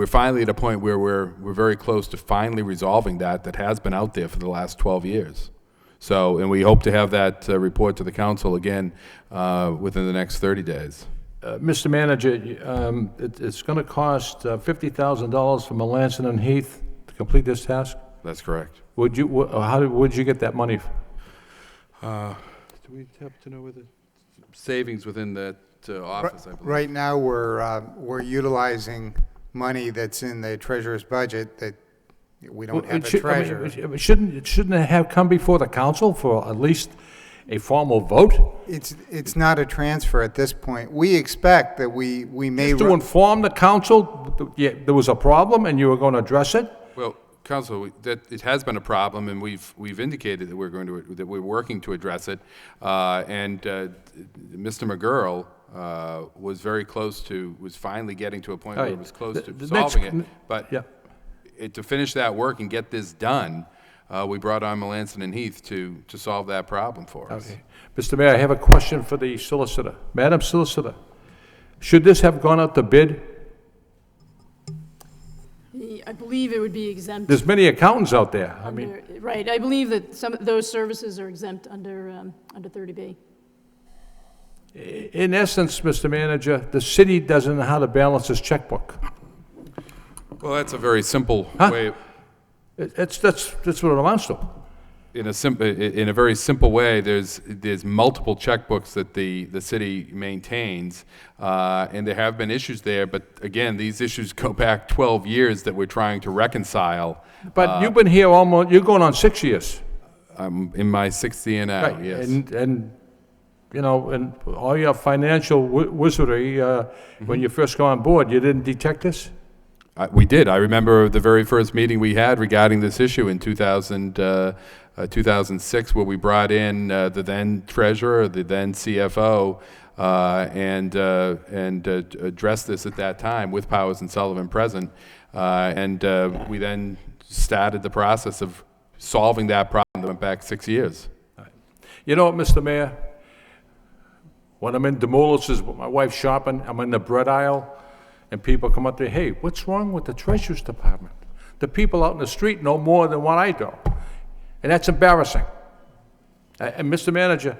finally at a point where we're very close to finally resolving that has been out there for the last 12 years. So, and we hope to have that report to the council again within the next 30 days. Mr. Manager, it's going to cost $50,000 for Melanson and Heath to complete this task? That's correct. Would you get that money? Do we happen to know where the savings within that office, I believe? Right now, we're utilizing money that's in the treasurer's budget that we don't have a treasurer. Shouldn't it have come before the council for at least a formal vote? It's not a transfer at this point. We expect that we may... Just to inform the council there was a problem and you were going to address it? Well, Council, that it has been a problem, and we've indicated that we're working to address it. Mr. McGurl was finally getting to a point where it was close to solving it. But to finish that work and get this done, we brought on Melanson and Heath to solve that problem for us. Okay. Mr. Mayor, I have a question for the solicitor. Madam Solicitor, should this have gone out to bid? I believe it would be exempt. There's many accountants out there. Right, I believe that some of those services are exempt under 30B. In essence, Mr. Manager, the city doesn't know how to balance its checkbook. Well, that's a very simple way. That's what it amounts to. In a very simple way, there's multiple checkbooks that the city maintains, and there have been issues there. But again, these issues go back 12 years that we're trying to reconcile. But you've been here you're going on 6 years. I'm in my 6th year now. Right. Yes. And and all your financial wizardry, when you first got on board, you didn't detect this? We did. I remember the very first meeting we had regarding this issue in 2006, where we brought in the then treasurer, the then CFO, and addressed this at that time with Powers and Sullivan present, and we then started the process of solving that problem that went back 6 years. You know what, Mr. Mayor? When I'm in Demoulas with my wife shopping, I'm in the bread aisle, and people come up to me, hey, what's wrong with the Treasurer's Department? The people out in the street know more than what I do. And that's embarrassing. And Mr. Manager,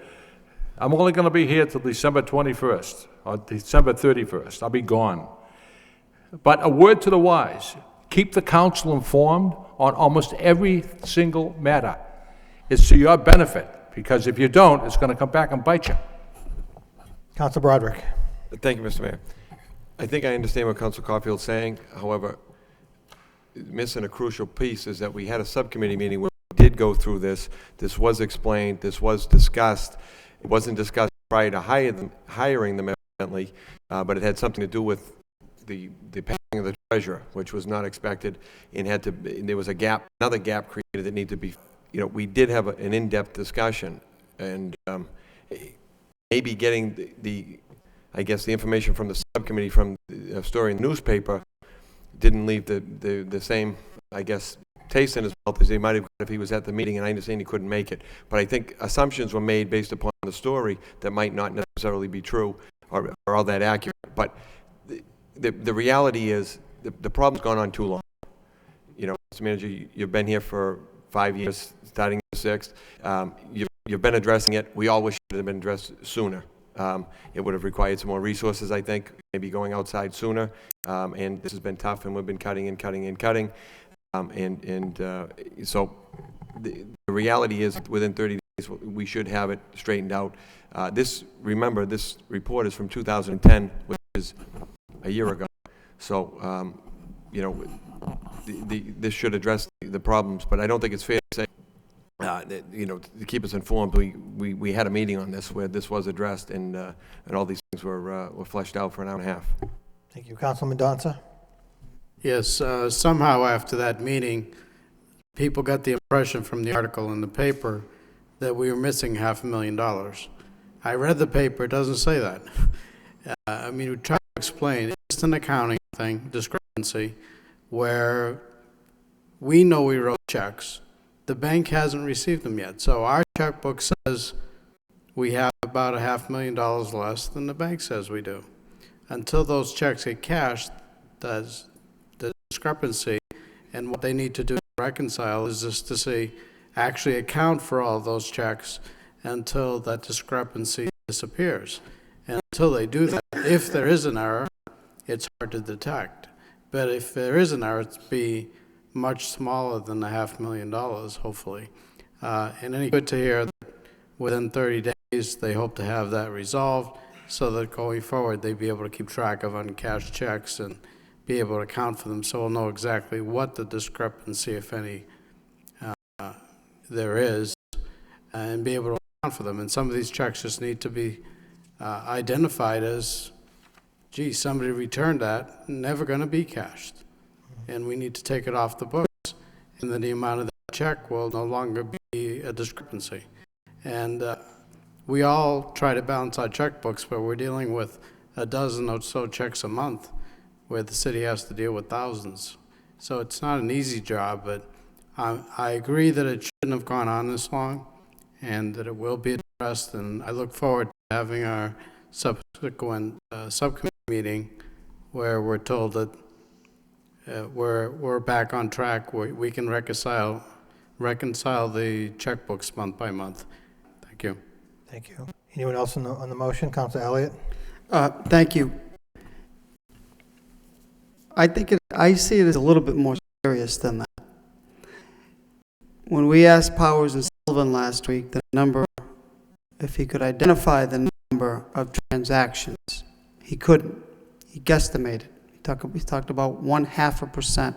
I'm only going to be here till December 21st or December 31st. I'll be gone. But a word to the wise, keep the council informed on almost every single matter. It's to your benefit, because if you don't, it's going to come back and bite you. Council Broderick. Thank you, Mr. Mayor. I think I understand what Council Caulfield's saying. However, missing a crucial piece is that we had a subcommittee meeting where we did go through this. This was explained. This was discussed. It wasn't discussed prior to hiring them, evidently, but it had something to do with the paying of the treasurer, which was not expected, and there was another gap created that needed to be. We did have an in-depth discussion, and maybe getting the information from the subcommittee from the story in the newspaper didn't leave the same, taste in his mouth as he might have if he was at the meeting, and I understand he couldn't make it. But I think assumptions were made based upon the story that might not necessarily be true, or all that accurate. But the reality is the problem's gone on too long. You know, Mr. Manager, you've been here for 5 years, starting the 6th. You've been addressing it. We all wish it had been addressed sooner. It would have required some more resources, I think, maybe going outside sooner. And this has been tough, and we've been cutting and cutting and cutting. So the reality is, within 30 days, we should have it straightened out. Remember, this report is from 2010, which is a year ago. So, you know, this should address the problems, but I don't think it's fair to say, that, you know, to keep us informed. We had a meeting on this where this was addressed, and all these things were fleshed out for an hour and a half. Thank you. Councilman Donza? Yes, somehow after that meeting, people got the impression from the article in the paper that we were missing $500,000. I read the paper, it doesn't say that. I mean, we try to explain, it's just an accounting thing, discrepancy, where we know we wrote checks. The bank hasn't received them yet. So our checkbook says we have about $500,000 less than the bank says we do. Until those checks get cashed, that's the discrepancy, and what they need to do to reconcile is just to see, actually account for all those checks until that discrepancy disappears. And until they do that, if there is an error, it's hard to detect. But if there is an error, it's be much smaller than the $500,000, hopefully. And it's good to hear that within 30 days, they hope to have that resolved so that going forward, they'd be able to keep track of uncashed checks and be able to account for them, so we'll know exactly what the discrepancy, if any, there is, and be able to account for them. And some of these checks just need to be identified as, gee, somebody returned that, never going to be cashed. And we need to take it off the books, and then the amount of that check will no longer be a discrepancy. And we all try to balance our checkbooks, but we're dealing with a dozen or so checks a month, where the city has to deal with thousands. So it's not an easy job, but I agree that it shouldn't have gone on this long, and that it will be addressed, and I look forward to having our subsequent subcommittee meeting where we're told that we're back on track, we can reconcile the checkbooks month by month. Thank you. Thank you. Anyone else on the motion? Councilor Elliott? Thank you. I see it as a little bit more serious than that. When we asked Powers and Sullivan last week the number, if he could identify the number of transactions, he couldn't. He guesstimated. He talked about 0.5%,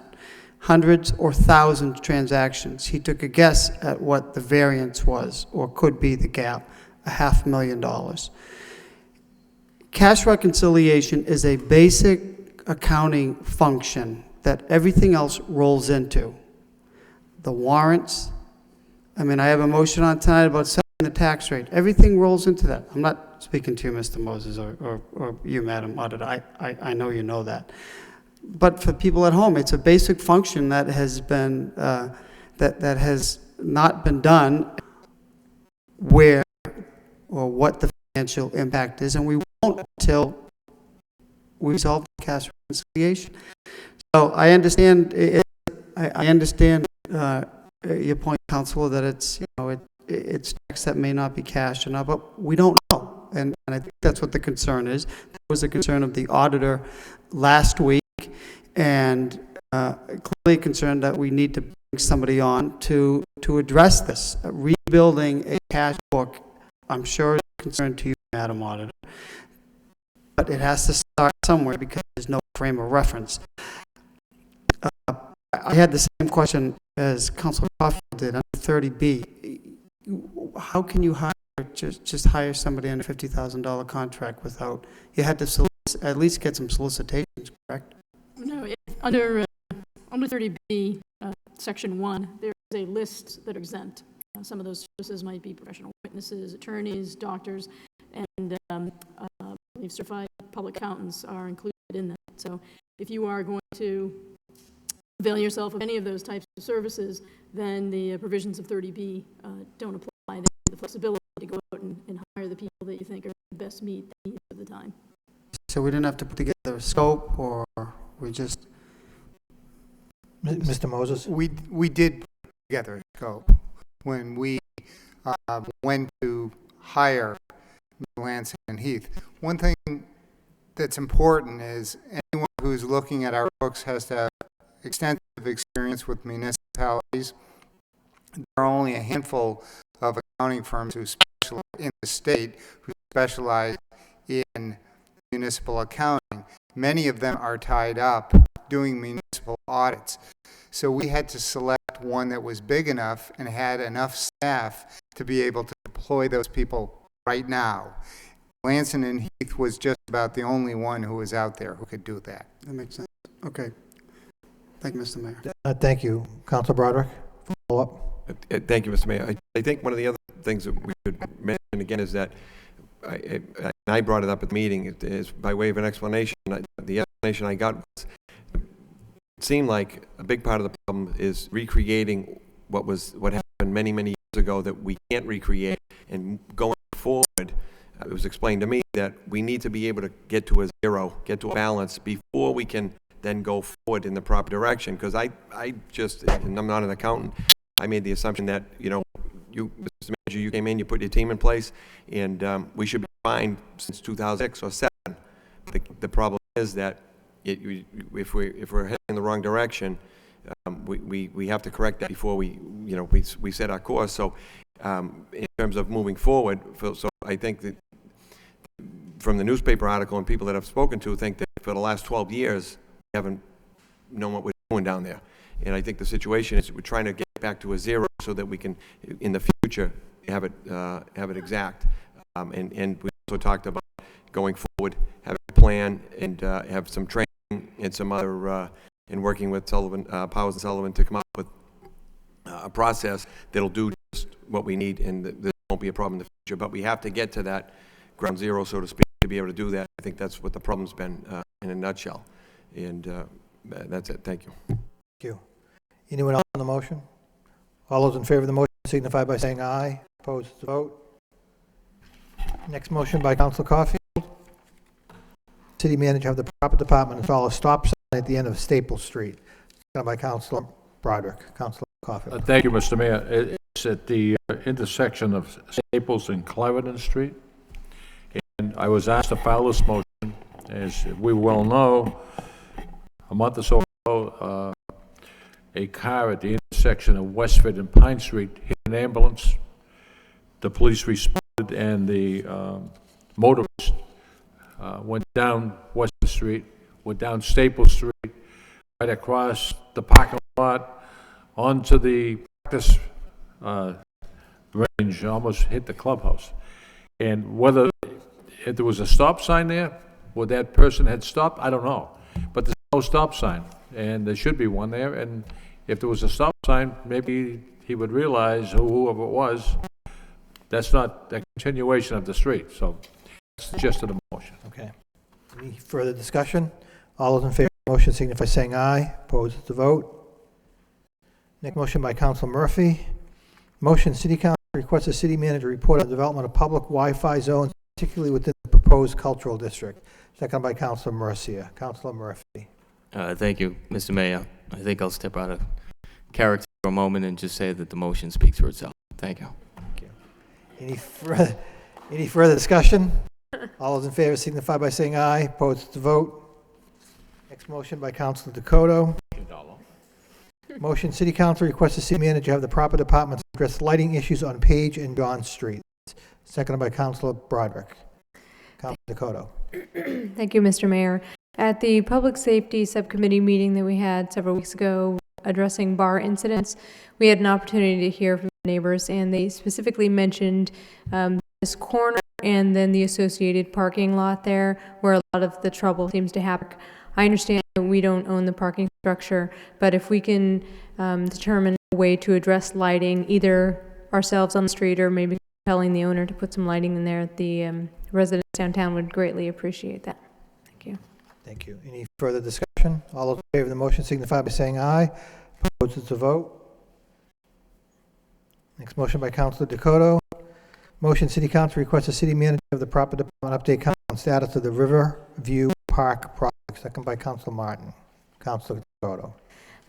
hundreds or thousands transactions. He took a guess at what the variance was, or could be the gap, $500,000. Cash reconciliation is a basic accounting function that everything else rolls into. The warrants, I mean, I have a motion on tonight about setting the tax rate. Everything rolls into that. I'm not speaking to you, Mr. Moses, or you, Madam Auditor. I know you know that. But for people at home, it's a basic function that has been, that has not been done where or what the financial impact is, and we won't until we resolve the cash reconciliation. So I understand. I understand your point, Councilor, that it's it's checks that may not be cashed or not, but we don't know, and I think that's what the concern is. There was a concern of the auditor last week, and clearly concerned that we need to bring somebody on to address this. Rebuilding a cash book, I'm sure, is a concern to you, Madam Auditor, but it has to start somewhere because there's no frame of reference. I had the same question as Councilor Caulfield did under 30B. How can you just hire somebody under $50,000 contract without, you had to at least get some solicitations, correct? No, under 30B, Section 1, there is a list that are exempt. Some of those services might be professional witnesses, attorneys, doctors, and I believe certified public accountants are included in that. So if you are going to avail yourself of any of those types of services, then the provisions of 30B don't apply. They have the flexibility to go out and hire the people that you think are best meet the needs of the time. So we didn't have to put together a scope, or we just, Mr. Moses? We did put together a scope when we went to hire Lansing and Heath. One thing that's important is anyone who's looking at our books has to have extensive experience with municipalities. There are only a handful of accounting firms who specialize in the state who specialize in municipal accounting. Many of them are tied up doing municipal audits. So we had to select one that was big enough and had enough staff to be able to deploy those people right now. Lansing and Heath was just about the only one who was out there who could do that. that makes sense. Okay. Thank you, Mr. Mayor. Thank you. Council Broderick, follow up. Thank you, Mr. Mayor. I think one of the other things that we should mention again is that, I brought it up at the meeting, is by way of an explanation. The explanation I got was, it seemed like a big part of the problem is recreating what happened many, many years ago that we can't recreate. And going forward, it was explained to me that we need to be able to get to a zero, get to a balance before we can then go forward in the proper direction. Because I just, and I'm not an accountant, I made the assumption that, you, Mr. Manager, you came in, you put your team in place, and we should be fine since 2006 or 7. The problem is that if we're heading in the wrong direction, we have to correct that before we set our course. So in terms of moving forward, so I think that from the newspaper article and people that I've spoken to think that for the last 12 years, we haven't known what we're doing down there. And I think the situation is we're trying to get back to a zero so that we can, in the future, have it exact. And we also talked about going forward, having a plan and have some training and some other, and working with Powers and Sullivan to come up with a process that'll do just what we need, and there won't be a problem in the future. But we have to get to that ground zero, so to speak, to be able to do that. I think that's what the problem's been in a nutshell. And that's it. Thank you. Thank you. Anyone else on the motion? All those in favor of the motion signify by saying aye. Opposed to vote. Next motion by Council Caulfield. City manager have the proper department install a stop sign at the end of Staple Street. Seconded by Councilor Broderick. Councilor Caulfield. Thank you, Mr. Mayor. It's at the intersection of Staples and Clarendon Street. And I was asked to file this motion. As we well know, a month or so ago, a car at the intersection of Westford and Pine Street hit an ambulance. The police responded, and the motorist went down Westford Street, went down Staples Street, right across the parking lot, onto the practice range, almost hit the clubhouse. And whether if there was a stop sign there, would that person had stopped? I don't know. But there's no stop sign, and there should be one there. And if there was a stop sign, maybe he would realize, whoever it was, that's not a continuation of the street. So that's the gist of the motion. Okay. Any further discussion? All those in favor of the motion signify by saying aye. Opposed to vote. Next motion by Council Murphy. Motion, City Council requests the city manager report on the development of public Wi-Fi zones, particularly within the proposed cultural district. Second by Councilor Mercia. Councilor Murphy. Thank you, Mr. Mayor. I think I'll step out of character for a moment and just say that the motion speaks for itself. Thank you. Thank you. Any further discussion? All those in favor signify by saying aye. Opposed to vote. Next motion by Councilor Dakota. Motion, City Council requests the city manager have the proper departments address lighting issues on Page and John Street. Seconded by Councilor Broderick. Councilor Dakota. Thank you, Mr. Mayor. At the Public Safety Subcommittee meeting that we had several weeks ago addressing bar incidents, we had an opportunity to hear from neighbors, and they specifically mentioned this corner and then the associated parking lot there where a lot of the trouble seems to happen. I understand that we don't own the parking structure, but if we can determine a way to address lighting, either ourselves on the street or maybe telling the owner to put some lighting in there, the residents downtown would greatly appreciate that. Thank you. Thank you. Any further discussion? All those in favor of the motion signify by saying aye. Opposed to vote. Next motion by Councilor Dakota. Motion, City Council requests the city manager of the proper department update council on status of the Riverview Park project, second by Councilor Martin. Councilor Dakota.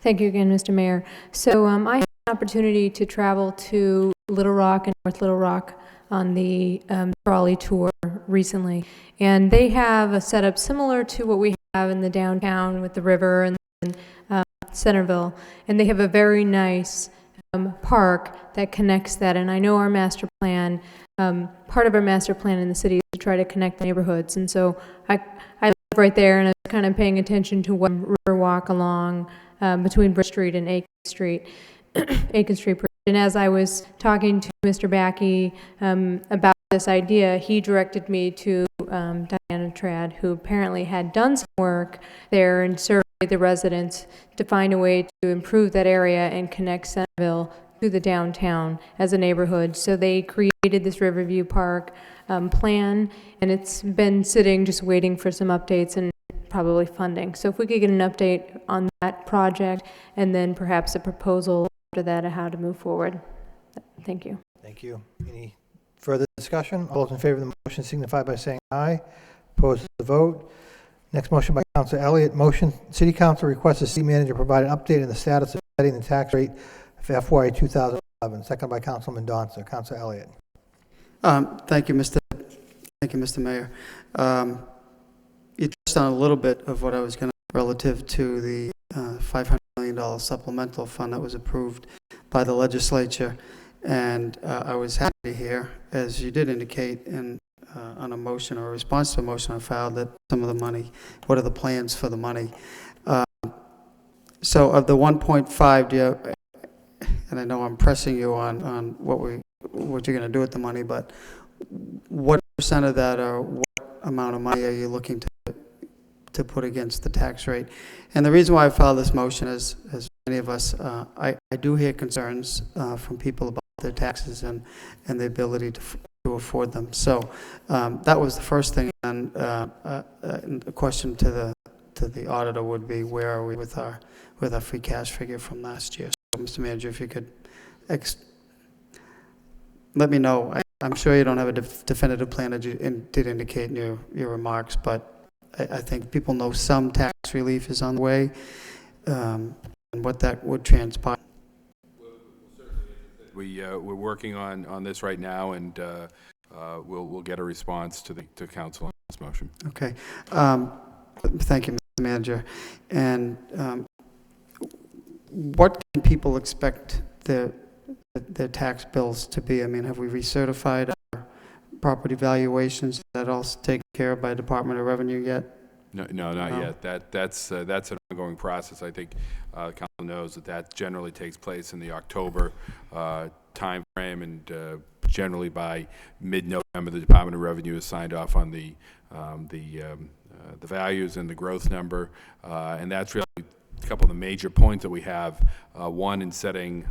Thank you again, Mr. Mayor. So I had an opportunity to travel to Little Rock and North Little Rock on the trolley tour recently, and they have a setup similar to what we have in the downtown with the river and Centerville, and they have a very nice park that connects that. And I know our master plan, part of our master plan in the city is to try to connect the neighborhoods, and so I live right there, and I was kind of paying attention to what river walk along between Bridge Street and Aiken Street, Aiken Street Bridge. And as I was talking to Mr. Backey about this idea, he directed me to Diana Trad, who apparently had done some work there and surveyed the residents to find a way to improve that area and connect Centerville to the downtown as a neighborhood. So they created this Riverview Park plan, and it's been sitting just waiting for some updates and probably funding. So if we could get an update on that project and then perhaps a proposal after that of how to move forward. Thank you. Thank you. Any further discussion? All those in favor of the motion signify by saying aye. Opposed to the vote. Next motion by Councilor Elliott. Motion, City Council requests the city manager provide an update on the status of setting the tax rate for FY 2011. Second by Councilman Donson. Councilor Elliott. Thank you, Mr. Mayor. You touched on a little bit of what I was going to relative to the $500 million supplemental fund that was approved by the legislature, and I was happy to hear, as you did indicate in on a motion or a response to a motion I filed, that some of the money, what are the plans for the money? So of the 1.5, do you, and I know I'm pressing you on what you're going to do with the money, but what percent of that, or what amount of money are you looking to put against the tax rate? And the reason why I filed this motion is, as many of us, I do hear concerns from people about their taxes and the ability to afford them. So that was the first thing. And the question to the auditor would be, where are we with our free cash figure from last year? So, Mr. Manager, if you could let me know. I'm sure you don't have a definitive plan, that you did indicate in your remarks, but I think people know some tax relief is on the way, and what that would transpire. We're working on this right now, and we'll get a response to council on this motion. Okay. Thank you, Mr. Manager. And what can people expect their tax bills to be? I mean, have we recertified our property valuations? Is that all taken care of by Department of Revenue yet? No, not yet. That's an ongoing process. I think council knows that generally takes place in the October time frame, and generally by mid-November, the Department of Revenue has signed off on the values and the growth number, and that's really a couple of the major points that we have. One, in setting,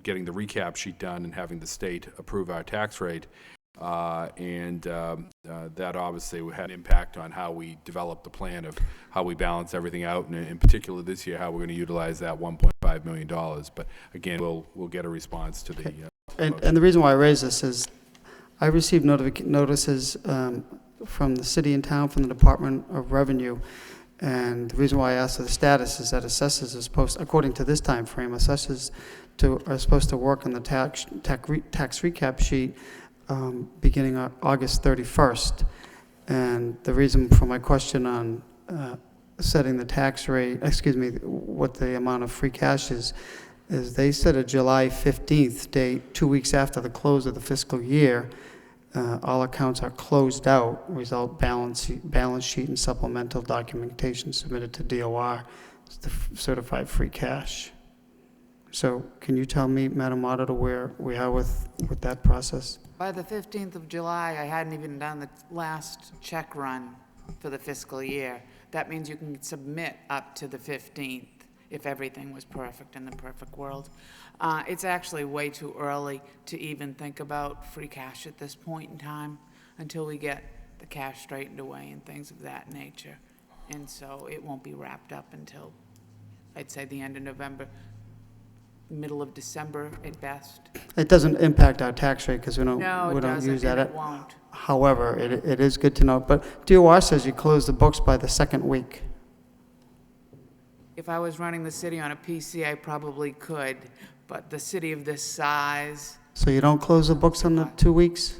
getting the recap sheet done and having the state approve our tax rate. That obviously had an impact on how we develop the plan of how we balance everything out, and in particular this year, how we're going to utilize that $1.5 million. But again, we'll get a response to the. And the reason why I raise this is, I received notices from the city and town, from the Department of Revenue, and the reason why I asked for the status is that assessors are supposed, according to this time frame, assessors are supposed to work on the tax recap sheet beginning August 31st. And the reason for my question on setting the tax rate, what the amount of free cash is they set a July 15th date, 2 weeks after the close of the fiscal year. All accounts are closed out, result balance sheet and supplemental documentation submitted to DOR. It's the certified free cash. So can you tell me, Madam Auditor, where we are with that process? By the 15th of July, I hadn't even done the last check run for the fiscal year. That means you can submit up to the 15th if everything was perfect in the perfect world. It's actually way too early to even think about free cash at this point in time until we get the cash straightened away and things of that nature. And so it won't be wrapped up until, I'd say, the end of November, middle of December at best. It doesn't impact our tax rate because we don't No, it doesn't, use and that. it won't. However, it is good to note, but DOR says you close the books by the second week. If I was running the city on a PC, I probably could, but the city of this size, So you don't close the books on the 2 weeks?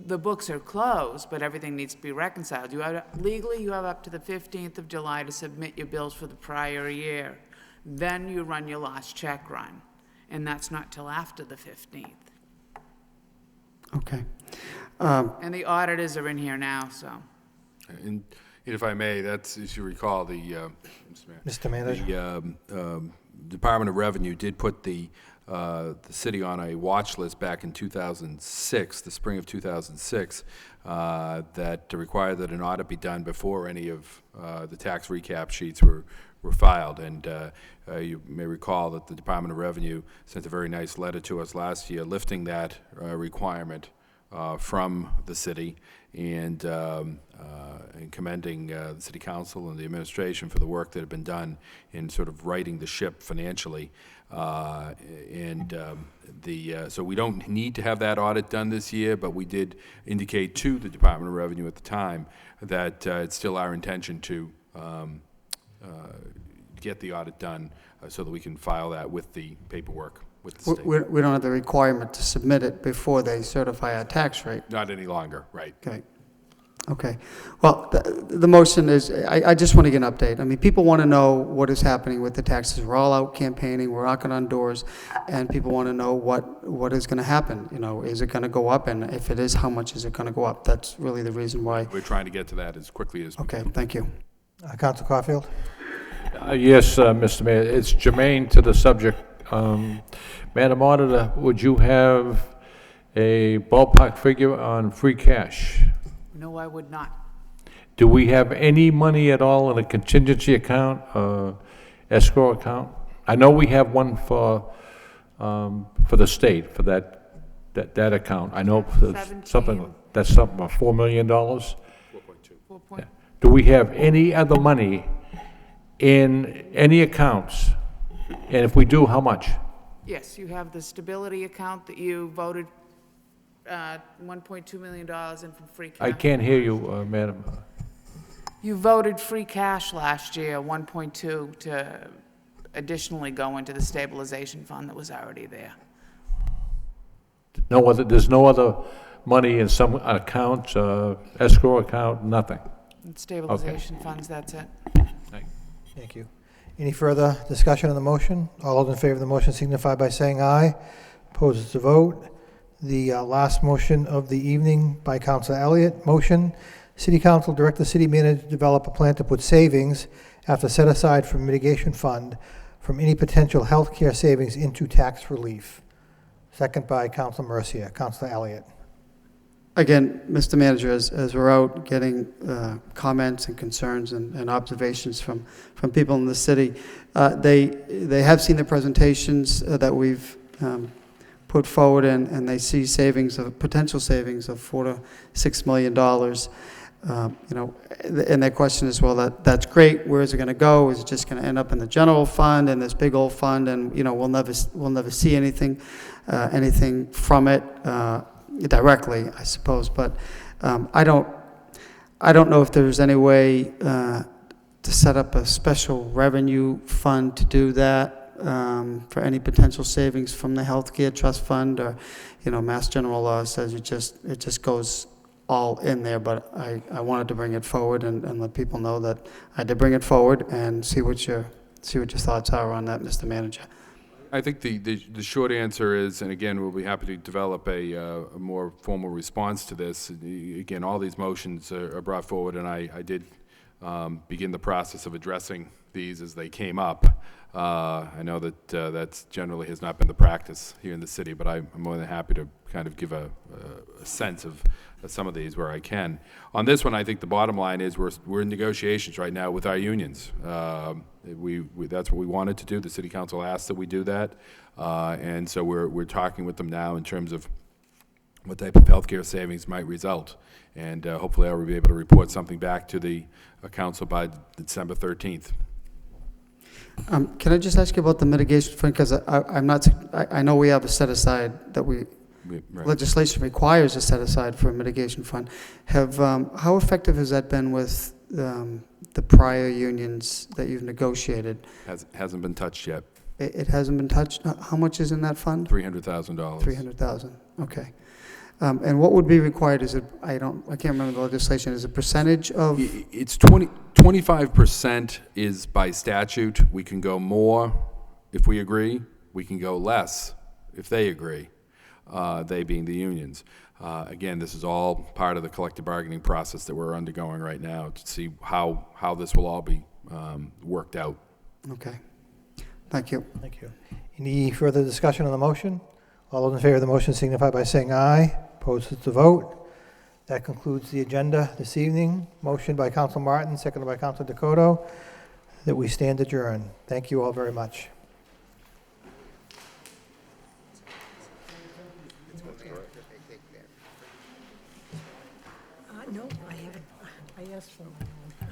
the books are closed, but everything needs to be reconciled. Legally, you have up to the 15th of July to submit your bills for the prior year. Then you run your last check run, and that's not till after the 15th. Okay. And the auditors are in here now, so. And if I may, that's, as you recall, Mr. Manager. The Department of Revenue did put the city on a watch list back in 2006, the spring of 2006, that required that an audit be done before any of the tax recap sheets were filed. And you may recall that the Department of Revenue sent a very nice letter to us last year lifting that requirement from the city and commending the city council and the administration for the work that had been done in sort of righting the ship financially. So we don't need to have that audit done this year, but we did indicate to the Department of Revenue at the time that it's still our intention to get the audit done so that we can file that with the paperwork with the state. We don't have the requirement to submit it before they certify our tax rate. Not any longer, right. Okay. Okay. Well, the motion is, I just want to get an update. I mean, people want to know what is happening with the taxes. We're all out campaigning, we're knocking on doors, and people want to know what is going to happen. You know, is it going to go up? And if it is, how much is it going to go up? That's really the reason why. We're trying to get to that as quickly as we can. Okay, thank you. Council Caulfield? Yes, Mr. Mayor, it's germane to the subject. Madam Auditor, would you have a ballpark figure on free cash? No, I would not. Do we have any money at all in a contingency account, escrow account? I know we have one for the state, for that account. I know something, that's something about $4 million. 4.2. Yeah. Do we have any other money in any accounts? And if we do, how much? Yes, you have the stability account that you voted $1.2 million in from free cash. I can't hear you, Madam. You voted free cash last year, 1.2, to additionally go into the stabilization fund that was already there. There's no other money in some account, escrow account, nothing? Stabilization funds, that's it. Thank you. Any further discussion on the motion? All those in favor of the motion signify by saying aye. Opposed to vote. The last motion of the evening by Councilor Elliott. Motion, City Council direct the city manager to develop a plan to put savings after set aside from mitigation fund from any potential health care savings into tax relief. Second by Councilor Mercia. Councilor Elliott. Again, Mr. Manager, as we're out getting comments and concerns and observations from people in the city, they have seen the presentations that we've put forward, and they see potential savings of $4 to $6 million. You know, and their question is, well, that's great. Where is it going to go? Is it just going to end up in the general fund and this big old fund, and you know, we'll never see anything from it directly, I suppose. But I don't know if there's any way to set up a special revenue fund to do that. For any potential savings from the healthcare trust fund, or, you know, Mass General Law says it just goes all in there. But I wanted to bring it forward and let people know that I did bring it forward, and see what your thoughts are on that, Mr. Manager. I think the short answer is, and again, we'll be happy to develop a more formal response to this. Again, all these motions are brought forward, and I did begin the process of addressing these as they came up. I know that that's generally has not been the practice here in the city, but I'm more than happy to kind of give a sense of some of these where I can. On this one, I think the bottom line is we're in negotiations right now with our unions. That's what we wanted to do. The city council asked that we do that, and so we're talking with them now in terms of what type of healthcare savings might result, and hopefully I will be able to report something back to the council by December 13th. Can I just ask you about the mitigation fund? Because I know we have a set aside that we Right. legislation requires a set aside for a mitigation fund. How effective has that been with the prior unions that you've negotiated? Hasn't been touched yet. It hasn't been touched? How much is in that fund? $300,000. 300,000, okay. And what would be required, is it, I can't remember the legislation, is it percentage of? It's 25% is by statute. We can go more if we agree. We can go less if they agree, they being the unions. Again, this is all part of the collective bargaining process that we're undergoing right now to see how this will all be worked out. Okay. Thank you. Thank you. Any further discussion on the motion? All those in favor of the motion signify by saying aye. Opposed to vote. That concludes the agenda this evening. Motion by Council Martin, seconded by Council Dakota, that we stand adjourned. Thank you all very much. No, I haven't. I asked for one.